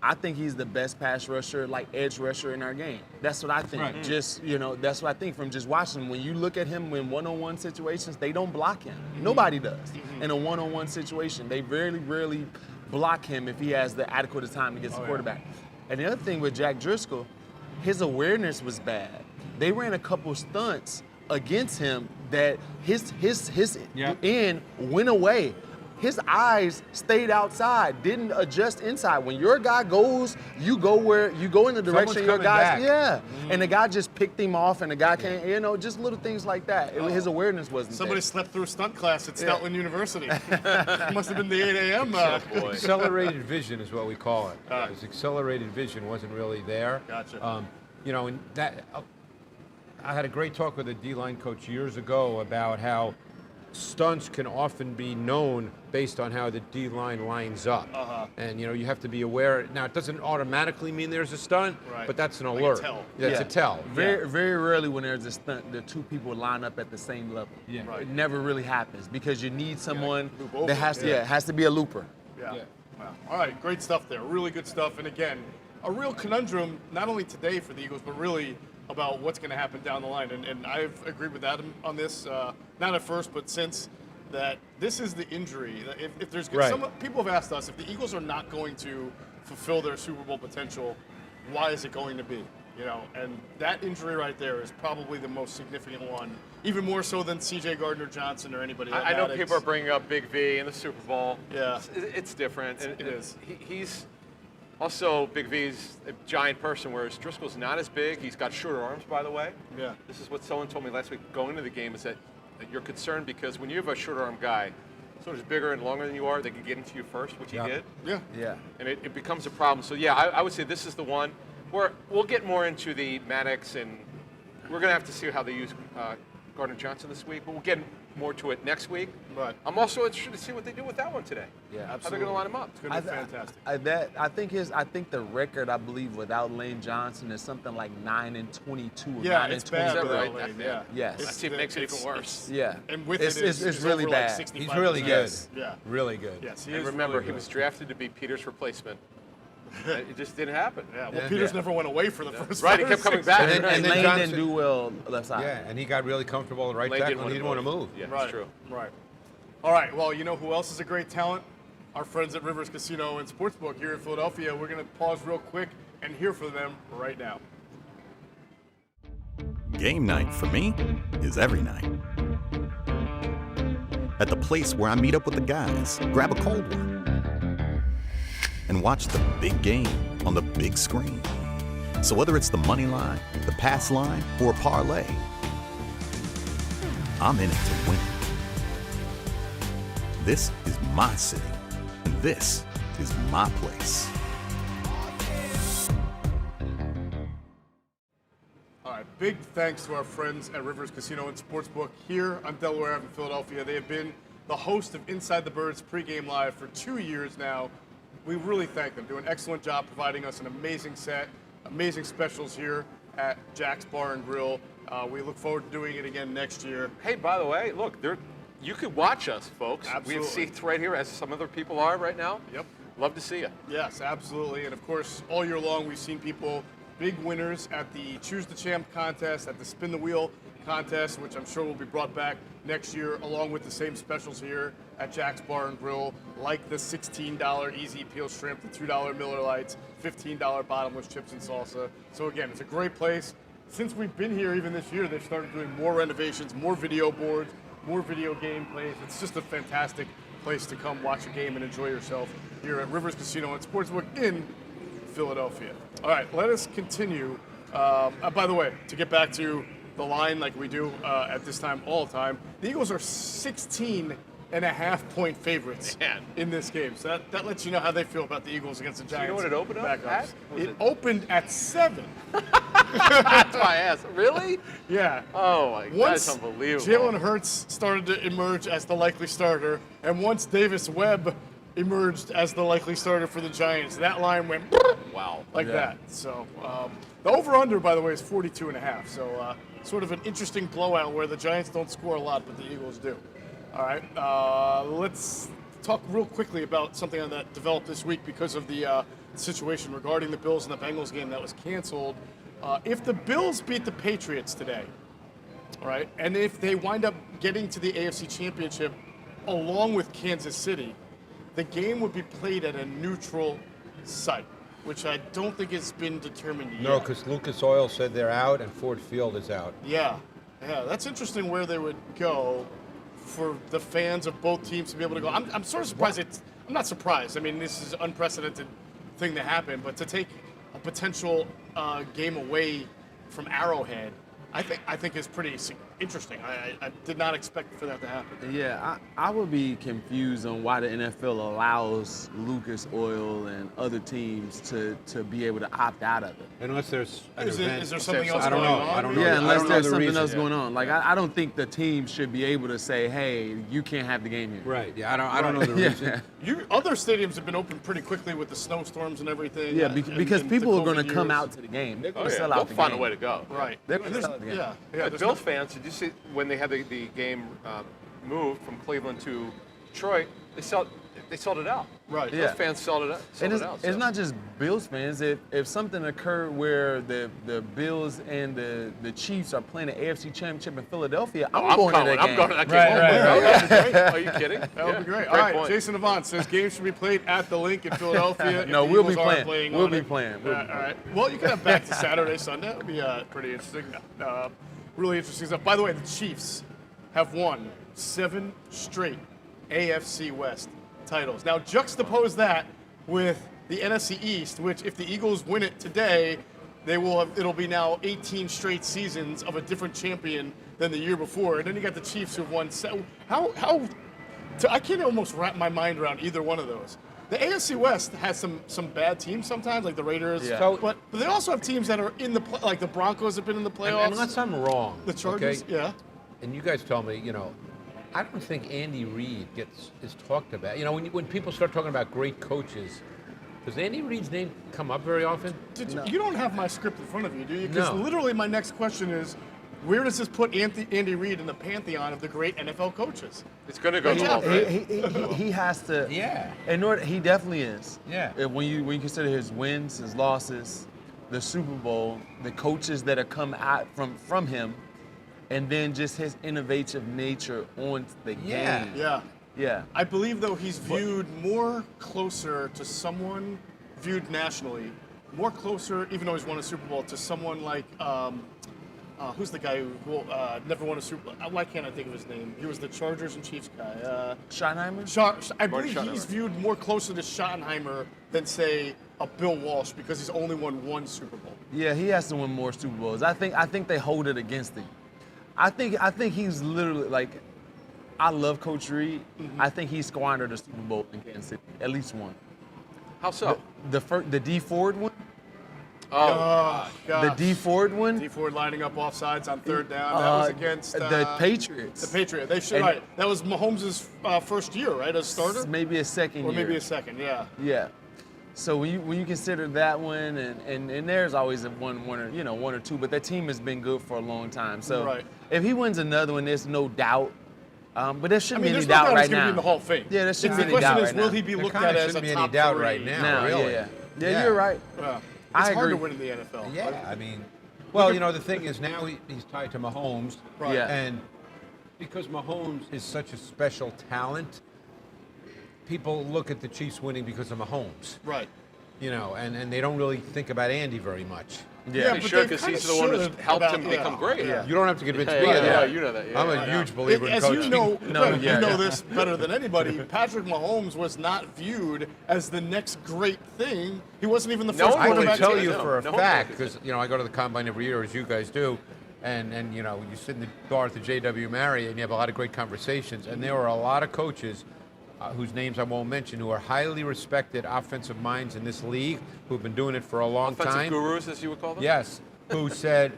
I think he's the best pass rusher, like edge rusher in our game. That's what I think. Right. Just, that's what I think from just watching him. When you look at him in one-on-one situations, they don't block him. Nobody does. In a one-on-one situation, they rarely block him if he has the adequate time against the quarterback. And the other thing with Jack Driscoll, his awareness was bad. They ran a couple stunts against him that his end went away. His eyes stayed outside, didn't adjust inside. When your guy goes, you go in the direction your guy's. Yeah. And the guy just picked him off, and the guy can't. Just little things like that. His awareness wasn't Somebody there. slept through a stunt class at Stoutland University. Must have been the 8 a.m. Accelerated vision is what we call it. His accelerated vision wasn't really there. Gotcha. And that I had a great talk with a D-line coach years ago about how stunts can often be known based on how the D-line lines up. And, you have to be aware. Now, it doesn't automatically mean there's a stunt, but that's an alert. a tell. That's a tell. Very rarely when there's a stunt, the two people line up at the same level. Yeah. Right. It never really happens because you need someone loop over. that has to be a looper. Yeah. Wow. All right, great stuff there. Really good stuff. And again, a real conundrum, not only today for the Eagles, but really about what's going to happen down the line. And I've agreed with Adam on this, not at first, but since that this is the injury. If there's some people have asked us if the Eagles are not going to fulfill their Super Bowl potential, why is it going to be? And that injury right there is probably the most significant one, even more so than C.J. Gardner-Johnson or anybody. I know people are bringing up Big V in the Super Bowl. Yeah. It's different. It is. He's also, Big V's a giant person, whereas Driscoll's not as big. He's got shorter arms, by the way. Yeah. This is what someone told me last week going into the game, is that you're concerned because when you have a shorter arm guy, someone who's bigger and longer than you are, they can get into you first, which he did. Yeah. Yeah. And it becomes a problem. So, yeah, I would say this is the one where we'll get more into the Maddox, and we're going to have to see how they use Gardner-Johnson this week, but we'll get more to it next week. Right. I'm also interested to see what they do with that one today. Yeah, How they're going to line him up. It's going to be fantastic. I think the record, I believe, without Lane Johnson is something like 9-22 or Yeah, 9-20. it's bad. right? Lane, That yeah. Yes. That team makes it even worse. Yeah. And with it's really over bad. Like 65%. He's really good. Yes. Yeah. Really good. Yes, he And is remember, really he good. was drafted to be Peter's replacement. It just didn't happen. Yeah, well, Peters never went away for the first Right, he five or kept coming six back. years. And then Lane Johnson- didn't do well left side. Yeah, and he got really comfortable at right Lane tackle and he didn't want to move. Yeah, Right, that's true. right. All right, well, you know who else is a great talent? Our friends at Rivers Casino and Sportsbook here in Philadelphia. We're going to pause real quick and hear from them right now. Game night for me is every night. At the place where I meet up with the guys, grab a cold one, and watch the big game on the big screen. So whether it's the money line, the pass line, or a parlay, I'm in it to win it. This is my city, and this is my place. All right, big thanks to our friends at Rivers Casino and Sportsbook here on Delaware Ave in Philadelphia. They have been the host of Inside the Birds pregame live for 2 years now. We really thank them. Do an excellent job providing us an amazing set, amazing specials here at Jack's Bar and Grill. We look forward to doing it again next year. Hey, by the way, look, you could watch us, folks. Absolutely. We have seats right here, as some other people are right now. Yep. Love to see you. Yes, absolutely. And of course, all year long, we've seen people, big winners at the Choose the Champ contest, at the Spin the Wheel contest, which I'm sure will be brought back next year, along with the same specials here at Jack's Bar and Grill, like the $16 Easy Peel Shrimp, the $2 Miller Lights, $15 Bottomless Chips and Salsa. So again, it's a great place. Since we've been here, even this year, they've started doing more renovations, more video boards, more video game plays. It's just a fantastic place to come watch a game and enjoy yourself here at Rivers Casino and Sportsbook in Philadelphia. All right, let us continue. By the way, to get back to the line like we do at this time all the time, the Eagles are 16.5-point favorites in this game. So that lets you know how they feel about the Eagles against the Giants. You know what it opened up at? It opened at 7. That's why I asked. Really? Yeah. Oh, my God, that's unbelievable. Jalen Hurts started to emerge as the likely starter, and once Davis Webb emerged as the likely starter for the Giants, that line went like that. So the over-under, by the way, is 42.5. So sort of an interesting blowout where the Giants don't score a lot, but the Eagles do. All right, let's talk real quickly about something that developed this week because of the situation regarding the Bills and the Bengals game that was canceled. If the Bills beat the Patriots today, all right, and if they wind up getting to the AFC Championship along with Kansas City, the game would be played at a neutral site, which I don't think has been determined yet. No, because Lucas Oil said they're out and Ford Field is out. Yeah, that's interesting where they would go for the fans of both teams to be able to go. I'm sort of surprised. I'm not surprised. I mean, this is an unprecedented thing to happen, but to take a potential game away from Arrowhead, I think is pretty interesting. I did not expect for that to happen. Yeah, I would be confused on why the NFL allows Lucas Oil and other teams to be able to opt out of it. Unless there's an Is event. there something else I don't going know. on? I don't know. Yeah, I unless don't know there's the something reason. else going on. Like, I don't think the team should be able to say, hey, you can't have the game here. Right. Yeah. I don't know the reason. Other stadiums have been open pretty quickly with the snowstorms and everything. Yeah, because in people the are going to COVID come years. out to the game. They're going to Oh, yeah. sell They'll out the find game. a way to go. Right. They're gonna And sell it again. yeah. Bills there's fans, did you see when they had the game moved from Cleveland to Detroit, they sold it out. Right. Yeah. Those fans sold it out. And it's not just Bills fans. If something occurred where the Bills and the Chiefs are playing the AFC Championship in Philadelphia, I'm going to that game. I'm going to that game. Right. Are you kidding? That would be great. All right, point. Jason Avant says games should be played at the link in Philadelphia. No, if the we'll be Eagles aren't playing. on We'll be it. playing. We'll be All right. Well, you can have back to Saturday, Sunday. That would be pretty interesting. Really interesting stuff. By the way, the Chiefs have won 7 straight AFC West titles. Now, juxtapose that with the NFC East, which if the Eagles win it today, it'll be now 18 straight seasons of a different champion than the year before. And then you got the Chiefs who've won. I can't almost wrap my mind around either one of those. The AFC West has some bad teams sometimes, like the Raiders. Yeah. So- but they also have teams that are in the like the Broncos have been in the playoffs. Unless I'm wrong. the Chargers, okay? yeah. And you guys tell me, I don't think Andy Reid is talked about. When people start talking about great coaches, does Andy Reid's name come up very often? You don't have my script in front of you, do you? Because No. literally my next question is, where does this put Andy Reid in the pantheon of the great NFL coaches? It's going to go to the Hall of Fame. He has to. Yeah. He definitely is. Yeah. When you consider his wins, his losses, the Super Bowl, the coaches that have come out from him, and then just his innovative nature on the game. Yeah. Yeah. I believe, though, he's viewed more closer to someone, viewed nationally, more closer, even though he's won a Super Bowl, to someone like, who's the guy who never won a Super Bowl? Why can't I think of his name? He was the Chargers and Chiefs guy. Schottenheimer? I believe he's viewed more closer to Schottenheimer than, say, a Bill Walsh because he's only won 1 Super Bowl. Yeah, he has to win more Super Bowls. I think they hold it against him. I think he's literally like, I love Coach Reid. Mm-hmm. I think he squandered a Super Bowl in Kansas City, at least one. How so? The D Ford one. Oh, gosh. The D Ford one. D Ford lining up offsides on 3rd down. That was against the Patriots. The Patriots. They should. Right. That was Mahomes' first year, right, as starter, Maybe a second or year. maybe a second. Yeah. Yeah. So when you consider that one, and there's always a one or two, but that team has been good for a long time. So Right. if he wins another one, there's no doubt. But there shouldn't be any there's no doubt doubt right he's going to now. be in the Hall of Fame. Yeah, there shouldn't be The any doubt question is, right will now. he be There looked kinda at as shouldn't a be any top doubt 3? right now. No, really. yeah, you're right. Yeah. I It's hard agree. to win in the NFL. Yeah, But I mean, Well, the thing is now he's tied to Mahomes. Right. Yeah. And because Mahomes is such a special talent, people look at the Chiefs winning because of Mahomes. Right. And they don't really think about Andy very much. Yeah, He but should, they've because kinda he's the one who's should've helped about- him become great. Yeah. You don't have to convince me Yeah, of that. you know that. Yeah. I'm a huge believer in As coaching. you know, No, you yeah, know yeah. this better than anybody. Patrick Mahomes was not viewed as the next great thing. He wasn't even the No first one I really quarterback. can tell to- you no, for a no one fact, believes because I go to the combine every year, as you guys do, and you sit in the bar at the J.W. Marriott, and you have a lot of great conversations. And there are a lot of coaches whose names I won't mention, who are highly respected offensive minds in this league, who've been doing it for a long Offensive time. gurus, as you would call them? Yes, who said,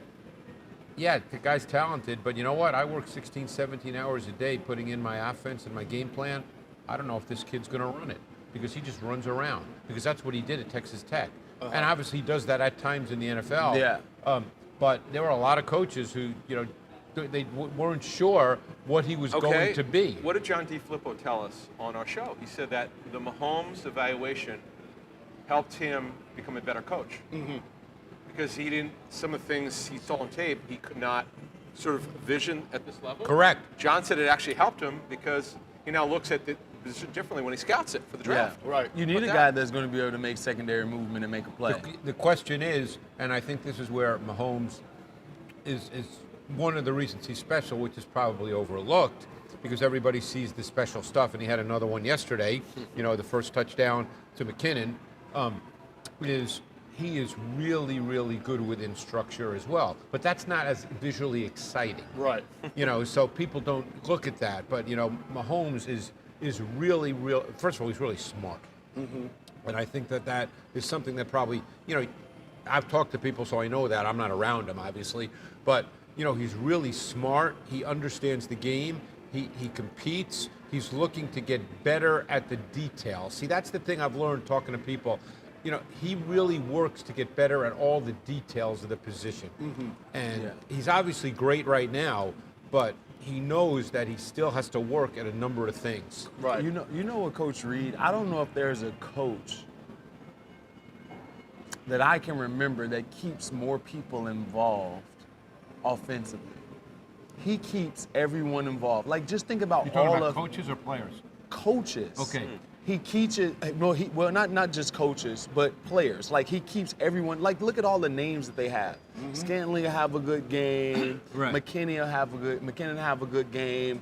yeah, the guy's talented, but you know what? I work 16, 17 hours a day putting in my offense and my game plan. I don't know if this kid's going to run it, because he just runs around, because that's what he did at Texas Tech. And obviously he does that at times in the NFL. Yeah. But there were a lot of coaches who, they weren't sure what he was going to be. What did John D. Filippo tell us on our show? He said that the Mahomes evaluation helped him become a better coach. Mm-hmm. Because some of the things he saw on tape, he could not sort of vision at this level. Correct. John said it actually helped him because he now looks at the position differently when he scouts it for the draft. Yeah. Right. You need a guy that's going to be able to make secondary movement and make a play. The question is, and I think this is where Mahomes is one of the reasons he's special, which is probably overlooked, because everybody sees the special stuff, and he had another one yesterday, the first touchdown to McKinnon, is he is really, really good within structure as well. But that's not as visually exciting. Right. So people don't look at that. But, Mahomes is really, first of all, he's really smart. Mm-hmm. And I think that is something that probably, I've talked to people, so I know that. I'm not around him, obviously. But, he's really smart. He understands the game. He competes. He's looking to get better at the details. See, that's the thing I've learned talking to people. He really works to get better at all the details of the position. Mm-hmm. And he's obviously great right now, but he knows that he still has to work at a number of things. Right. You know what, Coach Reid? I don't know if there's a coach that I can remember that keeps more people involved offensively. He keeps everyone involved. Like, just think about all of coaches or players? coaches. Okay. He teaches, not just coaches, but players. Like, he keeps everyone, like, look at all the names that they have. Mm-hmm. Scantling will have a good game. Right. McKinnon have a good game.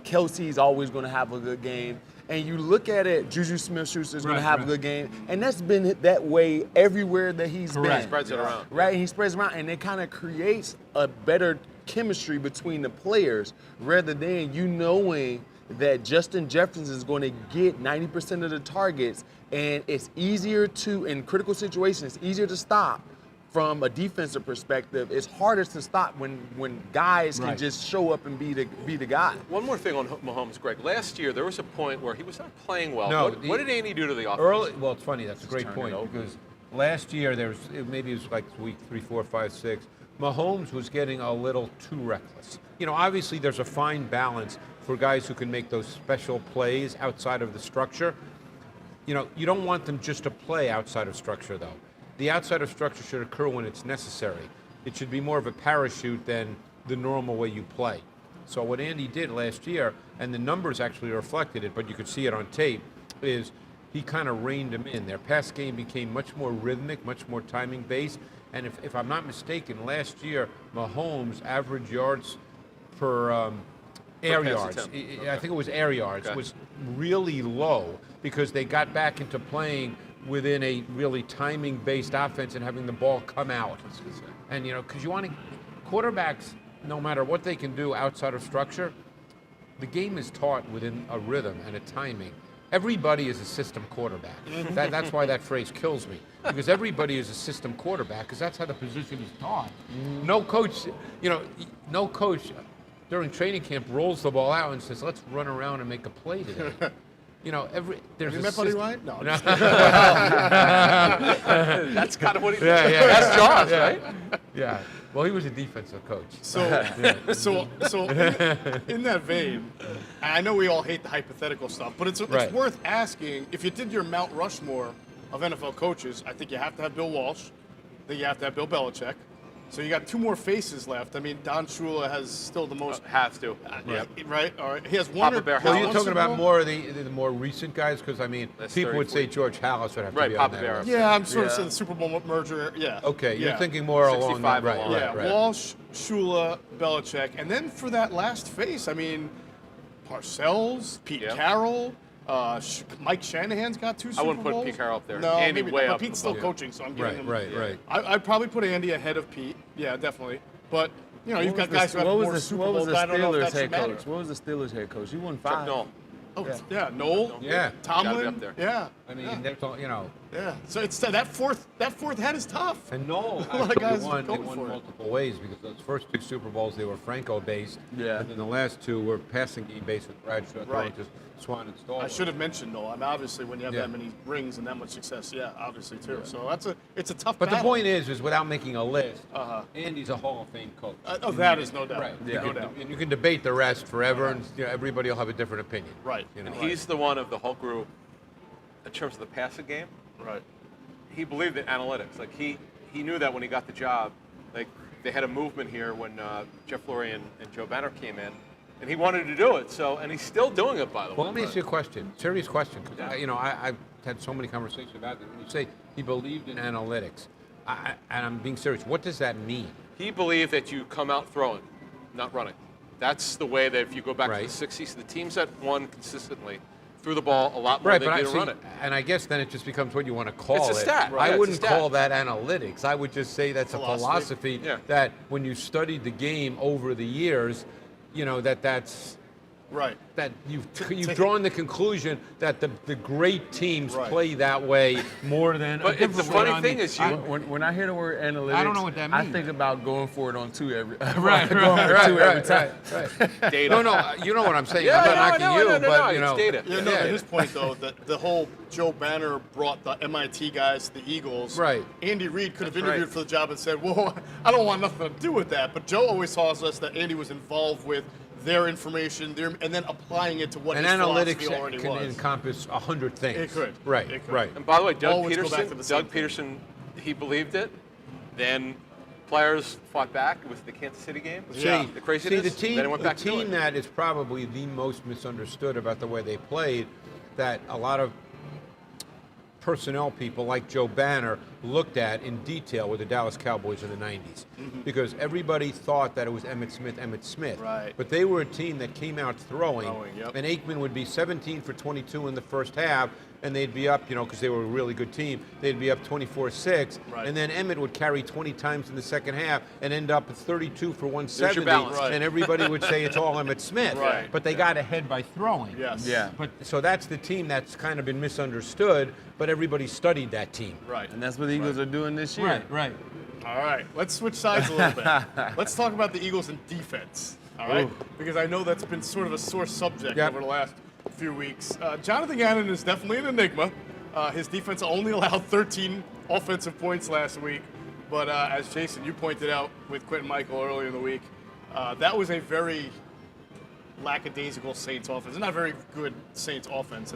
Kelsey's always going to have a good game. And you look at it, Juju Smith-Schuster's going to have a good game. And that's been that way everywhere that he's been. Spreads it around. Right, he spreads around, and it kind of creates a better chemistry between the players rather than you knowing that Justin Jefferson is going to get 90% of the targets, and it's easier to, in critical situations, it's easier to stop from a defensive perspective. It's harder to stop when guys can just show up and be the guy. One more thing on Mahomes, Greg. Last year, there was a point where he was not playing well. No, What did Andy do to the offense? Well, it's funny. That's a great turn it point, over. because last year maybe it was like week 3, 4, 5, 6. Mahomes was getting a little too reckless. Obviously there's a fine balance for guys who can make those special plays outside of the structure. You don't want them just to play outside of structure, though. The outside of structure should occur when it's necessary. It should be more of a parachute than the normal way you play. So what Andy did last year, and the numbers actually reflected it, but you could see it on tape, is he kind of reined them in. Their pass game became much more rhythmic, much more timing based. And if I'm not mistaken, last year Mahomes' average yards per air pass yards, attempt. I think it was air yards, was really low because they got back into playing within a really timing-based offense and having the ball come out. And, because you want to, quarterbacks, no matter what they can do outside of structure, the game is taught within a rhythm and a timing. Everybody is a system quarterback. That's why that phrase kills me, because everybody is a system quarterback, because that's how the position is taught. No coach, during training camp rolls the ball out and says, "Let's run around and make a play today." There's You a met Buddy system. Ryan? No. That's kind of what he did. Yeah. That's Josh, right? Yeah. Well, he was a defensive coach. So in that vein, I know we all hate the hypothetical stuff, but it's Right. worth asking. If you did your Mount Rushmore of NFL coaches, I think you have to have Bill Walsh, then you have to have Bill Belichick, So you got 2 more faces left. I mean, Don Shula has still the most. Has to. Right. All right. He has one. Papa Bear Well, Hallis. you're talking about more of the more recent guys, because I mean, That's people would 30, say George Hallis would have to Right, be Papa on Bear. that list. Yeah, I'm sort of saying the Super Bowl merger. Yeah. Okay, you're Yeah. thinking more along that. 65 Right, along. Yeah, right. Walsh, Shula, Belichick, and then for that last face, I mean, Parcells, Pete Yeah. Carroll, Mike Shanahan's got 2 Super Bowls. I wouldn't put Pete Carroll up there. No, Andy maybe way not, up but Pete's still above. coaching, so I'm giving Right, him. right. I'd probably put Andy ahead of Pete. Yeah, definitely. But you know, you've got guys who have more Super What was Bowls. the but I don't know if Steelers that should head matter. coach? What was the Steelers head coach? He won Chuck 5. Noll. Oh, yeah, Noel. Yeah. Gotta be Tomlin. up there. Yeah. I mean, that's all, you know. Yeah. So it's that fourth head is tough. And Noel A lot of actually guys won, going won for it. multiple ways, because those first 2 Super Bowls, they were Franco-based. Yeah. And then the last 2 were passing game-based with Bradshaw, Right. just Swan and Stall. I should have mentioned Noel. I mean, obviously, when you have Yeah. that many rings and that much success, yeah, obviously too. So it's a tough. But the battle. point is without making a list, Andy's a Hall of Fame coach. Oh, that is no doubt. Right. Yeah. No doubt. And you can debate the rest forever, and you know, everybody will have a different opinion. Right. You know? And he's the one of the whole group, in terms of the passing game, Right. he believed in analytics. Like he knew that when he got the job, like they had a movement here when Jeff Lurie and Joe Banner came in, and he wanted to do it. So, and he's still doing it, by the way. Well, let me ask you a question, serious question, because Yeah. I've had so many conversations about it. When you say he believed in analytics, and I'm being serious, what does that mean? He believed that you come out throwing, not running. That's the way that if you go back Right. to the 60s, the teams that won consistently threw the ball a lot more Right, than but they I did see, run it. and I guess then it just becomes what you want to call It's a it. stat, right. I Yeah, it's wouldn't a stat. call that analytics. I would just say that's a philosophy Yeah. that when you studied the game over the years, you know, that's Right. that you've drawn the conclusion that the great teams Right. play that way more than. But it's the funny thing is, When I hear the word analytics, I don't know what that I means. think about going for it on 2 every Right, going for right, 2 every time. right. data. No, you know what I'm saying. Yeah, I'm not I knocking know, you, no, but you it's know, data. Yeah, no, at his point though, the whole Joe Banner brought the MIT guys to the Eagles. Right. Andy Reid could have That's interviewed right. for the job and said, "Well, I don't want nothing to do with that." But Joe always tells us that Andy was involved with their information, and then applying it to what and his analytics philosophy already can was. encompass 100 things. It could. Right. It could. Right. And by the way, Doug Always go back to the same thing. Peterson, he believed it. Then players fought back with the Kansas City game. Yeah. The craziness. See, the team, then it went back to doing it. that is probably the most misunderstood about the way they played, that a lot of personnel people like Joe Banner looked at in detail with the Dallas Cowboys in the 90s. Because everybody thought that it was Emmitt Smith. Right. But they were a team that came out throwing, Yep. and Aikman would be 17 for 22 in the first half, and they'd be up, because they were a really good team, they'd be up 24-6, Right. and then Emmett would carry 20 times in the second half and end up at 32 for 170, balance. Right. and everybody would say it's all Emmitt Smith. Right. But they got ahead by throwing. Yes. Yeah. But so that's the team that's kind of been misunderstood, but everybody studied that team. Right. And that's what the Eagles are doing this year. Right. All right, let's switch sides a little bit. Let's talk about the Eagles and defense, all right? Because I know that's been sort of a sore subject Yep. over the last few weeks. Jonathan Gannon is definitely an enigma. His defense only allowed 13 offensive points last week. But as Jason, you pointed out with Quentin Michael earlier in the week, that was a very lackadaisical Saints offense. It's not a very good Saints offense.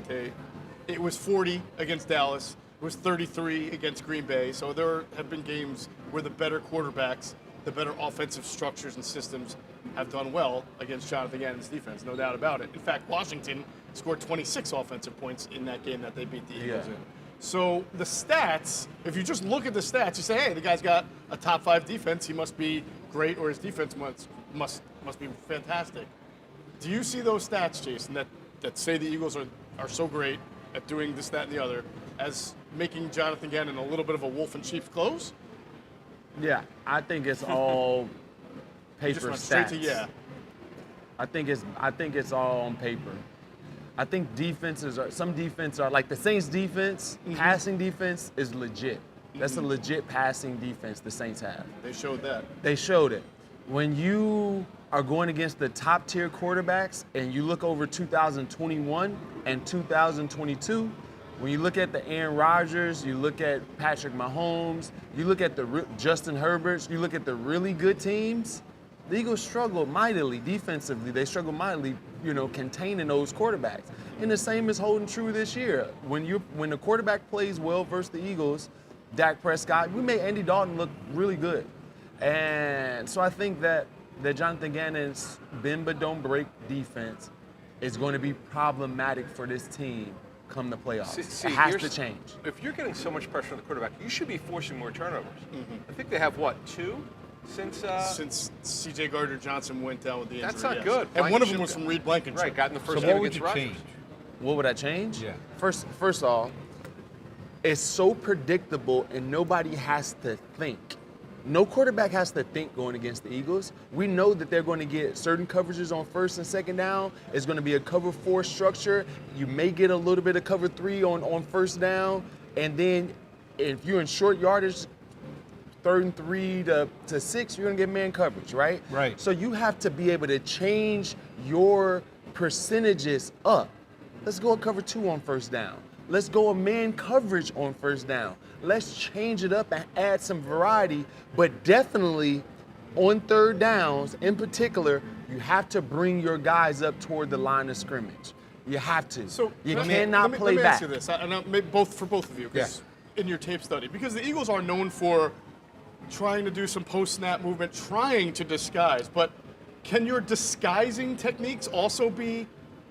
It was 40 against Dallas. It was 33 against Green Bay. So there have been games where the better quarterbacks, the better offensive structures and systems have done well against Jonathan Gannon's defense, no doubt about it. In fact, Washington scored 26 offensive points in that game that they beat the Eagles in. So the stats, if you just look at the stats, you say, hey, the guy's got a top 5 defense. He must be great, or his defense must be fantastic. Do you see those stats, Jason, that say the Eagles are so great at doing this, that, and the other, as making Jonathan Gannon a little bit of a wolf in sheep's clothes? Yeah, I think it's all paper Just went stats. straight to yeah. I think it's all on paper. I think some defense are like the Saints defense, passing defense is legit. That's a legit passing defense the Saints have. They showed that. They showed it. When you are going against the top tier quarterbacks and you look over 2021 and 2022, when you look at the Aaron Rodgers, you look at Patrick Mahomes, you look at the Justin Herberts, you look at the really good teams, the Eagles struggle mightily defensively. They struggle mightily, containing those quarterbacks. And the same is holding true this year. When the quarterback plays well versus the Eagles, Dak Prescott, we made Andy Dalton look really good. And so I think that the Jonathan Gannon's bend but don't break defense is going to be problematic for this team come the playoffs. See, it has to change. If you're getting so much pressure on the quarterback, you should be forcing more turnovers. I think they have, what, 2 since C.J. Gardner-Johnson went down with the injury. That's not yes. good. And one of them Blankenship was from Reid Blankenship. Right, got in the first So game what would against you Rodgers. change? What would I change? Yeah. First off, it's so predictable and nobody has to think. No quarterback has to think going against the Eagles. We know that they're going to get certain coverages on first and second down. It's going to be a cover 4 structure. You may get a little bit of cover 3 on first down. And then if you're in short yardage, 3rd and 3 to 6, you're going to get man coverage, right? Right. So you have to be able to change your percentages up. Let's go a cover 2 on first down. Let's go a man coverage on first down. Let's change it up and add some variety, but definitely on third downs in particular, you have to bring your guys up toward the line of scrimmage. You have to. So you let cannot me play back. ask you this, and maybe for both of you, because in your tape study, because the Eagles are known for trying to do some post-snap movement, trying to disguise, but can your disguising techniques also be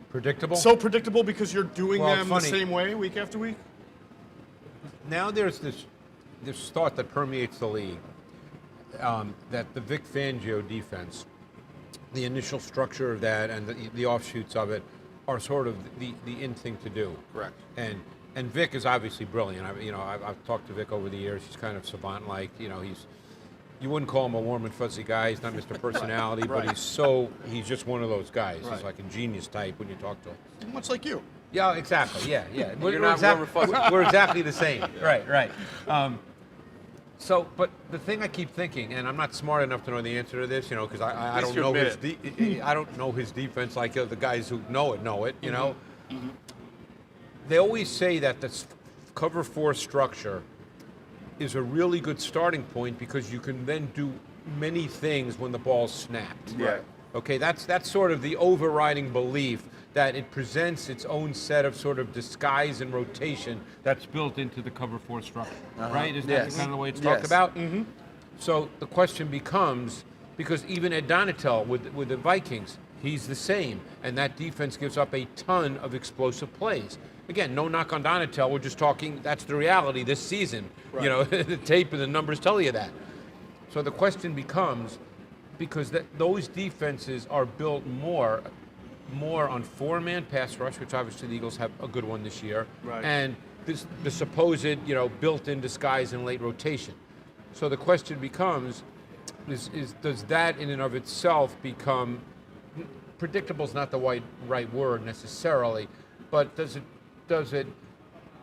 Predictable? so predictable because you're doing Well, them funny. the same way week after week? Now there's this thought that permeates the league that the Vic Fangio defense, the initial structure of that and the offshoots of it are sort of the in thing to do. Correct. And Vic is obviously brilliant. I've talked to Vic over the years. He's kind of savant-like. You wouldn't call him a warm and fuzzy guy. He's not Mr. Personality, but he's just one of those guys. Right. He's like a genius type when you talk to him. Much like you. Yeah, exactly. Yeah. You're not warm and fuzzy. We're exactly the same. Right. But the thing I keep thinking, and I'm not smart enough to know the answer to this, because I don't you know admit I don't know his defense like the guys who know it. They always say that this cover 4 structure is a really good starting point because you can then do many things when the ball's snapped. Right. Okay, that's sort of the overriding belief that it presents its own set of sort of disguise and rotation that's built into the cover 4 structure, right? Isn't that kind of the way it's talked about? Mm-hmm. So the question becomes, because even Ed Donatel with the Vikings, he's the same, and that defense gives up a ton of explosive plays. Again, no knock on Donatel, we're just talking, that's the reality this season. Right. The tape and the numbers tell you that. So the question becomes, because those defenses are built more on 4-man pass rush, which obviously the Eagles have a good one this year, Right. and the supposed, built-in disguise and late rotation. So the question becomes, does that in and of itself become, predictable is not the right word necessarily, but does it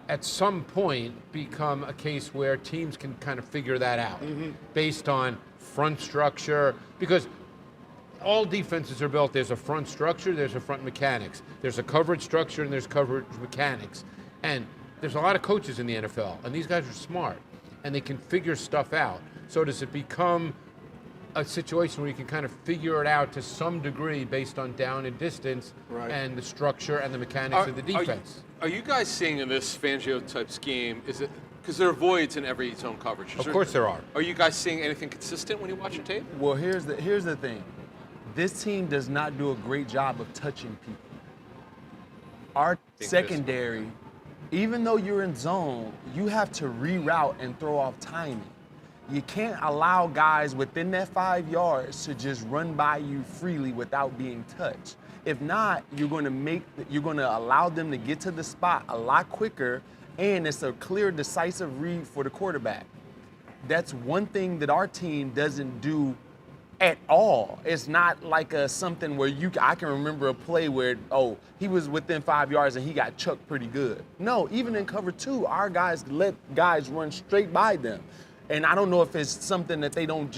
at some point become a case where teams can kind of figure that out based on front structure? Because all defenses are built, there's a front structure, there's a front mechanics. There's a coverage structure and there's coverage mechanics. And there's a lot of coaches in the NFL, and these guys are smart, and they can figure stuff out. So does it become a situation where you can kind of figure it out to some degree based on down and distance and the structure and the mechanics of the defense? Are you guys seeing in this Fangio type scheme, is it because there are voids in every zone coverage? Of course there are. Are you guys seeing anything consistent when you watch your tape? Well, here's the thing. This team does not do a great job of touching people. Our secondary, even though you're in zone, you have to reroute and throw off timing. You can't allow guys within that 5 yards to just run by you freely without being touched. If not, you're going to allow them to get to the spot a lot quicker, and it's a clear, decisive read for the quarterback. That's one thing that our team doesn't do at all. It's not like something where I can remember a play where, he was within 5 yards and he got chucked pretty good. No, even in cover 2, our guys let guys run straight by them. And I don't know if it's something that they don't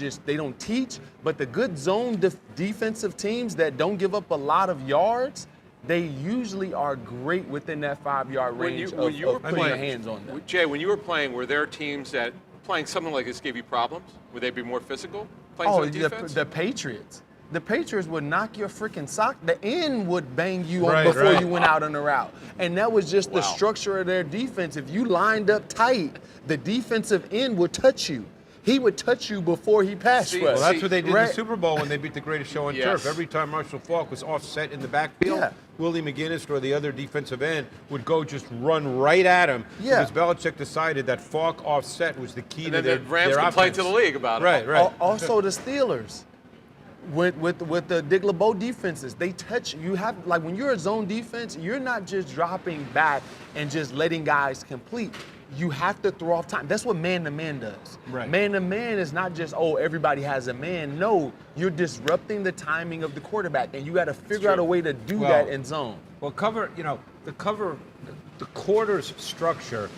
teach, but the good zone defensive teams that don't give up a lot of yards, they usually are great within that 5-yard range of putting your hands on them. Jay, when you were playing, were there teams that playing something like this gave you problems? Would they be more physical playing zone defense? The Patriots. The Patriots would knock your freaking sock. The end would bang you on before you went out on the route. And that was just the structure of their defense. If you lined up tight, the defensive end would touch you. he would touch you before he passed rush. Well, that's what they did in Right? the Super Bowl when they beat the greatest show on Yes. turf. Every time Marshall Faulk was offset in the backfield, Yeah. Willie McGinnis or the other defensive end would go just run right at him. Yeah. Because Belichick decided that Faulk offset was the key And to then their the Rams their complained to offense. the league about it. Right, right. Also, the Steelers, with the Dick LeBeau defenses, they touch you. Have like when you're a zone defense, you're not just dropping back and just letting guys complete. You have to throw off time. That's what man-to-man does. Right. Man-to-man is not just, oh, everybody has a man. No, you're disrupting the timing of the quarterback, and you got to figure out a way to do that in zone. Well, the quarters structure,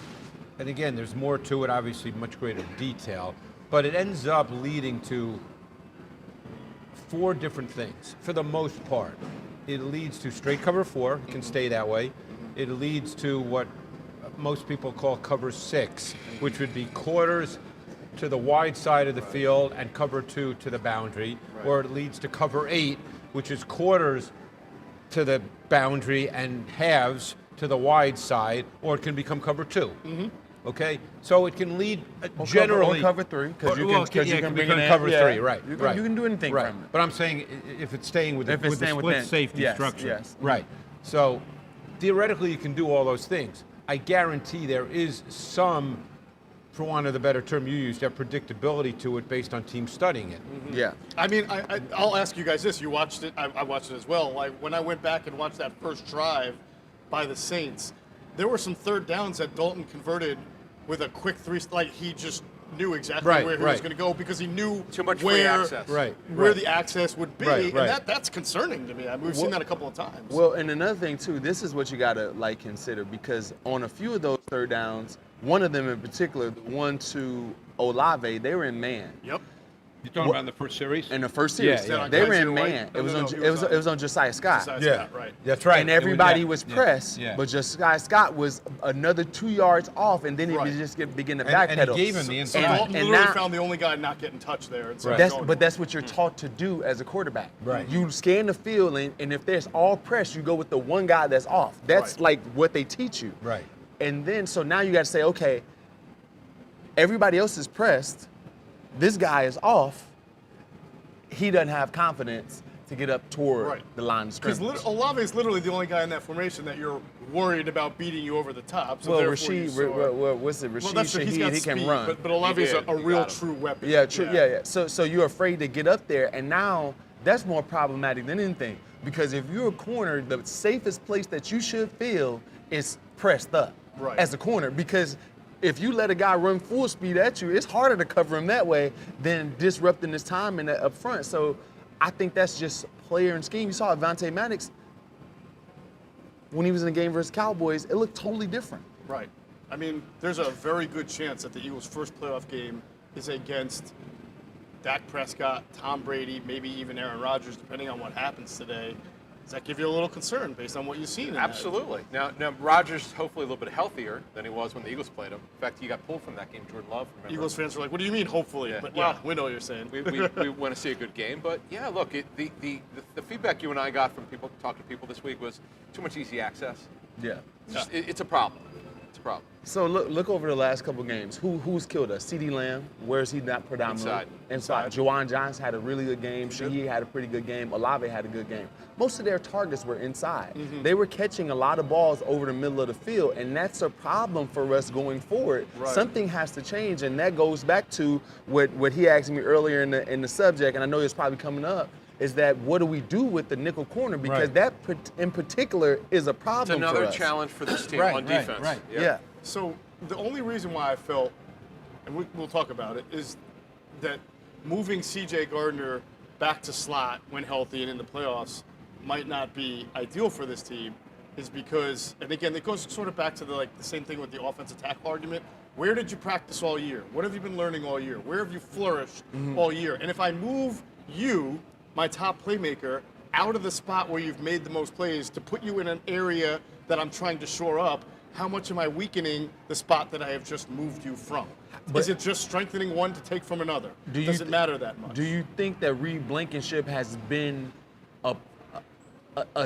and again, there's more to it, obviously much greater detail, but it ends up leading to 4 different things for the most part. It leads to straight cover 4, it can stay that way. It leads to what most people call cover 6, which would be quarters to the wide side of the field and cover 2 to the boundary, or it leads to cover 8, which is quarters to the boundary and halves to the wide side, or it can become cover 2. Okay, so it can lead generally cover 3 because you well, can yeah, it bring become it in. cover Yeah. 3, right? You right. can do anything right. from it. But I'm saying if it's staying with the, If it's with the staying split within- safety yes, structure, yes. right? So theoretically, you can do all those things. I guarantee there is some, for want of the better term you used, have predictability to it based on teams studying it. Yeah. I mean, I'll ask you guys this. You watched it. I watched it as well. Like, when I went back and watched that first drive by the Saints, there were some third downs that Dalton converted with a quick 3. Like, he just knew exactly Right, where he right. was going to go because he knew Too much free access. Right. where right. the access would be. Right, right. And that's concerning to me. I mean, we've seen that a couple of times. Well, and another thing too, this is what you gotta like consider because on a few of those third downs, one of them in particular, the one to Olave, they were in man. Yep. You talking about in the first series? In the first series, Yeah, yeah. they were in Kaiser man. White? It was No, on no, it was on Josiah Scott. Besides Yeah, that, right. That's right. And everybody It was yeah, pressed, yeah. but Josiah Scott was another 2 yards off, and then he Right. would just begin to And backpedal. he gave him the So inside. Dalton and literally now- found the only guy not getting touched there. And so Right. going- That's what you're taught to do as a quarterback. Right. You scan the field, and if there's all press, you go with the one guy that's off. That's Right. like what they teach you. Right. And then, so now you got to say, okay, everybody else is pressed. This guy is off. He doesn't have confidence to get up toward Right. the line of Because scrimmage. Olave is literally the only guy in that formation that you're worried about beating you over the top. So Well, therefore you saw- what's it? Rashid well, that's true. He's Shaheed, got he speed, can run. but Olave is He a did. He real got him. true weapon. Yeah, true. Yeah. So you're afraid to get up there, and now that's more problematic than anything. Because if you're a corner, the safest place that you should feel is pressed up Right. as a corner. Because if you let a guy run full speed at you, it's harder to cover him that way than disrupting his timing up front. So I think that's just player and scheme. You saw Avante Maddox when he was in the game versus Cowboys. It looked totally different. Right. I mean, there's a very good chance that the Eagles' first playoff game is against Dak Prescott, Tom Brady, maybe even Aaron Rodgers, depending on what happens today. Does that give you a little concern based on what you've seen? In that? Absolutely. Now Rodgers hopefully a little bit healthier than he was when the Eagles played him. In fact, he got pulled from that game. Jordan Love, remember? Eagles fans are like, what do you mean, hopefully? Yeah. But Well, yeah, we know what you're saying. we want to see a good game, but yeah, look, the feedback you and I got from people, talking to people this week, was too much easy access. Yeah. It's a problem. It's a problem. So look over the last couple games. Who's killed us? CeeDee Lamb, where is he not predominantly? Inside. Juwan Johnson had a really good game. Shaheed had a pretty good game. Olave had a good game. Most of their targets were inside. They were catching a lot of balls over the middle of the field, and that's a problem for us going forward. Right. Something has to change, and that goes back to what he asked me earlier in the subject, and I know it's probably coming up, is that what do we do with the nickel corner? Because that in particular is a problem It's another for us. challenge for this team Right, on right, defense. right. Yeah. So the only reason why I felt, and we'll talk about it, is that moving C.J. Gardner back to slot when healthy and in the playoffs might not be ideal for this team is because, and again, it goes sort of back to the same thing with the offensive tackle argument. Where did you practice all year? What have you been learning all year? Where have you flourished all year? And if I move you, my top playmaker, out of the spot where you've made the most plays to put you in an area that I'm trying to shore up, how much am I weakening the spot that I have just moved you from? Is it just strengthening one to take from another? Does it matter that much? Do you think that Reid Blankenship has been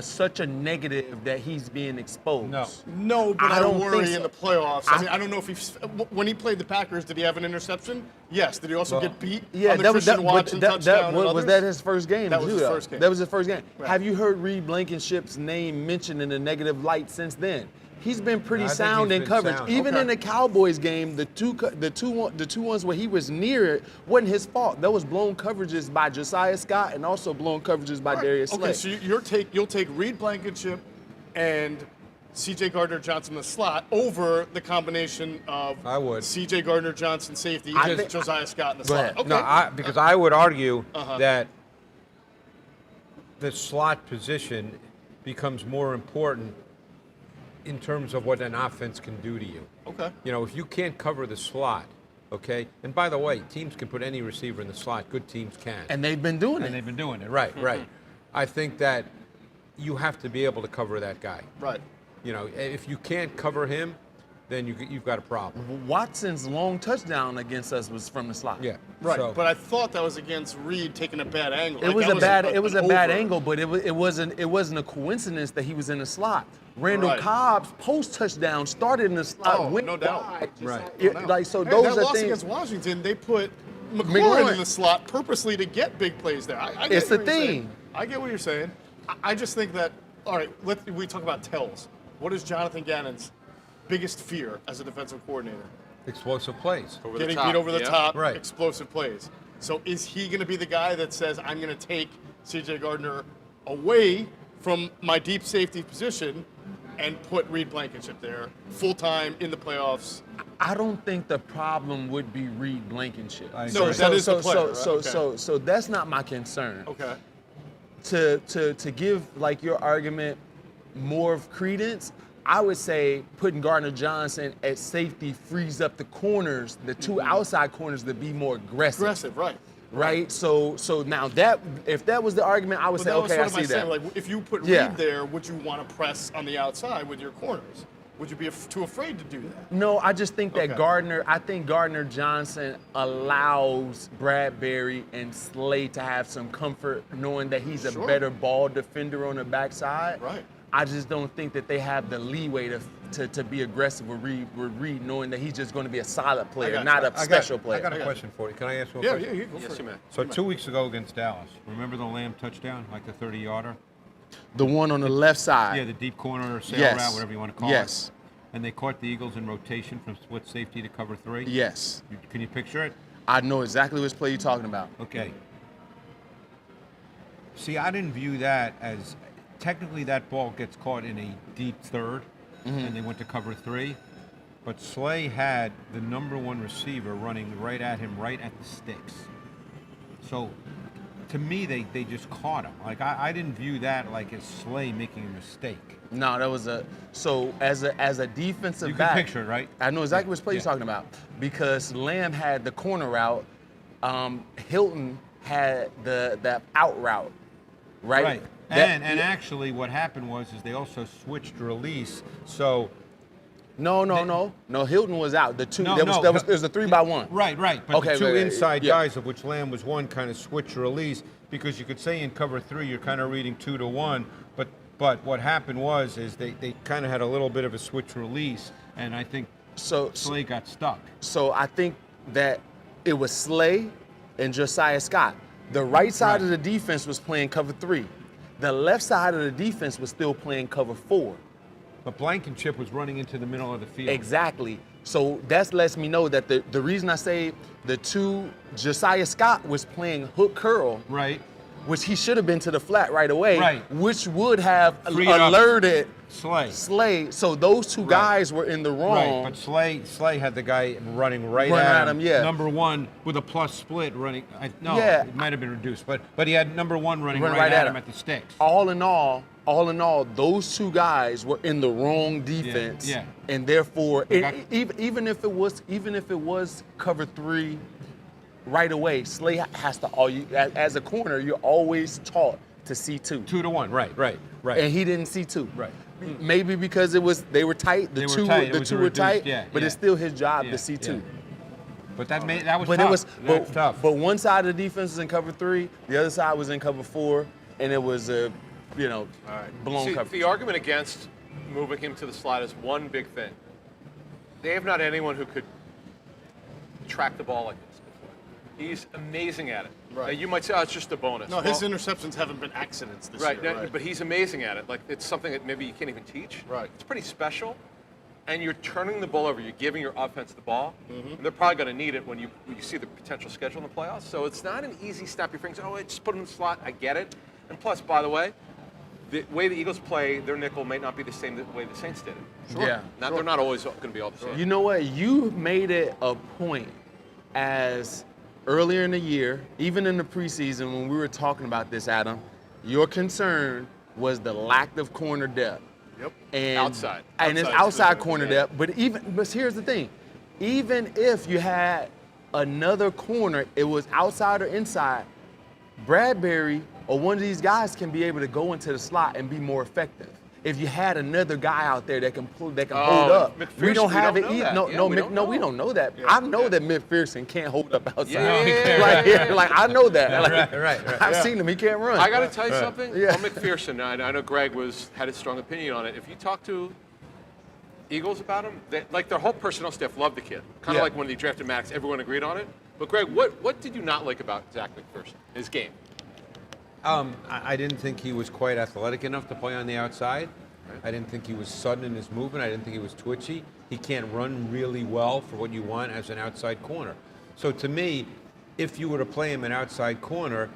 such a negative that he's being exposed. No, but I I don't worry think so. in the playoffs. I mean, I don't know if when he played the Packers, did he have an interception? Yes. Did he also get beat Yeah, on the that was Christian that, Watson that, touchdown? that, and was others? that his first game? That was too, his though? first game. That was his first game. Right. Have you heard Reid Blankenship's name mentioned in a negative light since then? He's been pretty I think sound he's in been coverage. sound. Even Okay. in the Cowboys game, the two ones where he was near it wasn't his fault. There was blown coverages by Josiah Scott and also blown coverages by All right. Darius Slay. Okay, so you'll take Reid Blankenship and C.J. Gardner-Johnson in the slot over the combination of I would. C.J. Gardner-Johnson safety I and think- Josiah Scott in the Go slot. ahead. Okay. No, because I would argue Uh-huh. that the slot position becomes more important in terms of what an offense can do to you. Okay. You know, if you can't cover the slot, okay, and by the way, teams can put any receiver in the slot. Good teams can. And they've been doing And it. they've been doing it. Right, right. I think that you have to be able to cover that guy. Right. You know, if you can't cover him, then you've got a problem. Watson's long touchdown against us was from the slot. Yeah. Right. So- But I thought that was against Reid taking a bad angle. It Like, was that it was a an bad over. angle, but it wasn't a coincidence that he was in the slot. Randall Right. Cobb's post touchdown started in the slot. Oh, went no doubt. wide. Right. Like so, Hey, those that are loss things. against Washington, they put McLaurin McLaurin. in the slot purposely to get big plays there. I get It's what the you're saying. thing. I get what you're saying. I just think that, all right, we talk about tells. What is Jonathan Gannon's biggest fear as a defensive coordinator? Explosive plays. Over the Getting top, beat over the yeah. top, Right. explosive plays. So is he going to be the guy that says, I'm going to take C.J. Gardner away from my deep safety position and put Reid Blankenship there full-time in the playoffs? I don't think the problem would be Reid Blankenship. No, that is the player, right? So that's not my concern. Okay. To give like your argument more of credence, I would say putting Gardner-Johnson at safety frees up the corners, the two outside corners, to be more aggressive. Aggressive, right. Right. So now that if that was the argument, I would But say that was okay, I sort of my see that. saying, like, if you put Yeah. Reid there, would you want to press on the outside with your corners? Would you be too afraid to do that? No, I just think that Okay. I think Gardner-Johnson allows Bradbury and Slay to have some comfort knowing that he's a Sure. better ball defender on the backside. Right. I just don't think that they have the leeway to be aggressive with Reid, knowing that he's just going to be a solid player, got not you. a special player. I got a got question for you. Can I ask you a Yeah, question? yeah, go Yes, for you it. may. So 2 weeks ago against Dallas, remember the Lamb touchdown, like the 30-yarder? The one on the left side. Yeah, the deep corner, sail Yes. route, whatever you want to call Yes. it. And they caught the Eagles in rotation from split safety to cover 3? Yes. Can you picture it? I know exactly which play you're talking about. Okay. See, I didn't view that as technically that ball gets caught in a deep third, and they went to cover 3. But Slay had the number 1 receiver running right at him, right at the sticks. So, to me, they just caught him. Like I didn't view that like as Slay making a mistake. No, that was as a defensive You can back. picture it, right? I know exactly which play Yeah. you're talking about because Lamb had the corner route, Hilton had that out route, right? Right. That- And actually, what happened was they also switched release. So No, Hilton was out. The two No, there no, was a 3-by-1. right. But Okay, the two right, inside yeah. guys, of which Lamb was one, kind of switch release because you could say in cover 3 you're kind of reading 2 to 1. But what happened was they kind of had a little bit of a switch release, and I think So Slay got stuck. So I think that it was Slay and Josiah Scott. The right side of the defense was playing cover 3. The left side of the defense was still playing cover 4. But Blankenship was running into the middle of the field. Exactly. So that lets me know that the reason I say the two, Josiah Scott was playing hook curl, Right. which he should have been to the flat right away, Right. which would have Freed up alerted Slay. Slay. So those two guys were in the wrong. Right, but Slay had the guy running right Running at at him. him, yeah. Number 1 with a plus split running. Yeah. It might have been reduced, but he had number 1 running Run right at him at the sticks. All in all, those two guys were in the wrong defense, yeah. and therefore, got- even if it was cover 3, right away, Slay has to. As a corner, you're always taught to see 2. 2 to 1. Right. And he didn't see 2. Right. Maybe because they were tight. The They were two tight. It the was two a were reduced- tight. yeah, but yeah. it's still his job Yeah, to see 2. yeah. But that was But tough. it was That's tough. But one side of the defense was in cover 3, the other side was in cover 4, and it was a blown See, coverage. the argument against moving him to the slot is one big thing. They have not anyone who could track the ball like this before. He's amazing at it. Right. Now, you might say, oh, it's just a bonus. No, his interceptions haven't been accidents this right, year. now, Right, but he's amazing at it. Like, it's something that maybe you can't even teach. Right. It's pretty special. And you're turning the ball over. You're giving your offense the ball. And they're probably going to need it when you see the potential schedule in the playoffs. So it's not an easy snap your fingers. Oh, just put him in the slot. I get it. And plus, by the way, the way the Eagles play, their nickel may not be the same way the Saints did it. Sure. Yeah. They're not always going to be all the same. You know what? You made it a point as earlier in the year, even in the preseason when we were talking about this, Adam, your concern was the lack of corner depth. Yep. And Outside. And it's Outside outside corner specifically, depth. But here's the thing. Even if you had another corner, it was outside or inside, Bradbury or one of these guys can be able to go into the slot and be more effective. If you had another guy out there that can hold up, McPherson, we don't have we it don't know either. that. No, Yeah, no, we don't know. we don't know that. I know that McPherson can't hold up outside. Yeah. Like I know that. Like, right. I've seen him. He can't run. I got to tell you something. Yeah. On McPherson, I know Greg had a strong opinion on it. If you talk to Eagles about him, their whole personnel staff loved the kid. Kind of Yeah. like when they drafted Maddox, everyone agreed on it. But Greg, what did you not like about Zach McPherson, his game? I didn't think he was quite athletic enough to play on the outside. I didn't think he was sudden in his movement. I didn't think he was twitchy. He can't run really well for what you want as an outside corner. So to me, if you were to play him an outside corner,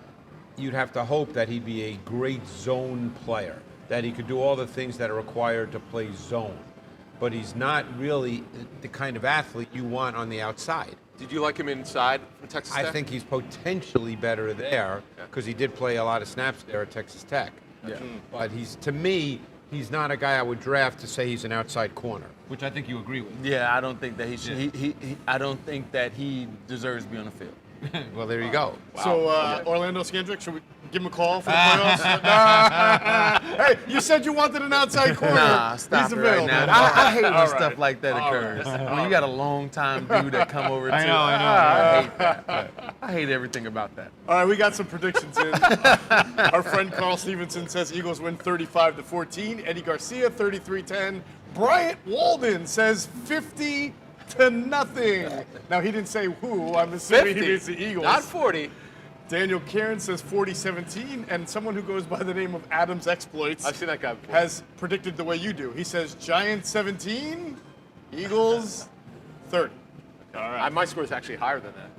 you'd have to hope that he'd be a great zone player, that he could do all the things that are required to play zone. But he's not really the kind of athlete you want on the outside. Did you like him inside from Texas Tech? I think he's potentially better there because he did play a lot of snaps there at Texas Tech. Yeah. But to me, he's not a guy I would draft to say he's an outside corner, which I think you agree with. Yeah, I don't think that he should. I don't think that he deserves to be on the field. Well, there you go. So, Orlando Scandrick, should we give him a call for the playoffs? Hey, you said you wanted an outside corner. Nah, stop He's it right available. now. I hate when All stuff right. like that occurs. When you got a long-time dude that come over too. I know. I hate that. I hate everything about that. All right, we got some predictions in. Our friend Carl Stevenson says Eagles win 35-14. Eddie Garcia, 33-10. Bryant Walden says 50-0. Now, he didn't say who. I'm assuming 50, he means the Eagles. not 40. Daniel Karen says 40-17. And someone who goes by the name of Adams Exploits I've seen that guy before. has predicted the way you do. He says Giants 17, Eagles 30. All right. My score is actually higher than that.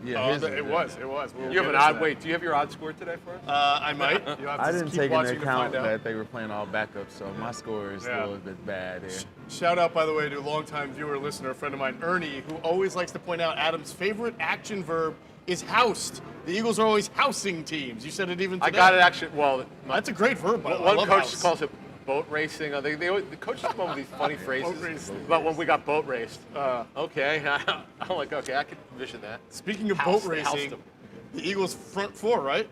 Yeah, his is It was. We'll You have get an into odd. that. Wait, do you have your odd score today for us? I might. You'll have to I didn't keep take into watching to account find out. that they were playing all backups, so my score is Yeah. a little bit bad here. Shout out, by the way, to a longtime viewer, listener, a friend of mine, Ernie, who always likes to point out Adam's favorite action verb is housed. The Eagles are always housing teams. You said it even today. I got it actually. Well, That's a great verb. I one love coach house. calls it boat racing. The coaches come up with these funny phrases racing. about when we got boat raced. Okay, I'm like, okay, I can envision that. Speaking of Housed boat racing, them. the Eagles front four, right?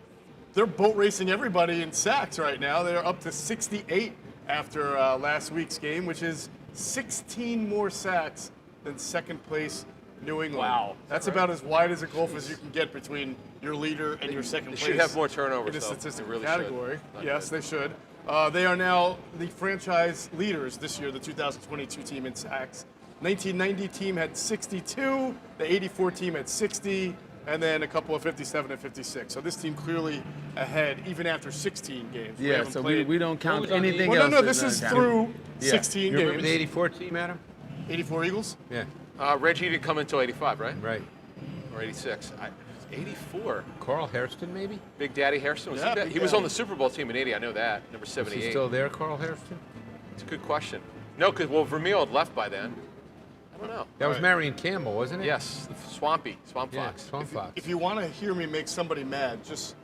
They're boat racing everybody in sacks right now. They're up to 68 after last week's game, which is 16 more sacks than second place New England. Wow. That's about as wide as a gulf as you can get between your leader and your second They place. should have more turnovers, in a though. They statistical really category. should. Not Yes, good. they should. They are now the franchise leaders this year, the 2022 team in sacks. 1990 team had 62, the 84 team had 60, and then a couple of 57 and 56. So this team clearly ahead, even after 16 games. Yeah, haven't so played- we don't count was on the- anything Well, else. no, this is doesn't count. through Yeah. 16 You remember games. the 84 team, Adam? 84 Eagles? Yeah. Reggie didn't come until 85, right? Right. Or 86. 84. Carl Hairston, maybe? Big Daddy Hairston was Yeah, he there? Big He was Daddy. on the Super Bowl team in '80. I know that. Number Is 78. he still there, Carl Hairston? It's a good question. No, because Vermeil had left by then. I don't know. That was Right. Marion Campbell, wasn't it? Yes, Swamp Yeah, Fox. Swamp Fox. If you want to hear me make somebody mad, just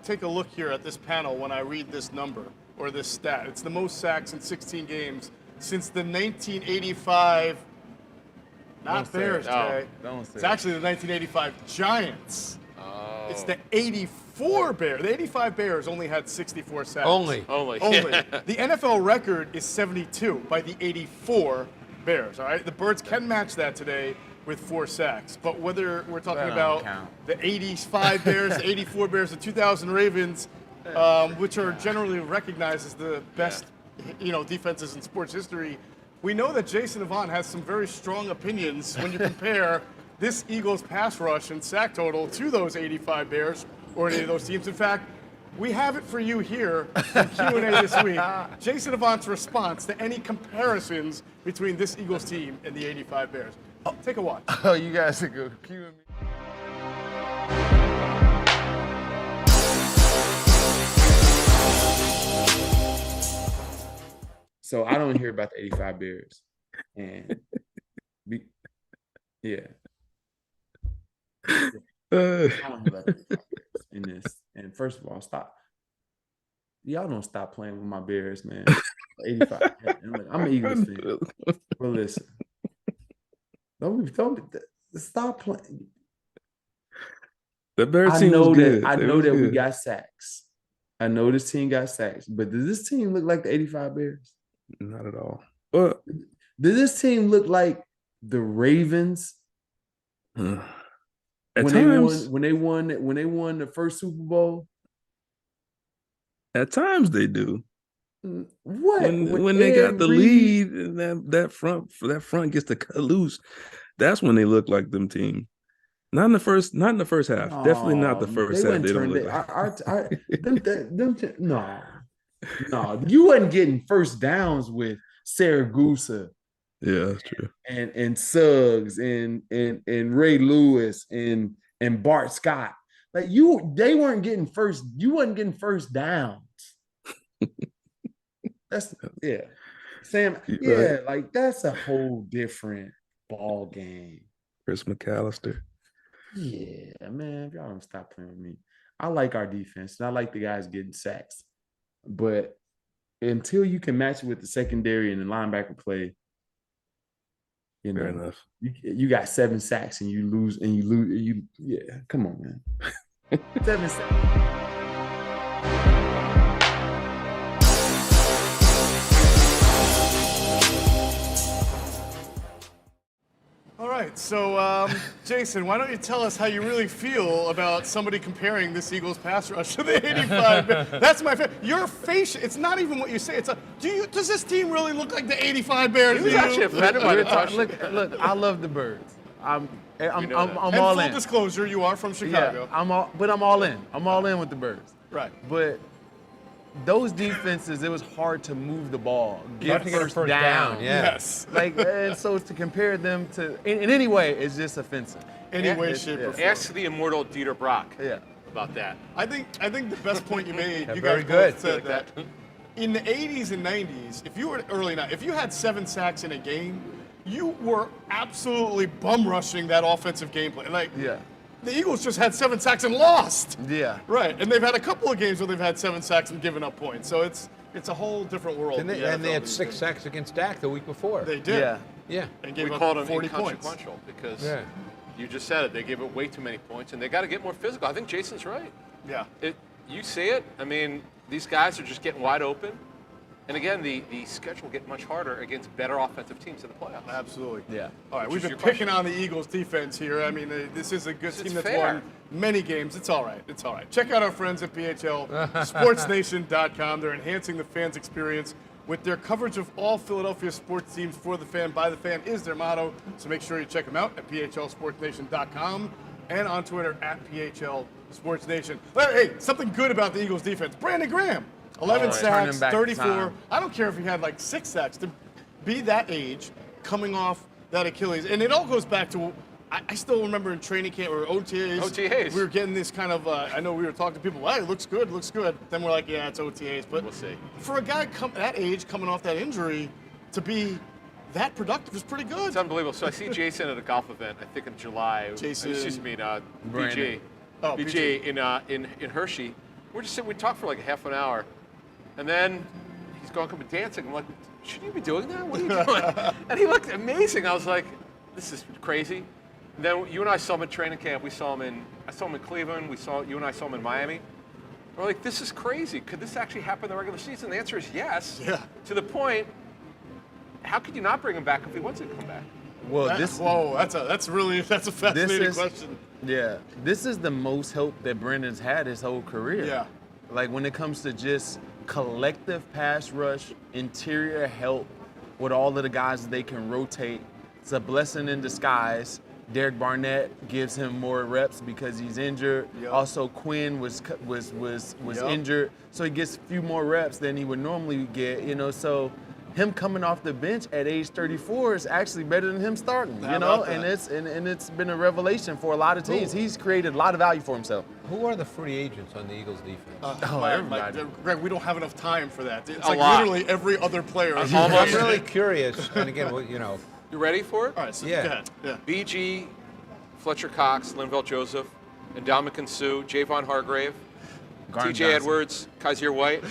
take a look here at this panel when I read this number or this stat. It's the most sacks in 16 games since the 1985, not Don't say Bears, it. Jay. Don't say It's it. actually the 1985 Giants. Oh. It's the 84 Bears. The 85 Bears only had 64 sacks. Only. Only. The NFL record is 72 by the 84 Bears, all right? The Birds can match that today with 4 sacks. But whether we're talking That don't about count. the 85 Bears, the 84 Bears, the 2000 Ravens, which are generally recognized as the best, defenses in sports history. We know that Jason Avant has some very strong opinions when you compare this Eagles pass rush and sack total to those 85 Bears or any of those teams. In fact, we have it for you here in Q&A this week. Jason Avant's response to any comparisons between this Eagles team and the 85 Bears. Take a watch. Oh, you guys are good. Cue me. So I don't hear about the 85 Bears. And yeah. I don't hear about the 85 Bears in this. And first of all, stop. Y'all don't stop playing with my Bears, man. 85. Look, I'm an Eagles fan. But listen. Don't stop playing. The Bears team was good. I know that we got sacks. I know this team got sacks. But does this team look like the 85 Bears? Not at all. But does this team look like the Ravens? At when times, they won the first Super Bowl? At times they do. What? When they got the lead and that front gets to cut loose, that's when they look like them team. Not in the first half. Definitely not the first half. They don't look like. No, you wasn't getting first downs with Saragusa. Yeah, that's true. And Suggs and Ray Lewis and Bart Scott. Like they weren't getting first. You wasn't getting first downs. That's Sam. Yeah, right. Like that's a whole different ball game. Chris McAllister. Yeah, man. If y'all don't stop playing with me, I like our defense and I like the guys getting sacks. But until you can match it with the secondary and the linebacker play, Fair enough. You got 7 sacks and you lose. Yeah, come on, man. 7 sacks. All right, so Jason, why don't you tell us how you really feel about somebody comparing this Eagles pass rush to the 85? That's my favorite. Your face, it's not even what you say. It's does this team really look like the 85 Bears? He was actually offended by the touch. Look, I love the Birds. I'm and all full in. disclosure, you are from Chicago. Yeah, I'm all in. I'm all in with the Birds. Right. But those defenses, it was hard to move the ball, Hard to get first down. Yeah. Yes. and so to compare them to in any way is just offensive. Any way, shape, or form. Ask the immortal Dieter Brock about that. I think the best point you made, you very guys good. both said that. In the 80s and 90s, if you had 7 sacks in a game, you were absolutely bum rushing that offensive gameplay. The Eagles just had 7 sacks and lost. Yeah. Right, and they've had a couple of games where they've had 7 sacks and given up points. So it's a whole different world. And they had 6 sacks against Dak the week before. They did. Yeah. And gave We up called them 40 points. inconsequential because you just said it. They gave it way too many points, and they got to get more physical. I think Jason's right. Yeah. You see it. I mean, these guys are just getting wide open. And again, the schedule will get much harder against better offensive teams in the playoffs. Absolutely. Yeah. All right, Which we've is been your picking question. on the Eagles defense here. I mean, this is a good team that's fair. won many games. It's all right. It's all right. Check out our friends at PHLSportsNation.com. They're enhancing the fans' experience with their coverage of all Philadelphia sports teams. For the fan, by the fan is their motto. So make sure you check them out at PHLSportsNation.com and on Twitter at PHLSportsNation. Hey, something good about the Eagles defense. Brandon Graham. 11 sacks, 34. I don't care if he had like 6 sacks. To be that age, coming off that Achilles. And it all goes back to, I still remember in training camp or OTAs. We were getting this kind of, I know we were talking to people, hey, it looks good. Then we're like, yeah, it's OTAs. But We'll see. For a guy that age, coming off that injury, to be that productive is pretty good. It's unbelievable. So I see Jason at a golf event, I think in July. Jason. BG. Oh, BG in Hershey. We're just sitting, we talked for like a half an hour. And then he's going up and dancing. I'm like, shouldn't you be doing that? What are you doing? And he looked amazing. I was like, this is crazy. And then you and I saw him at training camp. I saw him in Cleveland. You and I saw him in Miami. We're like, this is crazy. Could this actually happen in the regular season? The answer is yes. Yeah. To the point, how could you not bring him back if he wants to come back? Well, that's a fascinating question. Yeah. This is the most help that Brendan's had his whole career. Yeah. Like when it comes to just collective pass rush, interior help with all of the guys that they can rotate, it's a blessing in disguise. Derek Barnett gives him more reps because he's injured. Yep. Also, Quinn was injured, so he gets a few more reps than he would normally get. So him coming off the bench at age 34 is actually better than him starting. And it's been a revelation for a lot of teams. He's created a lot of value for himself. Who are the free agents on the Eagles defense? Everybody. Greg, we don't have enough time for that. It's A like lot. literally every other player. I'm really curious, and again, You ready for it? All right, so Yeah. go ahead. Yeah. BG, Fletcher Cox, Linval Joseph, Ndamukong Suh, Javon Hargrave, TJ Gardner-Johnson. Edwards, Kaiser White,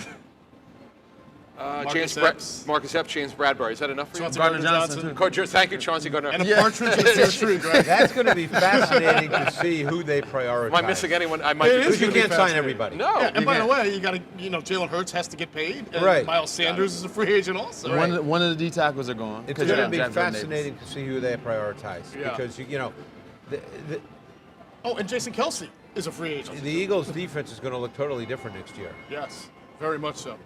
Marcus Epps. Marcus Epps, James Bradbury. Is that enough for you? Chauncey Gardner-Johnson. Thank you, Chauncey Gardner. And a partridge in a pear tree, Greg. that's going to be fascinating to see who they prioritize. Am I missing anyone? I might It be is Because you gonna be can't sign fascinating. everybody. No. Yeah, and by the way, you got to, Jalen Hurts has to get paid. And Right. Miles Sanders is a free agent also. One of the D tackles are gone. It's 'cause going you to got be Jack Jordan fascinating to see who they prioritize Yeah. because Oh, and Jason Kelsey is a free agent. the Eagles' defense is going to look totally different next year. Yes, very much so.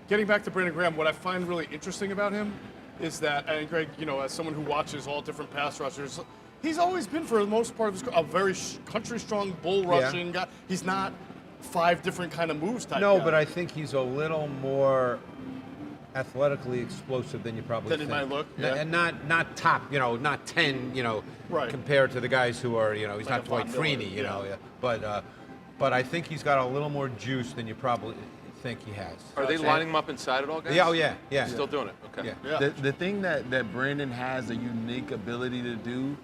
Getting back to Brandon Graham, what I find really interesting about him is that, and Greg, as someone who watches all different pass rushers, he's always been, for the most part of his career, a very country-strong, bull-rushing guy. He's not 5 different kind of moves type No, guy. but I think he's a little more athletically explosive than you probably Than he think. might look, N- yeah. And not top, not 10, Right. compared to the guys who are, he's Like not a Von Dwight Freeney, Miller, yeah. But I think he's got a little more juice than you probably think he has. Are they lining him up inside at all, guys? Yeah, oh yeah, yeah. Still doing it. Okay. Yeah. Yeah. The thing that Brandon has a unique ability to do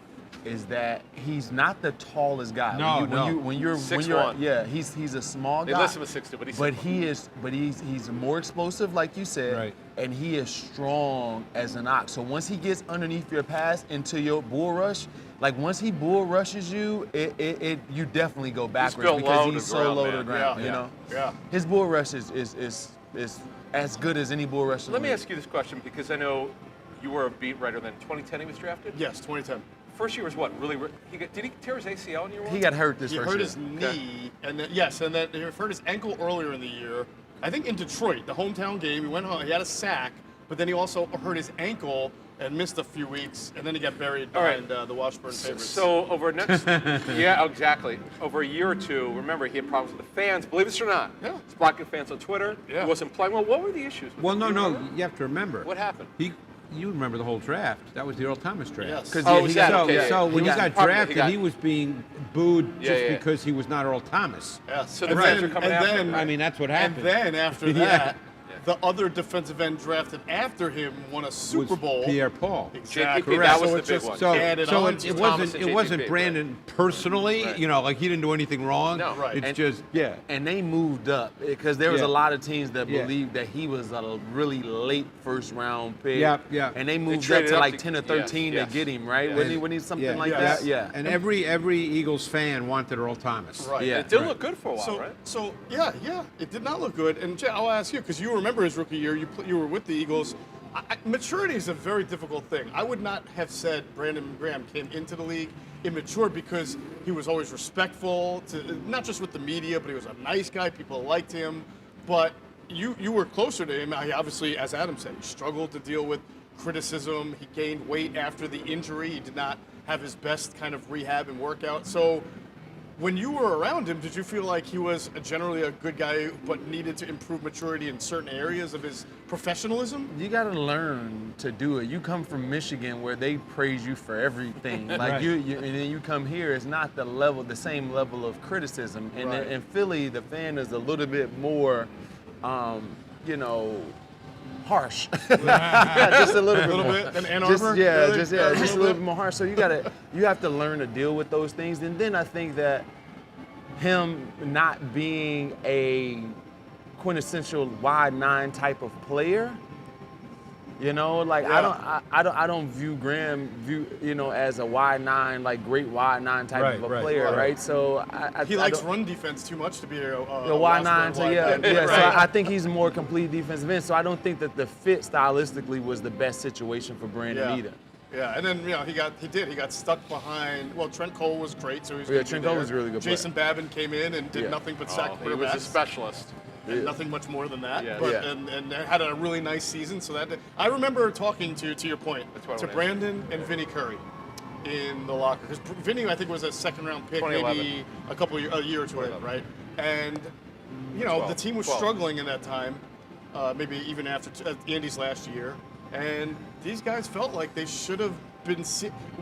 is that he's not the tallest guy. No, when you're 6'1". yeah, he's a small They guy. list him as 6'2", but he's more explosive, like you said, Right. and he is strong as an ox. So once he gets underneath your pass into your bull rush, like once he bull rushes you, you definitely go backwards built because low he's to so ground, low man. to the ground. Yeah. Yeah. His bull rush is as good as any bull rush. in the Let me league. ask you this question because I know you were a beat writer then. 2010 he was drafted? Yes, 2010. First year was what? Did he tear his ACL in year 1? He got hurt this He first hurt year. his knee, and then he hurt his ankle earlier in the year. I think in Detroit, the hometown game. He went home. He had a sack, but then he also hurt his ankle and missed a few weeks, and then he got buried All right. behind the Washburn favorites. So over next, yeah, exactly. Over a year or two, remember he had problems with the fans. Believe this or not, Yeah. he's blocking fans on Twitter. Yeah. He wasn't playing well. What were the issues? Well, no, You no, remember? you have to remember. What happened? You remember the whole draft. That was the Earl Thomas draft. Yes. 'Cause Oh, he is got- that okay? So Yeah, when he got pardon me, drafted, he was being booed just yeah. because he was not Earl Thomas. Yes. So the And fans then- are coming and after then- him. I mean, that's what And happened. then after Yeah. that, the other defensive end drafted after him won a Super was Bowl. Pierre Paul. Exactly. JPP, that was So the it's big just one. So, added so on it, to it Thomas wasn't and it wasn't JPP, Brandon personally, Right. like he didn't do anything wrong. No. Right. It's just And they moved up because there was Yeah. a lot of teams that Yeah. believed that he was a really late first round pick. Yeah. And they moved up traded to up like to- 10 or 13 yes. to get him, right? Yes. When he something yeah, like yes. that? Yeah. And every Eagles fan wanted Earl Thomas. Right. Yeah. It did Right. look good for a while, So, right? so yeah, it did not look good. And Jay, I'll ask you because you remember his rookie year. You were with the Eagles. Maturity is a very difficult thing. I would not have said Brandon Graham came into the league immature because he was always respectful to not just with the media, but he was a nice guy. People liked him. But you were closer to him. Obviously, as Adam said, he struggled to deal with criticism. He gained weight after the injury. He did not have his best kind of rehab and workout. So when you were around him, did you feel like he was generally a good guy but needed to improve maturity in certain areas of his professionalism? You got to learn to do it. You come from Michigan where they praise you for everything. Like Right. you and then you come here, it's not the same level of criticism. And Right. in Philly, the fan is a little bit more, harsh. Yeah, just a little bit. More. bit? In Ann Just, Arbor? yeah, Really? just Yeah, a just a little little bit? bit more harsh. So you have to learn to deal with those things. And then I think that him not being a quintessential wide 9 type of player, Yeah. I don't view Graham as a wide 9, like great wide 9 type Right, of a right, player, right. right? So He I likes don't- run defense too much to be a wide 9, Washburn so wide yeah. nine. So Right. I think he's a more complete defensive end. So I don't think that the fit stylistically was the best situation for Brandon Yeah. either. Yeah, and then he got stuck behind. Well, Trent Cole was great, so he was. Trent Cole was really good. Jason Babin came in and did nothing but sack quarterbacks. He was a specialist. And nothing much more than that. Yeah. But and had a really nice season. So that I remember talking to your point to Brandon and Vinny Curry in the locker, because Vinny I think was a second-round pick, maybe a year or two later, right? And the team was struggling in that time, maybe even after Andy's last year, and these guys felt like they should have been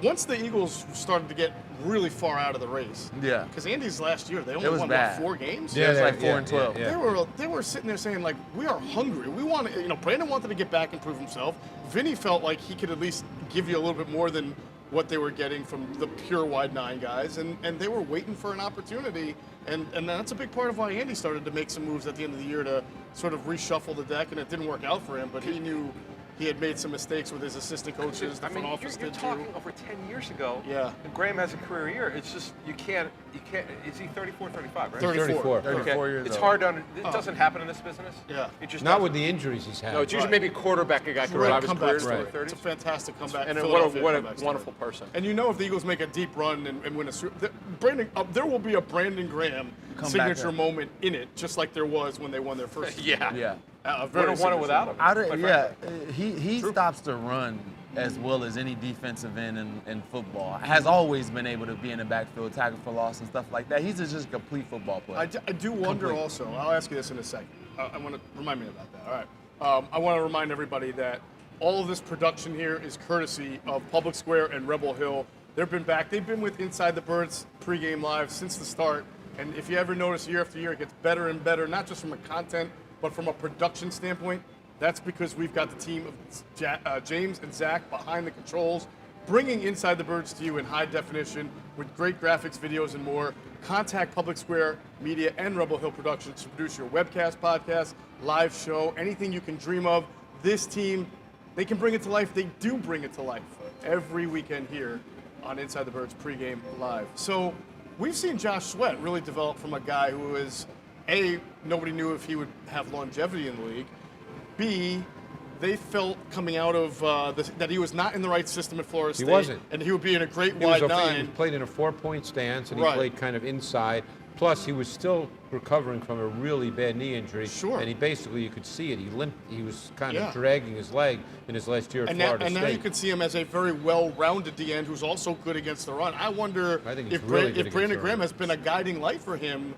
once the Eagles started to get really far out of the race. Yeah. Because Andy's last year, they only won 4 games. Yeah, it was like 4 and 12. Yeah. They were sitting there saying, like, we are hungry. We want to, Brandon wanted to get back and prove himself. Vinny felt like he could at least give you a little bit more than what they were getting from the pure wide 9 guys, and they were waiting for an opportunity, and that's a big part of why Andy started to make some moves at the end of the year to sort of reshuffle the deck, and it didn't work out for him, but he knew he had made some mistakes with his assistant coaches. The front office you're did talking too. over 10 years ago. Yeah. And Graham has a career year. It's just you can't. Is he 34, 35, right? 34. 34 years It's old. hard to. It doesn't happen in this business. Yeah. It just Not doesn't. with the injuries he's had. No, it's usually maybe a quarterback a guy can survive his career in the 30s. It's a fantastic comeback. And Philadelphia what a comeback story. wonderful person. And if the Eagles make a deep run and win a Super there will be a Brandon Graham signature moment in it, just like there was when they won their first. Yeah. Would have won it without him. He stops the run as well as any defensive end in football. Has always been able to be in the backfield, tackle for loss and stuff like that. He's just a complete football player. I do wonder also, I'll ask you this in a second. I want to remind me about that. All right. I want to remind everybody that all of this production here is courtesy of Public Square and Rebel Hill. They've been with Inside the Birds pregame live since the start. And if you ever notice year after year, it gets better and better, not just from a content, but from a production standpoint. That's because we've got the team of James and Zach behind the controls, bringing Inside the Birds to you in high definition with great graphics, videos, and more. Contact Public Square Media and Rebel Hill Productions to produce your webcast, podcast, live show, anything you can dream of. This team, they can bring it to life. They do bring it to life every weekend here on Inside the Birds pregame live. So we've seen Josh Sweat really develop from a guy who is, A, nobody knew if he would have longevity in the league. B, they felt coming out of that he was not in the right system at Florida State. He wasn't. And he would be in a great wide 9. He played in a 4-point stance, and he played kind of inside. Plus, he was still recovering from a really bad knee injury. Sure. And he basically, you could see it. He limped. He was kind of dragging his leg in his last year at Florida State. And now you can see him as a very well-rounded D-end who's also good against the run. I wonder if Brandon Graham has been a guiding light for him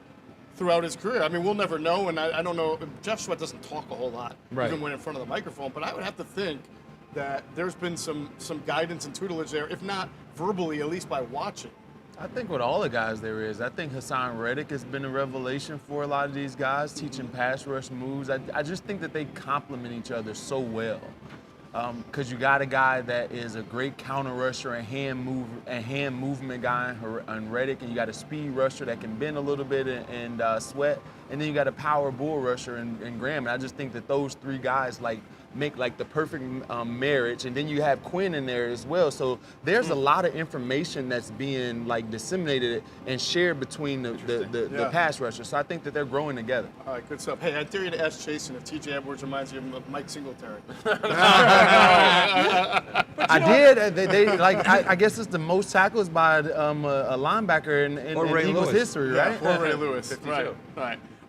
throughout his career. I mean, we'll never know, and I don't know. Jeff Sweat doesn't talk a whole lot, even when in front of the microphone, but I would have to think that there's been some guidance and tutelage there, if not verbally, at least by watching. I think with all the guys there is. I think Hassan Reddick has been a revelation for a lot of these guys, teaching pass rush moves. I just think that they complement each other so well. Because you got a guy that is a great counter rusher, a hand movement guy on Reddick, and you got a speed rusher that can bend a little bit and Sweat, and then you got a power bull rusher in Graham. And I just think that those 3 guys make the perfect marriage, and then you have Quinn in there as well. So there's a lot of information that's being disseminated and shared between the pass rushers. So I think that they're growing together. All right, good stuff. Hey, I dare you to ask Jason if T.J. Edwards reminds you of Mike Singletary. I did. I guess it's the most tackles by a linebacker in Eagles history, right? Or Ray Lewis. Right.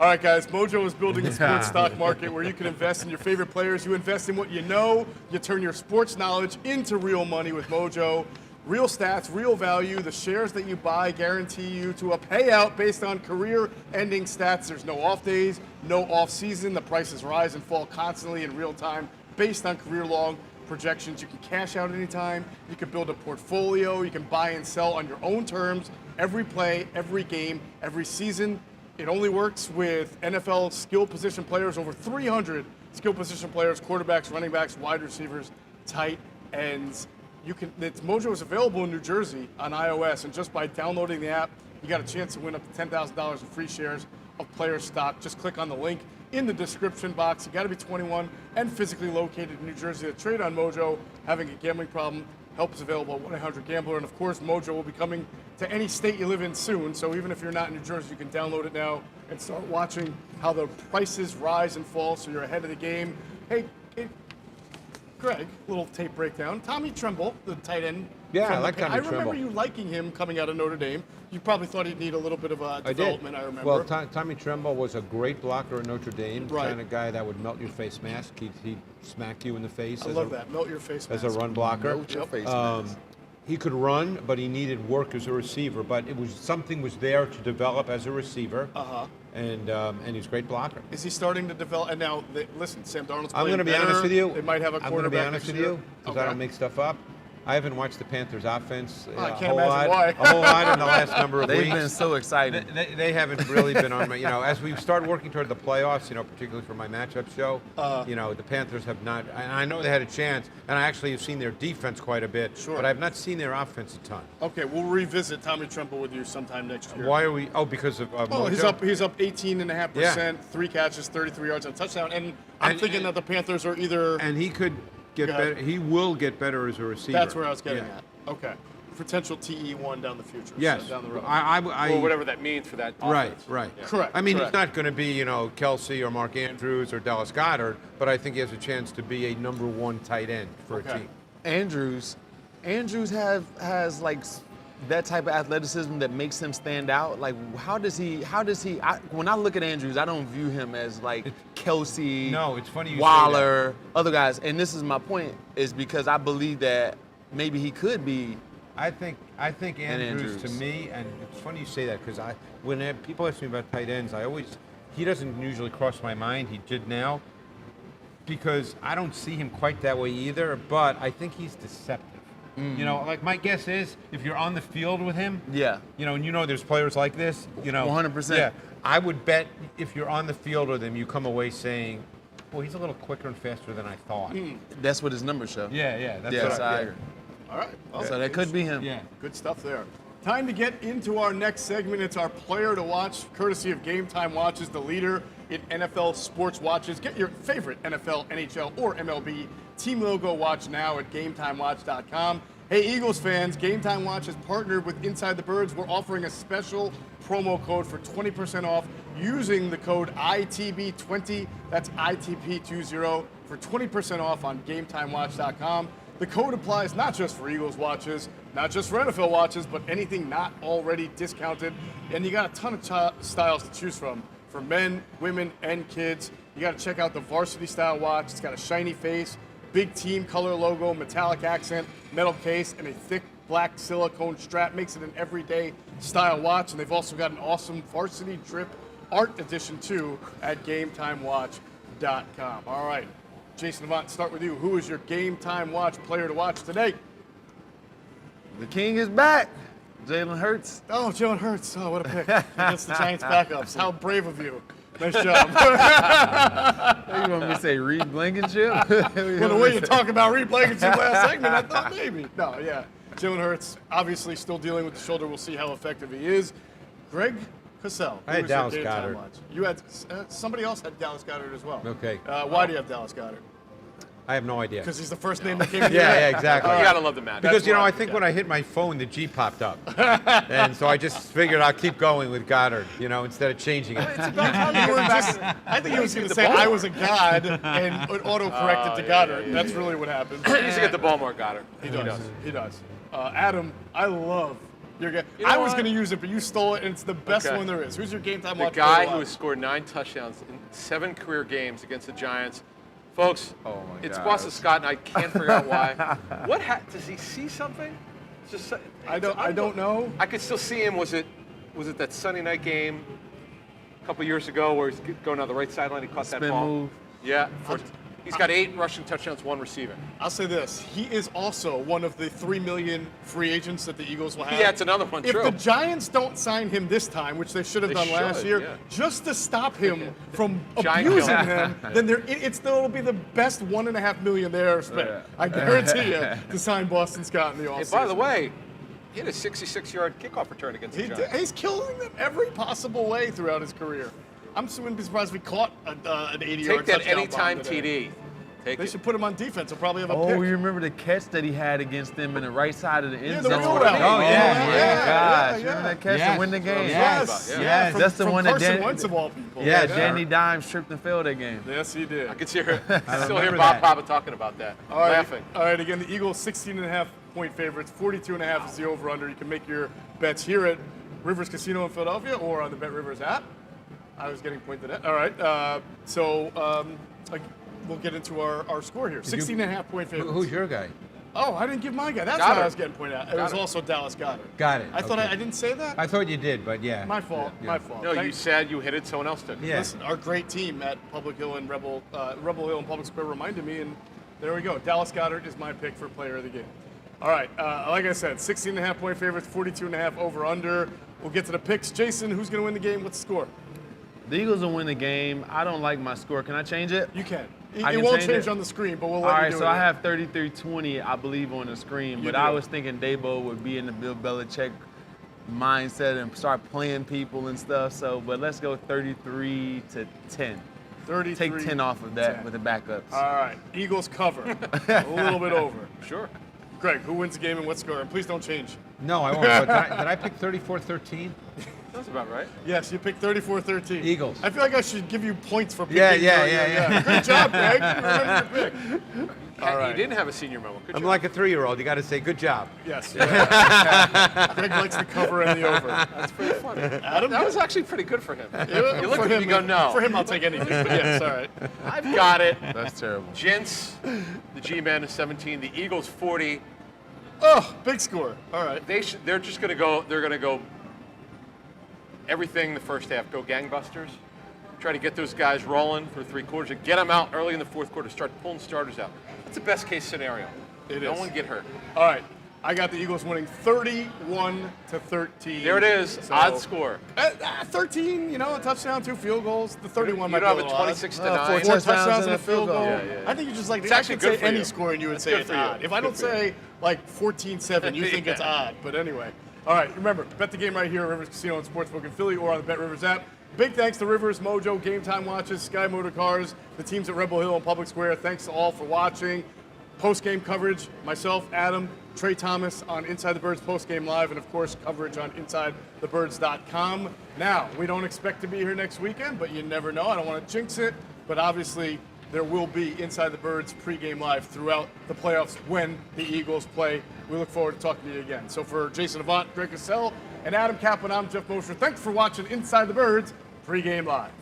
All right, guys. MOJO is building a sports stock market where you can invest in your favorite players. You invest in what you know. You turn your sports knowledge into real money with MOJO. Real stats, real value. The shares that you buy guarantee you to a payout based on career-ending stats. There's no off days, no off season. The prices rise and fall constantly in real time based on career-long projections. You can cash out anytime. You can build a portfolio. You can buy and sell on your own terms. Every play, every game, every season. It only works with NFL skill position players, over 300 skill position players, quarterbacks, running backs, wide receivers, tight ends. MOJO is available in New Jersey on iOS, and just by downloading the app, you got a chance to win up to $10,000 in free shares of player stock. Just click on the link in the description box. You got to be 21 and physically located in New Jersey to trade on MOJO. Having a gambling problem, help is available at 1-800-GAMBLER. And of course, MOJO will be coming to any state you live in soon. So even if you're not in New Jersey, you can download it now and start watching how the prices rise and fall so you're ahead of the game. Hey, Greg, little tape breakdown. Tommy Tremble, the tight end. Yeah, from I like Tommy I remember Tremble. you liking him coming out of Notre Dame. You probably thought he'd need a little bit of development, I remember. Well, Tommy Tremble was a great blocker at Notre Dame. Right. The kind of guy that would melt your face mask. He'd smack you in the face. I love that. Melt your face As mask. a run blocker. Melt your face mask. He could run, but he needed work as a receiver. But something was there to develop as a receiver. And he's a great blocker. Is he starting to develop? And now, listen, Sam Darnold's playing I'm going to be better. honest with you. They might have a quarterback I'm going to be honest next with year. you because I don't make stuff up. I haven't watched the Panthers' offense I a can't whole imagine lot. why. A whole lot in the last number of They've weeks. been so excited. They haven't really been on my, as we start working toward the playoffs, particularly for my matchup show, the Panthers have not, and I know they had a chance, and I actually have seen their defense quite a bit, but I've not seen their offense a ton. Okay, we'll revisit Tommy Tremble with you sometime next year. Why are we, because of MOJO? He's up 18.5%, 3 catches, 33 yards on touchdown, and I'm thinking that the Panthers are either... And he could get better, he will get better as a receiver. That's where I was getting at. Okay. Potential TE1 down the future. Yes. So down the road. Or whatever that means for that offense. Right. Yeah. Correct. I mean, correct. he's not going to be, Kelsey or Mark Andrews or Dallas Goedert, but I think he has a chance to be a number 1 tight end for a team. Andrews has like that type of athleticism that makes him stand out. Like, how does he? When I look at Andrews, I don't view him as like Kelsey. No, it's funny you Waller, say other guys. And this is my point, is because I believe that maybe he could be. I think Andrews to me, and it's funny you say that because when people ask me about tight ends, he doesn't usually cross my mind. He did now because I don't see him quite that way either. But I think he's deceptive. Like my guess is if you're on the field with him, and there's players like this, 100%. Yeah, I would bet if you're on the field with him, you come away saying, "Boy, he's a little quicker and faster than I thought." That's what his numbers show. Yeah, that's Yes, what I agree. All right. Well, So that could be him. Yeah. Good stuff there. Time to get into our next segment. It's our player to watch, courtesy of Game Time Watches, the leader in NFL sports watches. Get your favorite NFL, NHL, or MLB team logo watch now at GameTimeWatch.com. Hey, Eagles fans, Game Time Watch has partnered with Inside the Birds. We're offering a special promo code for 20% off using the code ITB20. That's ITP20 for 20% off on GameTimeWatch.com. The code applies not just for Eagles watches, not just for NFL watches, but anything not already discounted. And you got a ton of styles to choose from for men, women, and kids. You got to check out the Varsity Style watch. It's got a shiny face, big team color logo, metallic accent, metal case, and a thick black silicone strap. Makes it an everyday style watch. And they've also got an awesome Varsity Drip art edition too at GameTimeWatch.com. All right. Jason Avant, start with you. Who is your Game Time Watch player to watch today? The king is back. Jalen Hurts. Oh, Jalen Hurts. Oh, what a pick. Against the Giants backups. How brave of you. Nice job. You want me to say Reid Blankenship? Well, the way you talk about Reid Blankenship last segment, I thought maybe. No, yeah. Jalen Hurts, obviously still dealing with the shoulder. We'll see how effective he is. Greg Cosell. I had Dallas Game Time Goedert. Watch? You had somebody else had Dallas Goedert as well. Okay. Why do you have Dallas Goedert? I have no idea. Because he's the first name that came to your Yeah, head. yeah, exactly. You gotta love the match. Because, I think when I hit my phone, the G popped up. And so I just figured I'll keep going with Goddard, instead of changing it. I think he was going to say I was a god and it auto-corrected to Goddard. That's really what happened. He needs to get the ball more, Goddard. He does. Adam, I love your game. You know I was what? going to use it, but you stole it, and it's the best Okay. one there is. Who's your Game Time The watch? guy player to who watch? has scored 9 touchdowns in 7 career games against the Giants. Folks, Oh, my it's gosh. Boston Scott, and I can't figure out why. Does he see something? It's just, I don't know. I could still see him. Was it that Sunday night game a couple years ago where he's going down the right sideline? He caught that Spin ball. move. Yeah. He's got 8 rushing touchdowns, 1 receiving. I'll say this. He is also one of the 3 million free agents that the Eagles will have. Yeah, it's another one, If true. the Giants don't sign him this time, which they should have They done last should, year, yeah. just to stop him from Giant abusing killer. him, then it'll be the best $1.5 million they ever spent. Yeah. I guarantee you to sign Boston Scott in the offseason. And by the way, he had a 66-yard kickoff return against the Giants. He's killing them every possible way throughout his career. I'm surprised we caught an 80-yard Take that touchdown anytime bomb today. TD. Take They it. should put him on defense. He'll probably have a Oh, pick. you remember the catch that he had against them in the right side of the end the zone? wheel route. Oh, yeah, gosh. yeah. Remember that catch Yes. to win the game? Yes, Yeah. yes. From, That's the from one that Carson Dan- Wentz of all people. Yeah, Danny Dimes tripped and failed that game. Yes, he did. I can still hear remember Bob that. Papa talking about that, All right. laughing. All right, again, the Eagles 16.5-point favorites, 42.5 is the over-under. You can make your bets here at Rivers Casino in Philadelphia or on the Bet Rivers app. I was getting pointed at. All right, we'll get into our score here. 16.5-point favorites. Who's your guy? Oh, I didn't give my guy. That's Goddard. what I was getting pointed at. It was Goddard. also Dallas Goddard. Got it. I thought Okay. I didn't say that. I thought you did, but yeah. My fault. Yeah. My fault. No, you Thanks. said you hit it, someone else took it. Yeah. Listen, our great team at Public Hill and Rebel Hill and Public Square reminded me, and there we go. Dallas Goddard is my pick for player of the game. All right, like I said, 16.5-point favorites, 42.5 over/under. We'll get to the picks. Jason, who's going to win the game? What's the score? The Eagles will win the game. I don't like my score. Can I change it? You can. I It can won't change change it? on the screen, but we'll All let right, you do so it. I have 33-20, I believe, on the screen. You But do. I was thinking Dabo would be in the Bill Belichick mindset and start playing people and stuff. So, but let's go 33-10. 33. Take 10 off of that with the backups. All right, Eagles cover. A little bit over. Sure. Greg, who wins the game and what score? And please don't change. No, I won't. But did I pick 34-13? That's about right. Yes, you picked 34-13. Eagles. I feel like I should give you points for picking. Yeah. Good job, Greg. You remembered your pick. All right. You didn't have a senior memo. Good I'm job. like a 3-year-old. You got to say good job. Yes. Greg likes the cover and the over. That's pretty funny. Adam, That was actually pretty good for him. You look for at me, him, you go, no. For him, I'll take anything. But yes, all right. I've got it. That's terrible. Gents, the G-Man is 17, the Eagles 40. Oh, big score. All right. They're just going to go, they're going to go everything the first half, go gangbusters. Try to get those guys rolling for 3 quarters and get them out early in the fourth quarter, start pulling starters out. That's the best case scenario. It No is. one get hurt. All right. I got the Eagles winning 31-13. There it is, So, odd score. 13, you know, a touchdown, 2 field goals. The 31 You might don't be have a a little odd. 26-9. 4 4 touchdowns and a field goal. Yeah. I think you just like It's I actually could good say for any you. score and you would It's say good it's for you. odd. If I don't say like 14-7, you think it's odd. But anyway. All right, remember, bet the game right here at Rivers Casino and Sportsbook in Philly or on the Bet Rivers app. Big thanks to Rivers, MOJO, Game Time Watches, Sky Motor Cars, the teams at Rebel Hill and Public Square. Thanks to all for watching. Post-game coverage, myself, Adam, Trey Thomas on Inside the Birds Post-Game Live, and of course, coverage on InsideTheBirds.com. Now, we don't expect to be here next weekend, but you never know. I don't want to jinx it, but obviously, there will be Inside the Birds pregame live throughout the playoffs when the Eagles play. We look forward to talking to you again. So for Jason Avant, Greg Cosell, and Adam Caplan, I'm Geoff Mosher. Thanks for watching Inside the Birds pregame live.